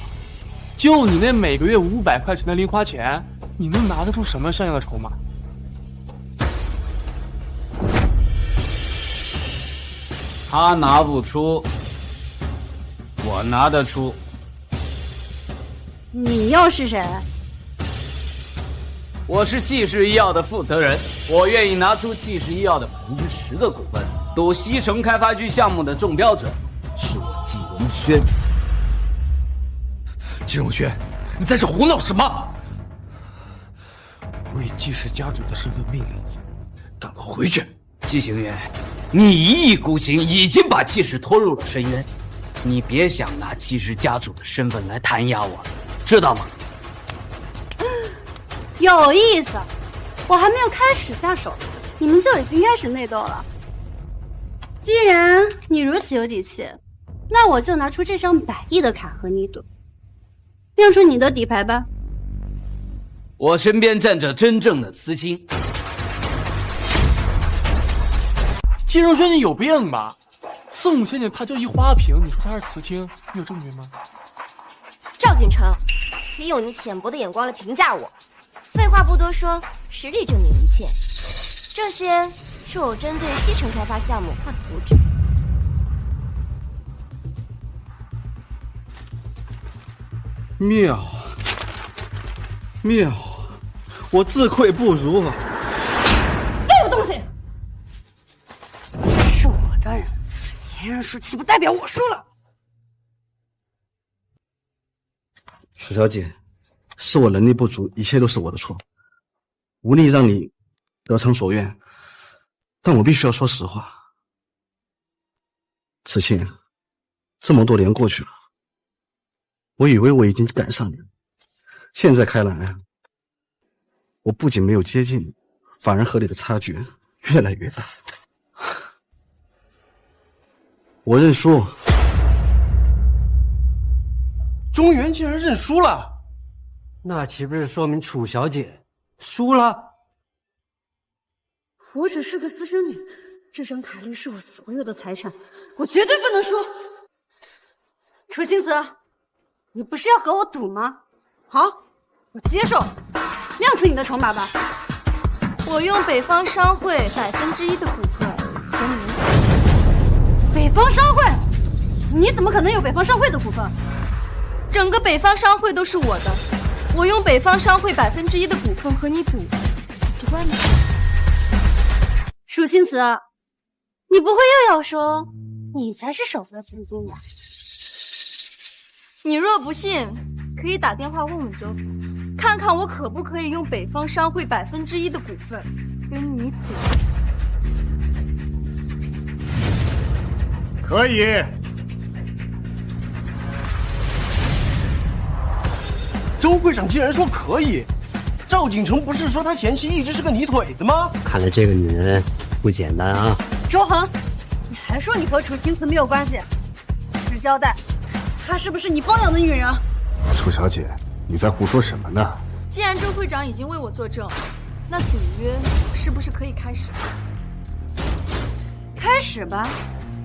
就你那每个月500块钱的零花钱，你能拿得出什么像样的筹码？他拿不出，我拿得出。你又是谁？我是季氏医药的负责人，我愿意拿出季氏医药的10%的股份，赌西城开发区项目的中标者是我季荣轩。季荣轩，你在这胡闹什么？我以季氏家主的身份命令你，赶快回去！季行渊，你一意孤行，已经把季氏拖入了深渊。你别想拿季氏家主的身份来弹压我，知道吗？有意思，我还没有开始下手，你们就已经开始内斗了。既然你如此有底气，那我就拿出这张100亿的卡和你赌，亮出你的底牌吧。我身边站着真正的慈青。季荣轩，你有病吧？4、5千年他就一花瓶，你说他是慈青，你有证据吗？赵锦成，别用你浅薄的眼光来评价我。废话不多说，实力证明一切。这些是我针对西城开发项目画的图纸。妙，妙，我自愧不如。废物东西！这是我的人，你认输岂不代表我输了？楚小姐，是我能力不足，一切都是我的错，无力让你得偿所愿。但我必须要说实话，此庆，这么多年过去了，我以为我已经赶上你了，现在看来，我不仅没有接近你，反而和你的差距越来越大。我认输。中原竟然认输了，那岂不是说明楚小姐输了？我只是个私生女，这张卡历是我所有的财产，我绝对不能输。楚青子，你不是要和我赌吗？好，我接受，亮出你的筹码吧。我用北方商会1%的股份和你们。北方商会？你怎么可能有北方商会的股份？整个北方商会都是我的，我用北方商会1%的股份和你赌，奇怪吗？楚青子，你不会又要说你才是首富的千金吧？你若不信，可以打电话问问周，看看我可不可以用北方商会1%的股份跟你赌。可以。周会长竟然说可以，赵景成不是说他前妻一直是个泥腿子吗？看来这个女人不简单啊！周恒，你还说你和楚青瓷没有关系？实交代，她是不是你包养的女人？楚小姐，你在胡说什么呢？既然周会长已经为我作证，那赌约是不是可以开始？开始吧，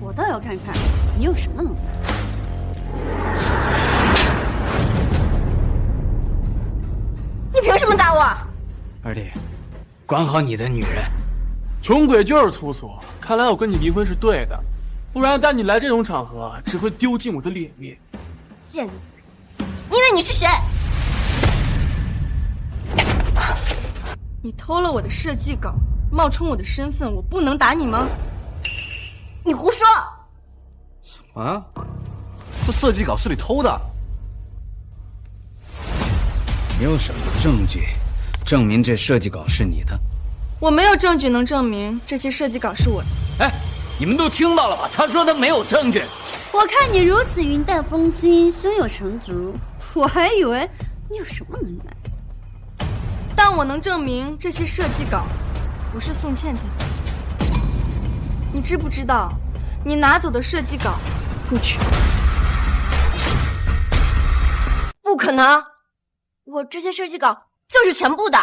我倒要看看你有什么能力。你凭什么打我？二弟，管好你的女人。穷鬼就是粗俗，看来我跟你离婚是对的，不然带你来这种场合只会丢尽我的脸面。贱女人，你以为你是谁？你偷了我的设计稿，冒充我的身份，我不能打你吗？你胡说！啊，这设计稿是你偷的？有什么证据证明这设计稿是你的？我没有证据能证明这些设计稿是我的。哎，你们都听到了吧？他说他没有证据。我看你如此云淡风轻，胸有成竹，我还以为你有什么能耐。但我能证明这些设计稿不是宋倩倩的。你知不知道，你拿走的设计稿不全？不可能！我这些设计稿就是全部的。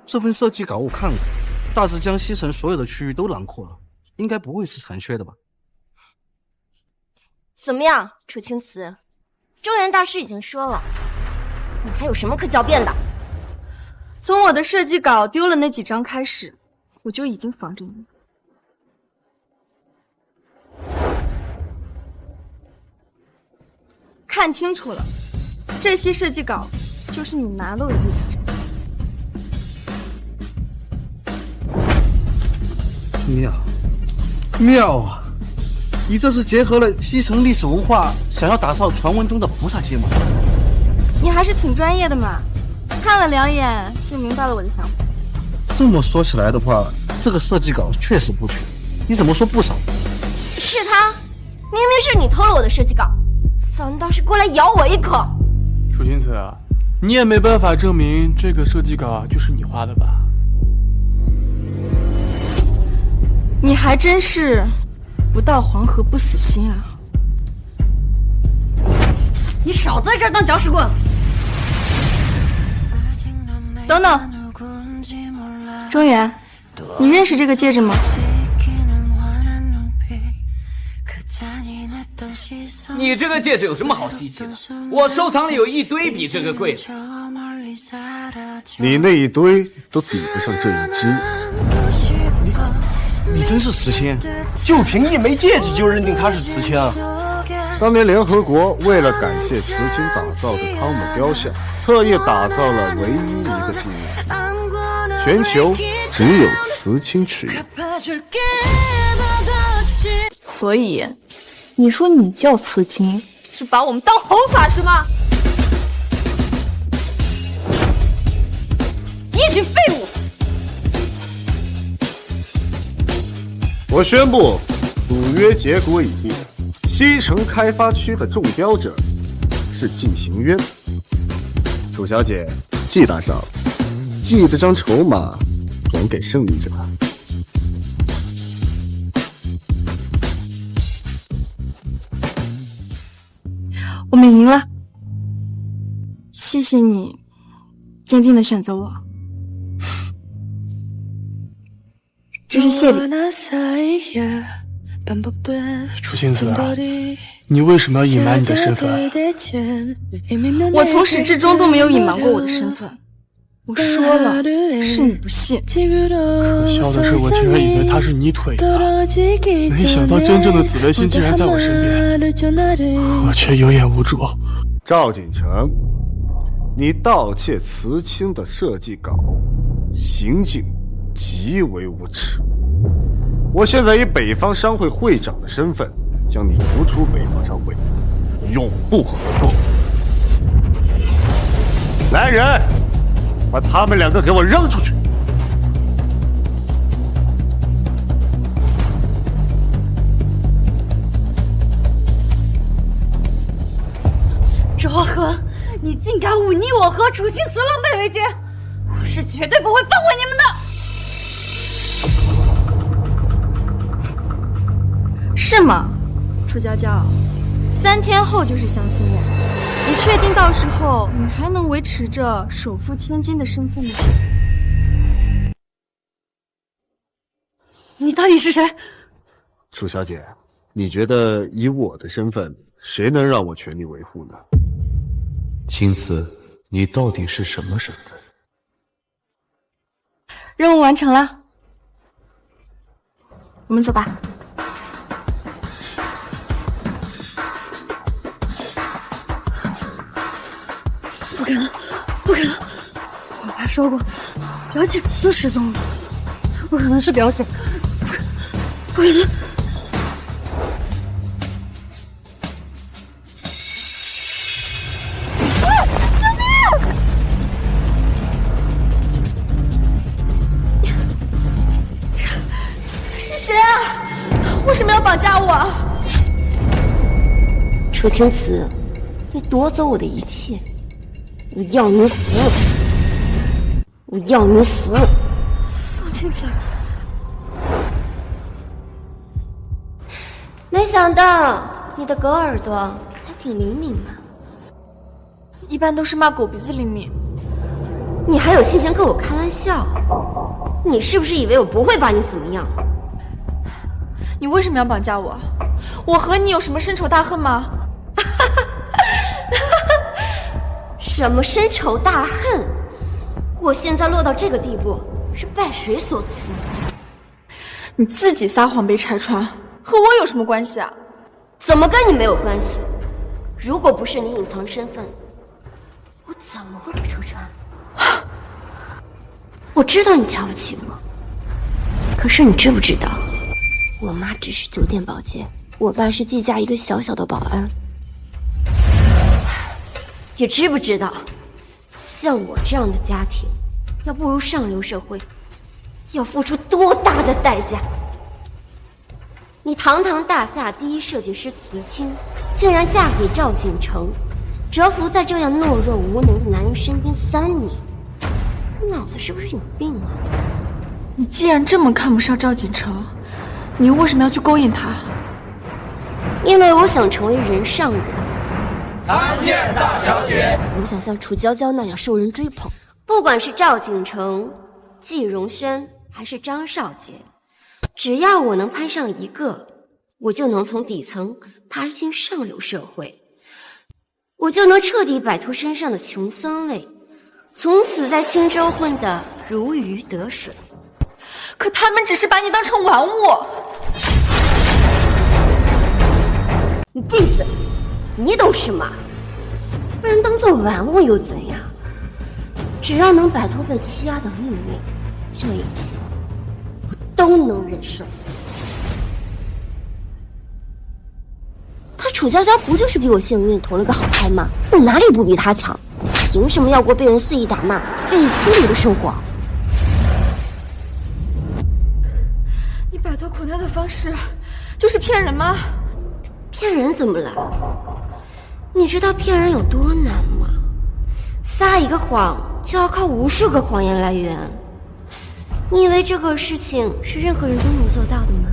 这份设计稿我看过，大致将西城所有的区域都囊括了，应该不会是残缺的吧？怎么样，楚青瓷？中原大师已经说了，你还有什么可狡辩的？从我的设计稿丢了那几张开始，我就已经防着你。看清楚了，这些设计稿就是你拿漏的这几张。妙啊！你这是结合了西城历史文化，想要打造传闻中的菩萨街吗？你还是挺专业的嘛，看了2眼就明白了我的想法。这么说起来的话，这个设计稿确实不全，你怎么说不少？是他，明明是你偷了我的设计稿，反倒是过来咬我一口。楚青瓷，你也没办法证明这个设计稿就是你画的吧？你还真是不到黄河不死心啊！你少在这儿当搅屎棍！等等，中原，你认识这个戒指吗？你这个戒指有什么好稀奇的？我收藏里有一堆比这个贵的。你那一堆都比不上这一只。你真是瓷仙，就凭一枚戒指就认定他是瓷仙啊？当年联合国为了感谢慈青打造的汤姆雕像，特意打造了唯一一个纪念，全球只有慈青尺寸。所以，你说你叫慈青，是把我们当猴耍是吗？一群废物！我宣布，赌约结果已定，西城开发区的中标者是季行渊。楚小姐，季大少，季这张筹码转给胜利者。我们赢了，谢谢你坚定的选择我，这是谢礼。楚青子，你为什么要隐瞒你的身份？我从始至终都没有隐瞒过我的身份，我说了，是你不信。可笑的是，我竟然以为他是你腿子，没想到真正的紫微星竟然在我身边，我却有眼无珠。赵锦成，你盗窃慈青的设计稿，行径极为无耻。我现在以北方商会会长的身份，将你逐出北方商会，永不合作。来人，把他们两个给我扔出去！周和，你竟敢忤逆我和楚青瓷狼狈为奸，我是绝对不会放过你们的！是吗，楚娇娇？3天后就是相亲宴，你确定到时候你还能维持着首富千金的身份吗？你到底是谁？楚小姐，你觉得以我的身份，谁能让我全力维护呢？青瓷，你到底是什么身份？任务完成了，我们走吧。不可能，不可能！我爸说过，表姐早就失踪了，不可能是表姐，不可能！是谁啊？为什么要绑架我？楚青瓷，你夺走我的一切！我要你死！我要你死！宋青青，没想到你的狗耳朵还挺灵敏嘛！一般都是骂狗鼻子灵敏。你还有心情跟我开玩笑？你是不是以为我不会把你怎么样？你为什么要绑架我？我和你有什么深仇大恨吗？什么深仇大恨？我现在落到这个地步，是拜谁所赐？你自己撒谎被拆穿，和我有什么关系啊？怎么跟你没有关系？如果不是你隐藏身份，我怎么会被戳穿？我知道你瞧不起我，可是你知不知道，我妈只是酒店保洁，我爸是季家一个小小的保安。你知不知道，像我这样的家庭，要步入上流社会，要付出多大的代价？你堂堂大夏第一设计师慈青，竟然嫁给赵锦成，蛰伏在这样懦弱无能的男人身边3年，脑子是不是有病啊？你既然这么看不上赵锦成，你又为什么要去勾引他？因为我想成为人上人。参见大小姐。我想像楚娇娇那样受人追捧，不管是赵锦成、季荣轩还是张少杰，只要我能攀上一个，我就能从底层爬进上流社会，我就能彻底摆脱身上的穷酸味，从此在青州混得如鱼得水。可他们只是把你当成玩物。你闭嘴！你懂什么？不然当做玩物又怎样？只要能摆脱被欺压的命运，这一切我都能忍受。他楚娇娇不就是比我幸运投了个好胎吗？我哪里不比他强？凭什么要过被人肆意打骂、任意欺凌的生活？你摆脱苦难的方式就是骗人吗？骗人怎么了？你知道骗人有多难吗？撒一个谎就要靠无数个谎言来圆。你以为这个事情是任何人都能做到的吗？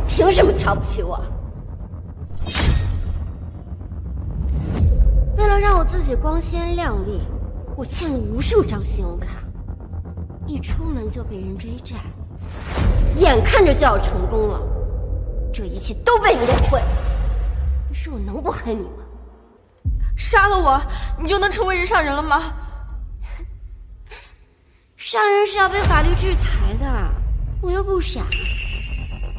凭什么瞧不起我？为了让我自己光鲜亮丽，我欠了无数张信用卡，一出门就被人追债，眼看着就要成功了，这一切都被你给毁了。你说我能不恨你吗？杀了我，你就能成为人上人了吗？杀人是要被法律制裁的，我又不傻，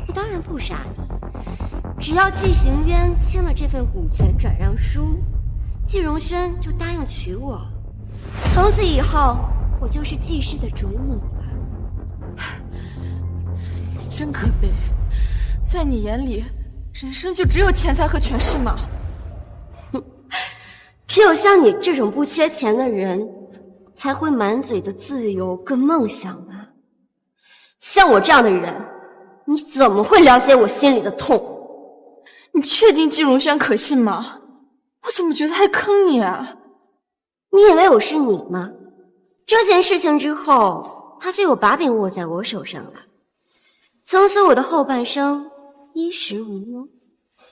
我当然不杀你。只要纪行渊签了这份股权转让书，纪荣轩就答应娶我，从此以后我就是纪氏的主母了。你真可悲，在你眼里，人生就只有钱财和权势吗？只有像你这种不缺钱的人，才会满嘴的自由跟梦想啊！像我这样的人，你怎么会了解我心里的痛？你确定纪荣轩可信吗？我怎么觉得他在坑你啊？你以为我是你吗？这件事情之后，他就有把柄握在我手上了。从此我的后半生衣食无忧。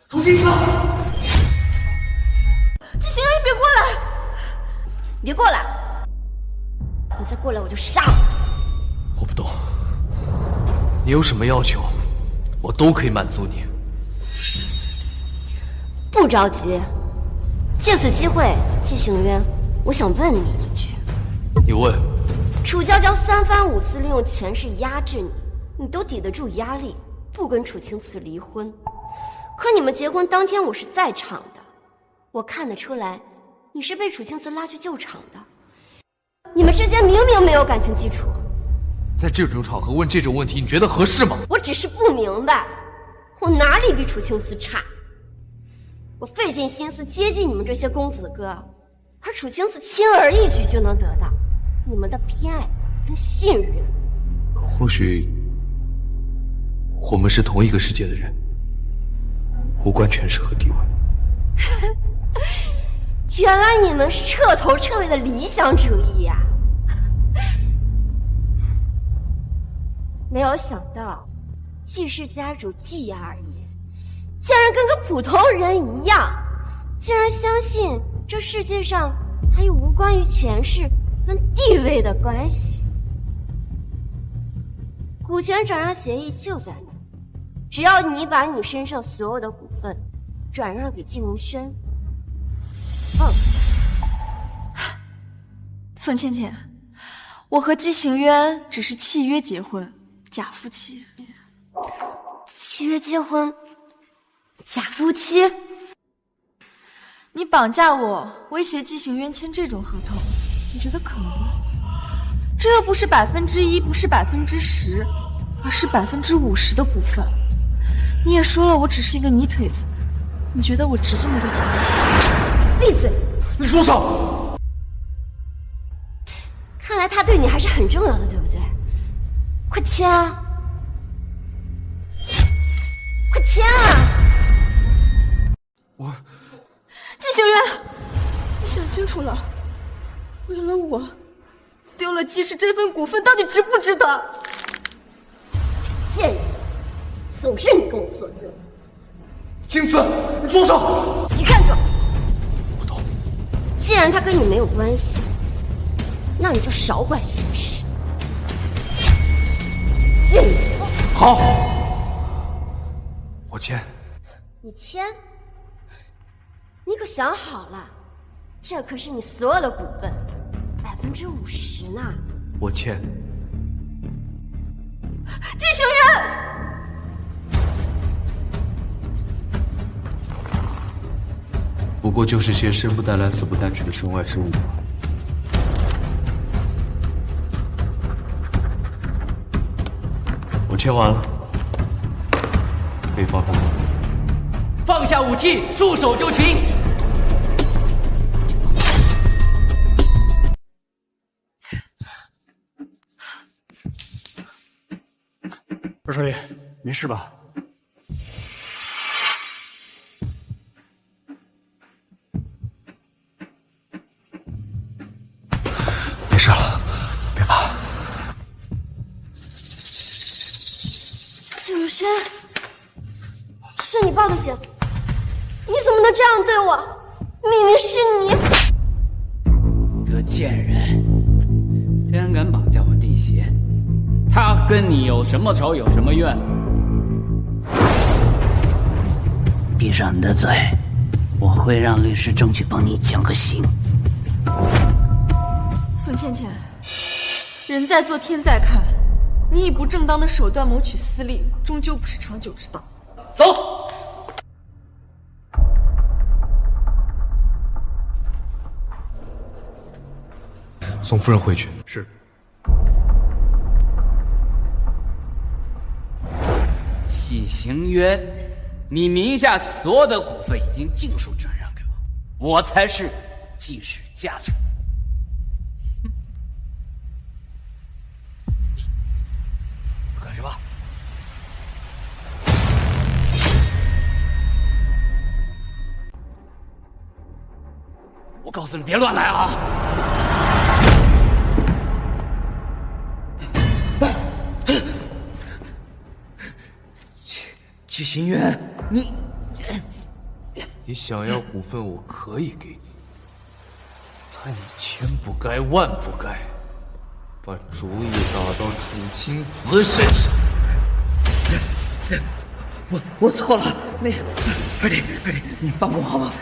从军上，纪行渊，你别过来！你别过来！你再过来我就杀了你！我不懂，你有什么要求，我都可以满足你。不着急，借此机会，纪行渊，我想问你一句。你问。楚娇娇三番五次利用权势压制你，你都抵得住压力，不跟楚青瓷离婚。可你们结婚当天我是在场的，我看得出来，你是被楚青瓷拉去救场的。你们之间明明没有感情基础，在这种场合问这种问题，你觉得合适吗？我只是不明白，我哪里比楚青瓷差？我费尽心思接近你们这些公子哥，而楚青瓷轻而易举就能得到你们的偏爱跟信任。或许我们是同一个世界的人，无关权势和地位。原来你们是彻头彻尾的理想主义呀！没有想到，纪氏家主纪二爷竟然跟个普通人一样，竟然相信这世界上还有无关于权势跟地位的关系。股权转让协议就在那，只要你把你身上所有的股份转让给纪荣轩，孙倩倩，我和纪行渊只是契约结婚，假夫妻。契约结婚，假夫妻？你绑架我，威胁纪行渊签这种合同，你觉得可能吗？这又不是1%，不是10%，而是50%的股份。你也说了，我只是一个泥腿子，你觉得我值这么多钱吗？闭嘴！你住手！看来他对你还是很重要的，对不对？快签啊！快签啊！纪行渊，你想清楚了，为了我丢了纪氏这份股份，到底值不值得？贱人，总是你跟我作对。青瓷，你住手！你看着。既然他跟你没有关系，那你就少管闲事。贱人！好，我签。你签？你可想好了，这可是你所有的股份50%呢。我签。纪行渊！不过就是些生不带来死不带去的身外之物。我签完了，可以放他走。放下武器，束手就擒。二少爷，没事吧？没事了，别怕。季如轩，是你报的警，你怎么能这样对我？明明是你！个贱人，竟然敢绑架我弟媳！他跟你有什么仇，有什么怨？闭上你的嘴，我会让律师争取帮你减个刑。宋倩倩，人在做天在看，你以不正当的手段谋取私利，终究不是长久之道。走。送夫人回去。是。季行渊，你名下所有的股份已经尽数转让给我，我才是季氏家主。干什么？我告诉你，别乱来啊！季行渊，你想要股份，我可以给你，但你千不该万不该把主意打到楚青瓷身上。我错了，二弟，你放过我好吗？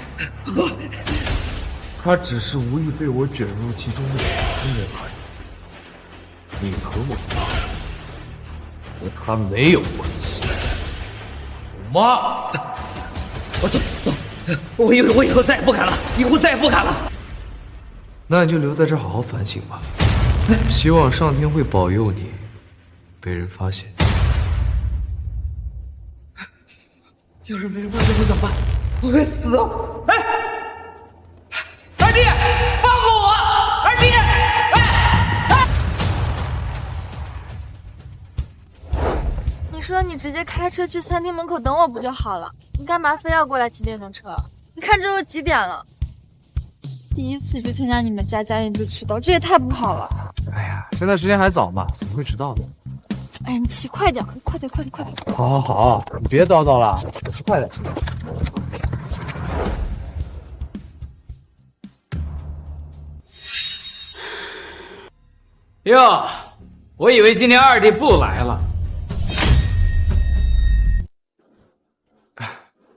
放过我！他只是无意被我卷入其中的两个人而已，你和我和他没有关系。妈，我走，我以后再也不敢了，以后再也不敢了。那你就留在这儿好好反省吧。希望上天会保佑你，被人发现。要是没人发现我怎么办？我会死！哎，二弟，放过我！二弟，你说你直接开车去餐厅门口等我不就好了？你干嘛非要过来骑电动车？你看这都几点了？第一次去参加你们家家宴就迟到，这也太不好了。哎呀，现在时间还早嘛，怎么会迟到呢？哎呀，你骑快点，快点！好，你别叨叨了，骑快点。哟，我以为今天二弟不来了。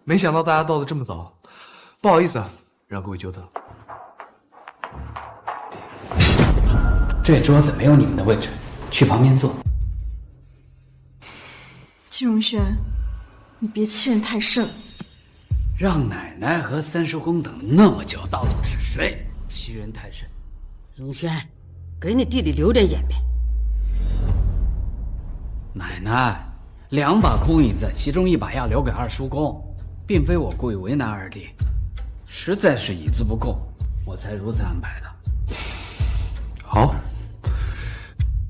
没想到大家到的这么早，不好意思啊，让各位久等。这桌子没有你们的位置，去旁边坐。季荣轩，你别欺人太甚。让奶奶和三叔公等那么久，到底是谁欺人太甚？荣轩，给你弟弟留点颜面。奶奶，2把空椅子，其中1把要留给二叔公，并非我故意为难二弟，实在是椅子不够，我才如此安排的。好，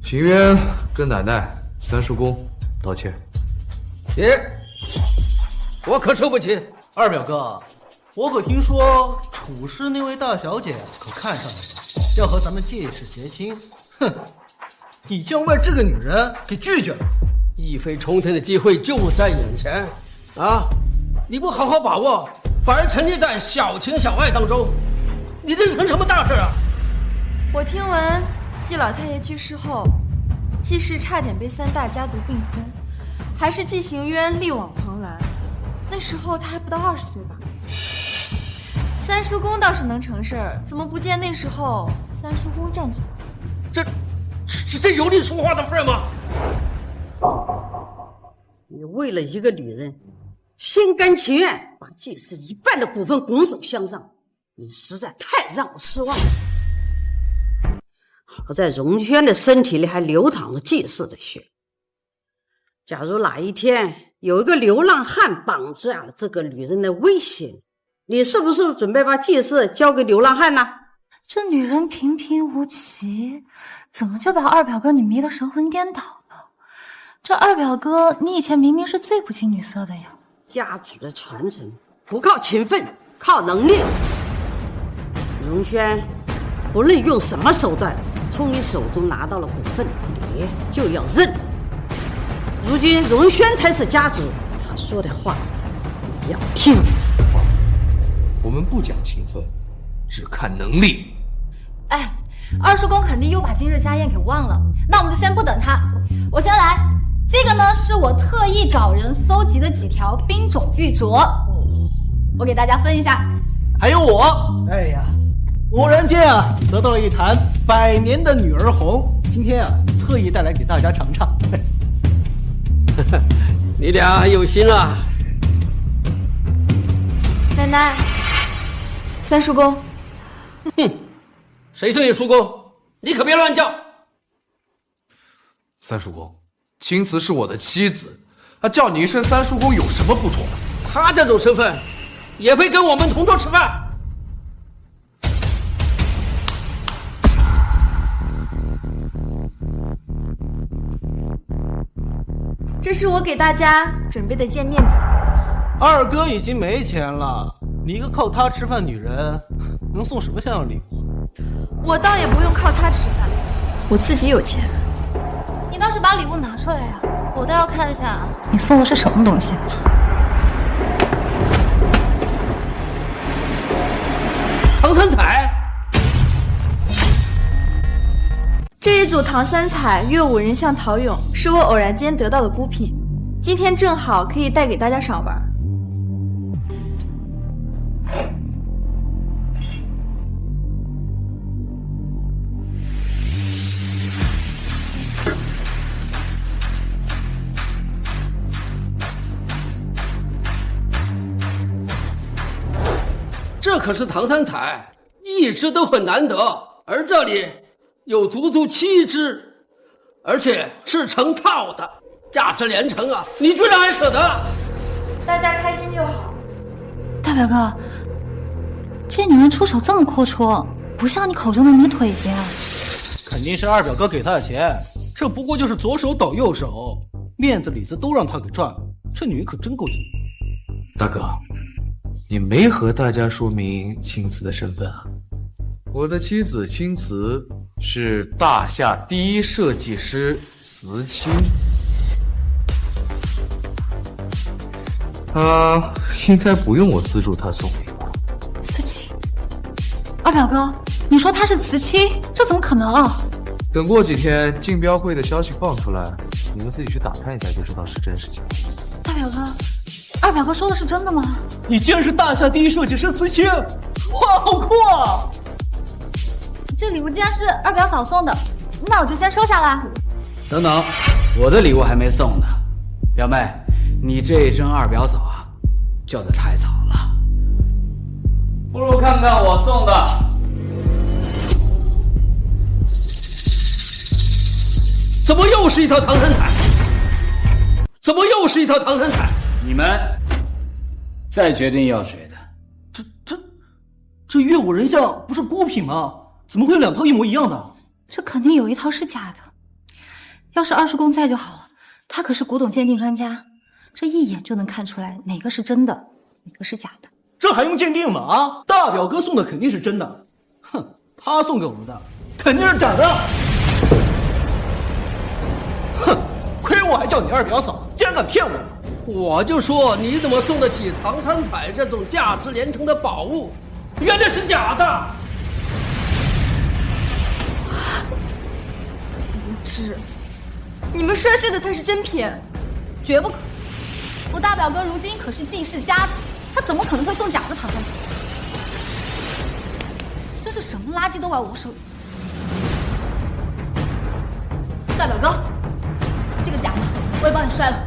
行渊跟奶奶、三叔公道歉。我可受不起。二表哥，我可听说楚氏那位大小姐可看上你，要和咱们季氏结亲。哼，你竟然为这个女人给拒绝了！一飞冲天的机会就在眼前啊！你不好好把握，反而沉溺在小情小爱当中，你能成什么大事啊？我听闻季老太爷去世后，季氏差点被3大家族并吞，还是季行渊力挽狂澜。那时候他还不到20岁吧？三叔公倒是能成事儿，怎么不见那时候三叔公站起来？这有你说话的份吗？你为了一个女人，心甘情愿把季氏一半的股份拱手相让，你实在太让我失望了。好在荣轩的身体里还流淌着季氏的血。假如哪一天有一个流浪汉绑架了这个女人的威胁，你是不是准备把季氏交给流浪汉呢？这女人平平无奇，怎么就把二表哥你迷得神魂颠倒了？这二表哥你以前明明是最不近女色的呀。家族的传承不靠勤奋，靠能力。荣轩不论用什么手段从你手中拿到了股份，你就要认。如今荣轩才是家主，他说的话你要听。我们不讲情分，只看能力。哎，二叔公肯定又把今日家宴给忘了，那我们就先不等他，我先来。这个呢是我特意找人搜集的几条兵种玉镯，我给大家分一下。还有我，哎呀，偶然间啊得到了一坛100年的女儿红，今天啊特意带来给大家尝尝。你俩有心了。奶奶，三叔公。哼，谁是你叔公？你可别乱叫。三叔公，青瓷是我的妻子，他叫你一声三叔公有什么不妥？他这种身份，也配跟我们同桌吃饭？这是我给大家准备的见面礼。二哥已经没钱了，你一个靠他吃饭女人，能送什么像样礼物？我倒也不用靠他吃饭，我自己有钱。你倒是把礼物拿出来呀，我倒要看一下你送的是什么东西。唐三彩。这一组唐三彩乐舞人像陶俑是我偶然间得到的孤品，今天正好可以带给大家赏玩。这可是唐三彩，一只都很难得，而这里有足足7只，而且是成套的，价值连城啊！你居然还舍得？大家开心就好。大表哥，这女人出手这么阔绰，不像你口中的泥腿子呀。肯定是二表哥给他的钱，这不过就是左手倒右手，面子里子都让他给赚了。这女人可真够劲。大哥，你没和大家说明青瓷的身份啊？我的妻子青瓷是大夏第一设计师慈青，应该不用我资助她送礼吧？慈青，二表哥，你说她是慈妻，这怎么可能？等过几天竞标会的消息放出来，你们自己去打探一下就知道是真是假。大表哥，二表哥说的是真的吗？你竟然是大夏第一设计师慈青，哇，好酷啊！这礼物既然是二表嫂送的，那我就先收下了。等等，我的礼物还没送呢。表妹，你这一声二表嫂啊，叫得太早了，不如看看我送的。怎么又是一条唐三彩？怎么又是一条唐三彩？你们再决定要谁的。这乐舞人像不是孤品吗？怎么会有2套一模一样的？这肯定有一套是假的。要是二叔公在就好了，他可是古董鉴定专家，这一眼就能看出来哪个是真的，哪个是假的。这还用鉴定吗？啊，大表哥送的肯定是真的，哼，他送给我们的肯定是假的。哼，亏我还叫你二表嫂，竟然敢骗我！我就说你怎么送得起唐三彩这种价值连城的宝物？原来是假的！无知，你们摔碎的才是真品，绝不可！我大表哥如今可是季氏家主，他怎么可能会送假的唐三彩？真是什么垃圾都往我手里塞！大表哥，这个假的我也帮你摔了。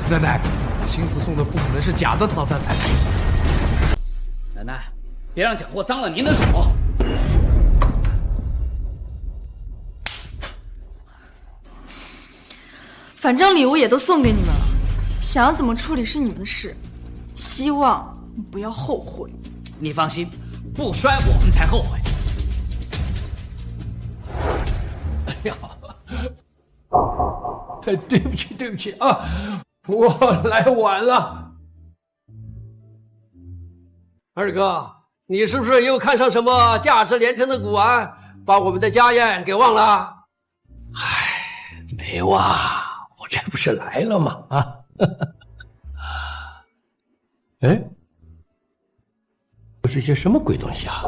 奶奶，青瓷送的不可能是假的唐三彩。奶奶，别让假货脏了您的手。反正礼物也都送给你们了，想要怎么处理是你们的事，希望你不要后悔。你放心，不摔我们才后悔。哎呀，对不起啊，我来晚了。二哥，你是不是又看上什么价值连城的古玩，把我们的家宴给忘了？唉，没忘，我这不是来了吗？啊，哎，这是些什么鬼东西啊？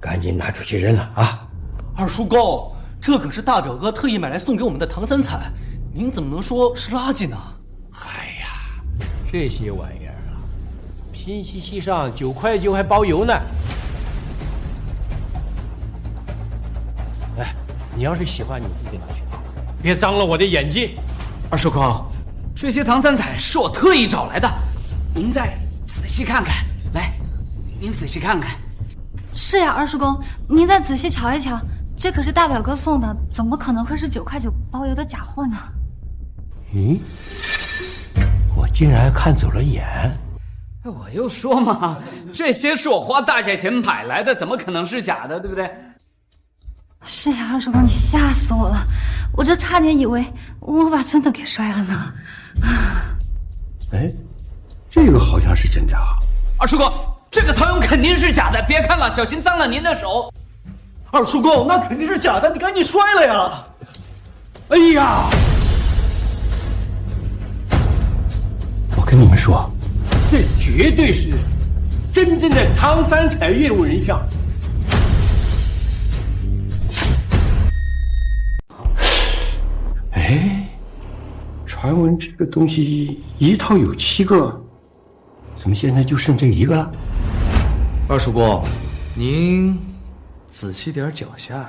赶紧拿出去扔了啊！二叔公，这可是大表哥特意买来送给我们的唐三彩，您怎么能说是垃圾呢？哎呀，这些玩意儿啊，拼夕夕上9块9还包邮呢。哎，你要是喜欢，你自己拿去，别脏了我的眼睛。二叔公，这些唐三彩是我特意找来的，您再仔细看看。来，您仔细看看。是呀，二叔公，您再仔细瞧一瞧，这可是大表哥送的，怎么可能会是9块9包邮的假货呢？嗯，我竟然看走了眼。我又说嘛，这些是我花大价钱买来的，怎么可能是假的，对不对？是呀，二叔公，你吓死我了，我这差点以为我把真的给摔了呢。哎，这个好像是真的啊。二叔公，这个陶俑肯定是假的，别看了，小心脏了您的手。二叔公，那肯定是假的，你赶紧摔了呀！哎呀，我跟你们说，这绝对是真正的唐三彩业务人像。哎，传闻这个东西一套有7个，怎么现在就剩这1个了？二叔公，您仔细点脚下呀。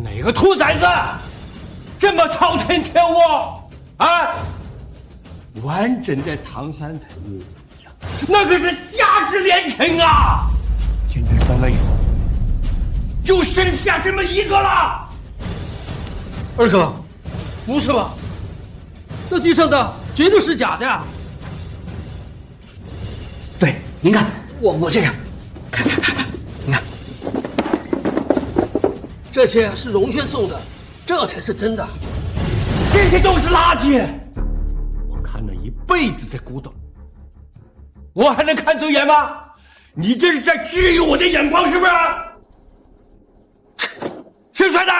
哪个兔崽子这么超前天我啊！完整的唐三彩业务像，那可是价值连城啊！现在摔了以后，就剩下这么1个了。二哥，不是吧？这地上的绝对是假的呀！对，您看，我这个，看，您看。这些是荣轩送的，这才是真的，这些都是垃圾。我看了一辈子的古董，我还能看走眼吗？你这是在质疑我的眼光是不是？谁摔的？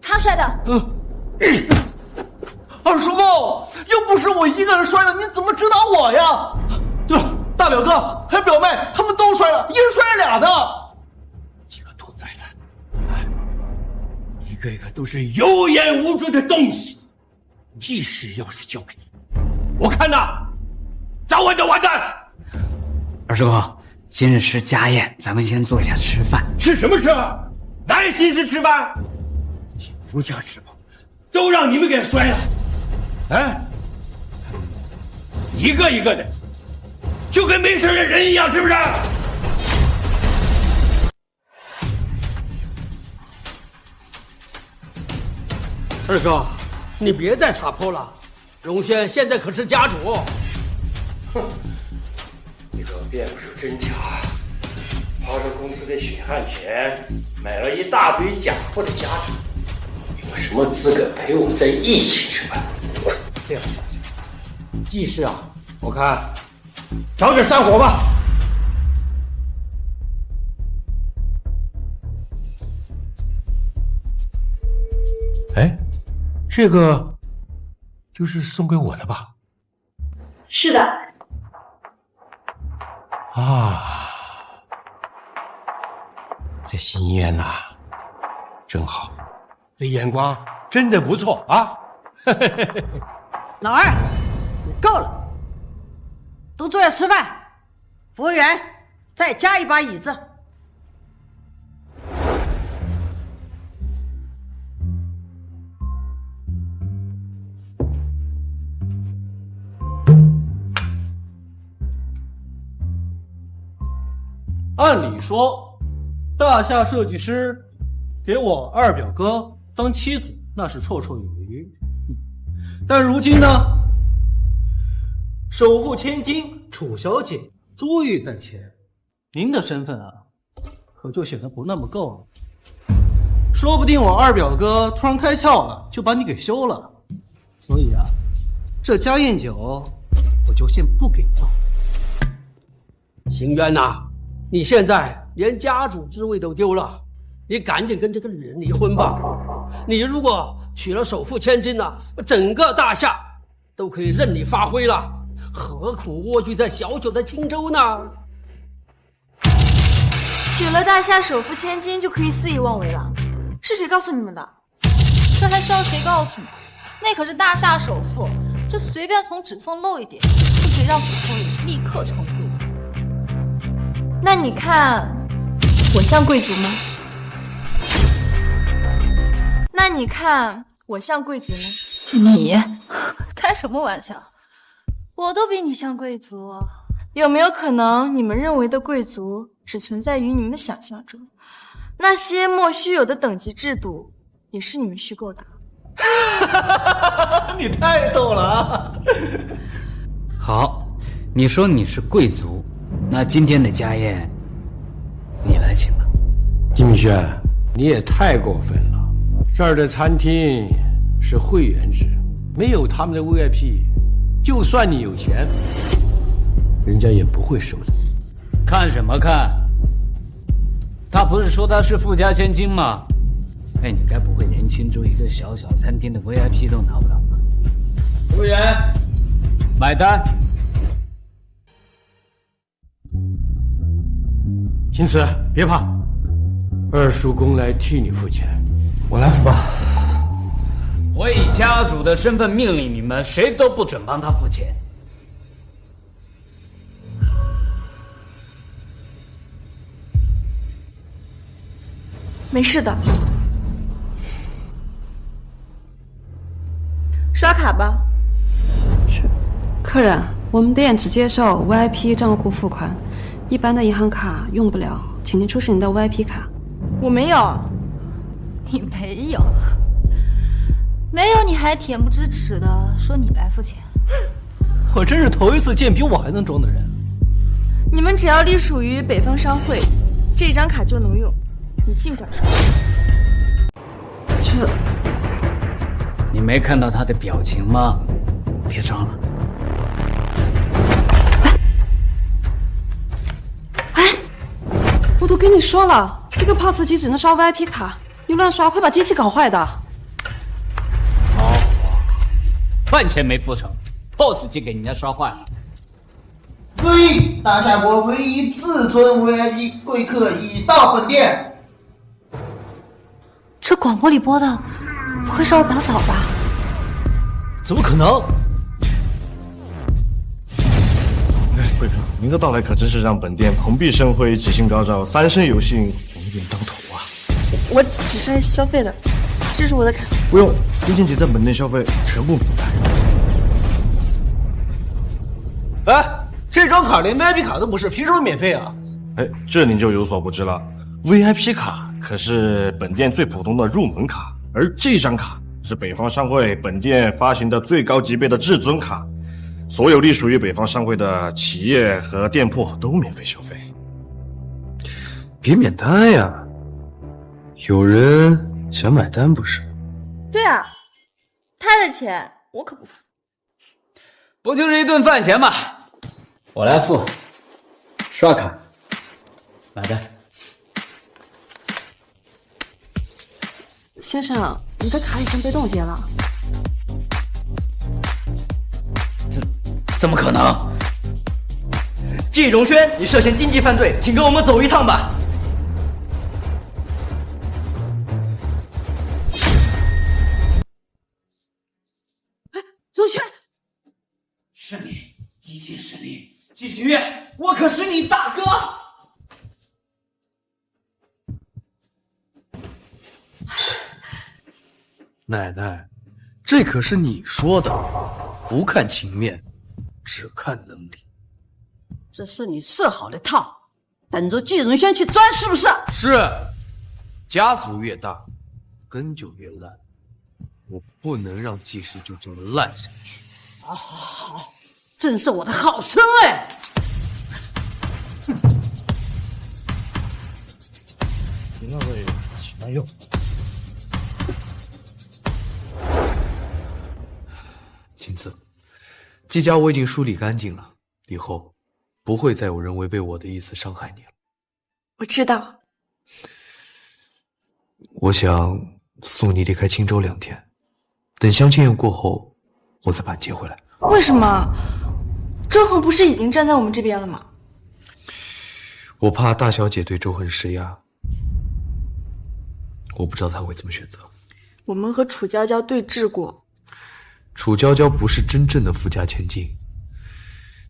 他摔的。二叔公，又不是我一个人摔的，你怎么指导我呀？对了，大表哥还有表妹，他们都摔了，一人摔了2的。一个都是有眼无珠的东西，即使要是交给你，我看呐，早晚都完蛋。二叔公，今日是家宴，咱们先坐下吃饭。吃什么吃？哪有心思吃饭？夫家之宝，都让你们给摔了，哎，一个一个的，就跟没事的人一样，是不是？二哥，你别再撒泼了，荣轩现在可是家主。哼，这个辨不出真假，花着公司的血汗钱买了一大堆假货的家主，有什么资格陪我在一起吃饭？这样下去，季氏啊，我看早点散伙吧。哎，这个就是送给我的吧？是的。啊，这心燕呐，真好，这眼光真的不错啊！老二，你够了，都坐下吃饭。服务员，再加一把椅子。按理说，大夏设计师给我二表哥当妻子，那是绰绰有余。但如今呢，首富千金楚小姐珠玉在前，您的身份啊，可就显得不那么够了。说不定我二表哥突然开窍了，就把你给休了。所以啊，这家宴酒我就先不给你动。邢渊呐，你现在连家主之位都丢了，你赶紧跟这个女人离婚吧。你如果娶了首富千金呢，整个大夏都可以任你发挥了，何苦蜗居在小小的青州呢？娶了大夏首富千金就可以肆意妄为了？是谁告诉你们的？这还需要谁告诉你？那可是大夏首富，这随便从指缝漏一点，就可以让普通人立刻成为贵族。那你看，我像贵族吗？那你看我像贵族吗？你开什么玩笑？我都比你像贵族。有没有可能你们认为的贵族只存在于你们的想象中？那些莫须有的等级制度也是你们虚构的。你太逗了啊！好，你说你是贵族，那今天的家宴你来请吧。金明轩，你也太过分了。这儿的餐厅是会员制，没有他们的 VIP， 就算你有钱，人家也不会收的。看什么看？他不是说他是富家千金吗？哎，你该不会连青州一个小小餐厅的 VIP 都拿不到吧？服务员，买单。青瓷，别怕，二叔公来替你付钱，我来付吧。我以家主的身份命令你们，谁都不准帮他付钱。没事的，刷卡吧。客人，我们店只接受 VIP 账户付款，一般的银行卡用不了，请您出示您的 VIP 卡。我没有。你没有？没有你还恬不知耻的说你来付钱？我真是头一次见比我还能装的人。你们只要隶属于北方商会，这张卡就能用，你尽管刷。这，你没看到他的表情吗？别装了。我都跟你说了，这个 POS 机只能刷 VIP 卡，你乱刷会把机器搞坏的。好，饭钱没付成 ，POS 机给人家刷坏了。注意，大夏国唯一至尊 VIP 贵客已到本店。这广播里播的不会是二表嫂吧？怎么可能？贵客，您的到来可真是让本店蓬荜生辉，吉星高照，三生有幸，鸿运当头啊！我只是来消费的，这是我的卡。不用，今天姐在本店消费全部免单。哎，这张卡连 VIP 卡都不是，凭什么免费啊？哎，这您就有所不知了。VIP 卡可是本店最普通的入门卡，而这张卡是北方商会本店发行的最高级别的至尊卡，所有隶属于北方商会的企业和店铺都免费消费。别免单呀，有人想买单不是？对啊，他的钱我可不付。不就是一顿饭钱吗？我来付，刷卡，买单。先生，你的卡已经被冻结了。怎么可能？季荣轩，你涉嫌经济犯罪，请跟我们走一趟吧。季行月，我可是你大哥。奶奶，这可是你说的，不看情面，只看能力。这是你设好的套，等着季荣轩去钻，是不是？是，家族越大，根就越烂。我不能让季氏就这么烂下去。好，好，好，真是我的好孙哎！那位请慢用。青子，季家我已经梳理干净了，以后不会再有人违背我的意思伤害你了。我知道。我想送你离开青州2天，等相亲宴过后，我再把你接回来。为什么？周恒不是已经站在我们这边了吗？我怕大小姐对周恒施压，我不知道她会怎么选择。我们和楚娇娇对峙过，楚娇娇不是真正的富家千金，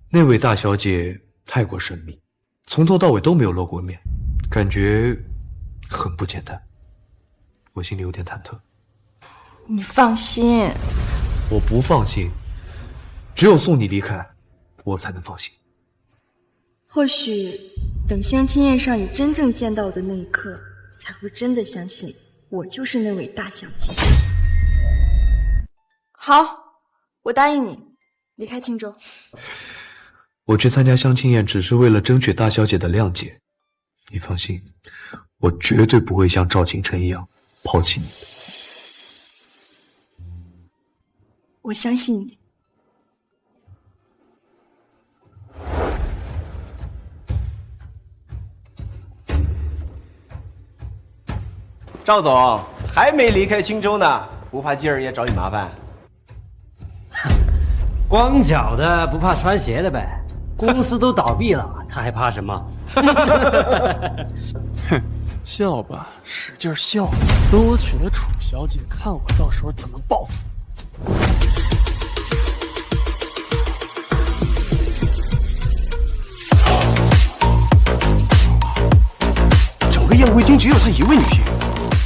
那位大小姐太过神秘，从头到尾都没有露过面，感觉很不简单，我心里有点忐忑。你放心，我不放心，只有送你离开，我才能放心。或许等相亲宴上你真正见到我的那一刻，才会真的相信我就是那位大小姐。好，我答应你，离开青州。我去参加相亲宴只是为了争取大小姐的谅解，你放心，我绝对不会像赵景琛一样抛弃你的。我相信你。赵总还没离开青州呢，不怕季二爷找你麻烦？光脚的不怕穿鞋的呗。公司都倒闭了，他还怕什么？哼，笑吧，使劲笑吧，等我娶了楚小姐，看我到时候怎么报复。整个宴会厅只有她一位女性，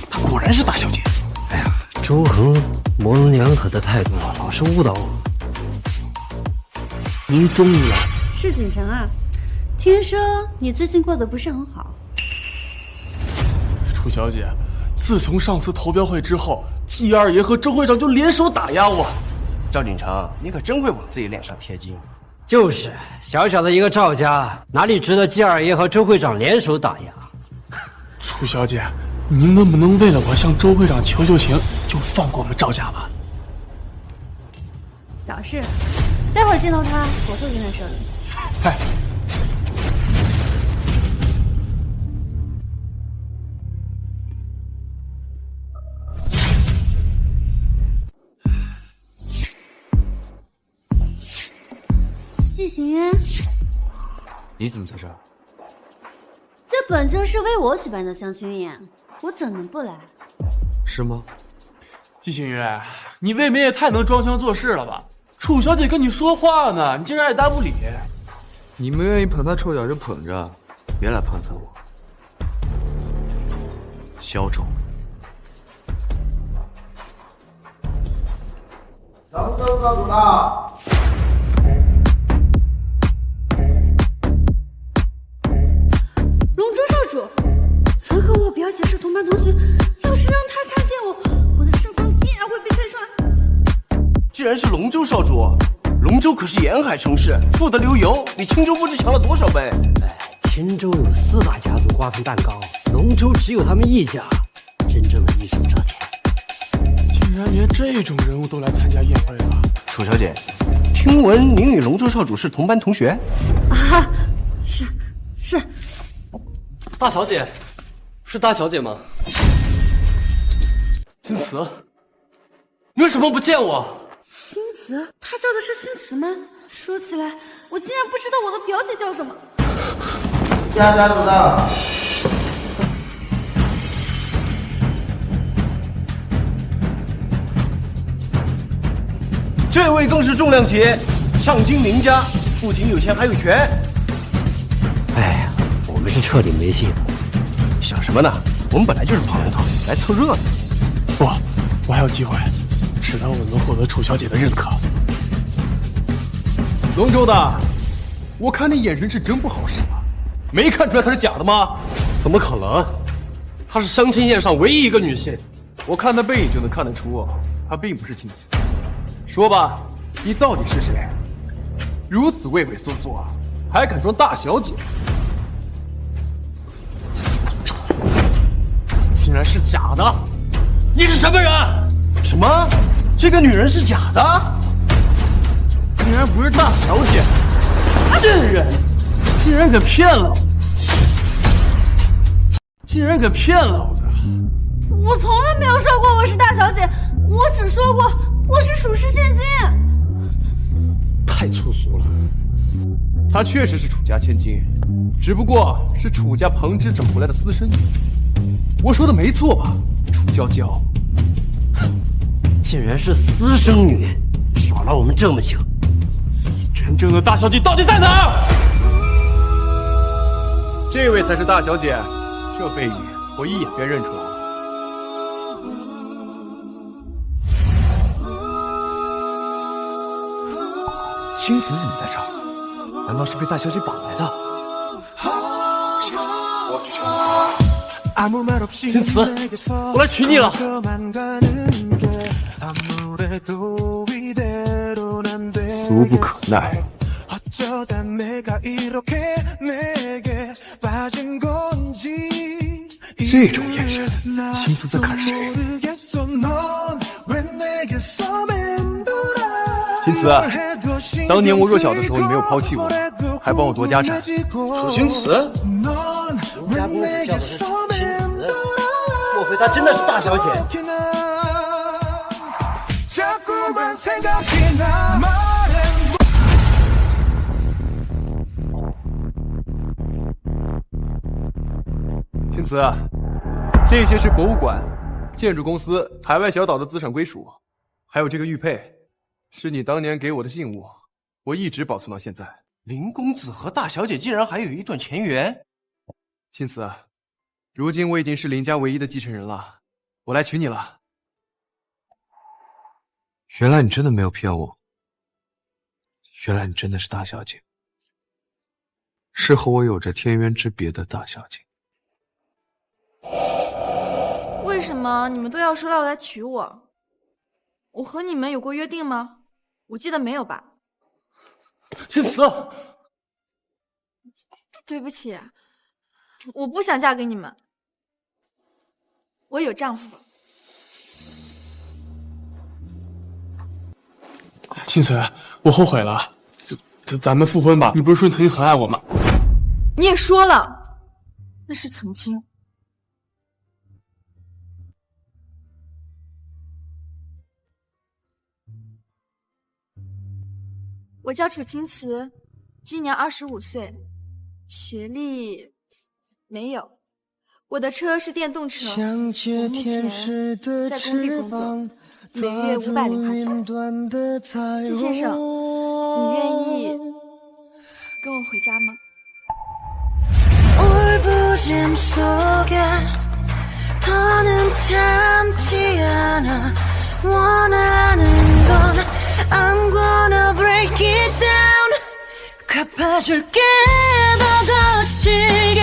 她果然是大小姐。哎呀，周恒模棱两可的态度老是误导我。您终于来。是景琛啊，听说你最近过得不是很好。楚小姐，自从上次投标会之后，季二爷和周会长就联手打压我。赵锦成，你可真会往自己脸上贴金。就是小小的一个赵家，哪里值得季二爷和周会长联手打压？楚小姐，您能不能为了我向周会长求求情，就放过我们赵家吧？小事，待会儿见到他，我会跟他说的。嗨。季行渊，你怎么在这儿？这本就是为我举办的相亲宴，我怎能不来？是吗？季行渊，你未免也太能装腔作势了吧？楚小姐跟你说话呢，你竟然爱答不理。你们愿意捧她臭脚就捧着，别来碰瓷我。小丑。扬州少主到。龙珠少主，曾和我表姐是同班同学，要是让他看见我，我的身份必然会被拆穿。居然是龙舟少主，龙舟可是沿海城市，富得流油，比青州不知强了多少倍。青州有4大家族瓜分蛋糕，龙舟只有他们一家，真正的一手遮天。竟然连这种人物都来参加宴会了。楚小姐，听闻您与龙舟少主是同班同学？啊，是。大小姐，是大小姐吗？青瓷，你为什么不见我？青瓷？他叫的是青瓷吗？说起来，我竟然不知道我的表姐叫什么。家主到。这位更是重量级，上京名家，父亲有钱还有权。哎呀，我们是彻底没戏了。想什么呢？我们本来就是跑龙套，来凑热闹。不，我还有机会，只要我能获得楚小姐的认可。龙州的，我看你眼神是真不好使啊，没看出来她是假的吗？怎么可能？她是相亲宴上唯一一个女性。我看她背影就能看得出，她并不是青瓷。说吧，你到底是谁？如此畏畏缩缩，还敢装大小姐？竟然是假的！你是什么人？什么？这个女人是假的？竟然不是大小姐！贱人，竟然敢骗老子！竟然敢骗老子！我从来没有说过我是大小姐，我只说过我是楚氏千金。太粗俗了。她确实是楚家千金，只不过是楚家旁支找回来的私生女。我说的没错吧，楚娇娇？竟然是私生女，耍了我们这么久。真正的大小姐到底在哪儿？这位才是大小姐，这背影我一眼便认出来了。青瓷怎么在这儿？难道是被大小姐绑来的？我去求青瓷，我来娶你了。俗不可耐。这种眼神，青瓷在看谁？青瓷，当年我弱小的时候，你没有抛弃我，还帮我夺家产。楚青瓷，人家公子叫的是楚青瓷，莫非她真的是大小姐？青瓷，这些是博物馆、建筑公司、海外小岛的资产归属，还有这个玉佩，是你当年给我的信物，我一直保存到现在。林公子和大小姐竟然还有一段前缘。青瓷，如今我已经是林家唯一的继承人了，我来娶你了。原来你真的没有骗我，原来你真的是大小姐，是和我有着天渊之别的大小姐。为什么你们都要说要来娶我？我和你们有过约定吗？我记得没有吧？青瓷，对不起，我不想嫁给你们，我有丈夫。青瓷，我后悔了，咱们复婚吧。你不是说你曾经很爱我吗？你也说了，那是曾经。我叫楚青瓷，今年25岁，学历没有。我的车是电动车，我目前在工地工作，每月500零花钱。季先生，你愿意跟我回家吗？ 울부짖음 속에 더는 참지 않아 원하는 건 I'm gonna break it down 갚아줄게 더 거칠게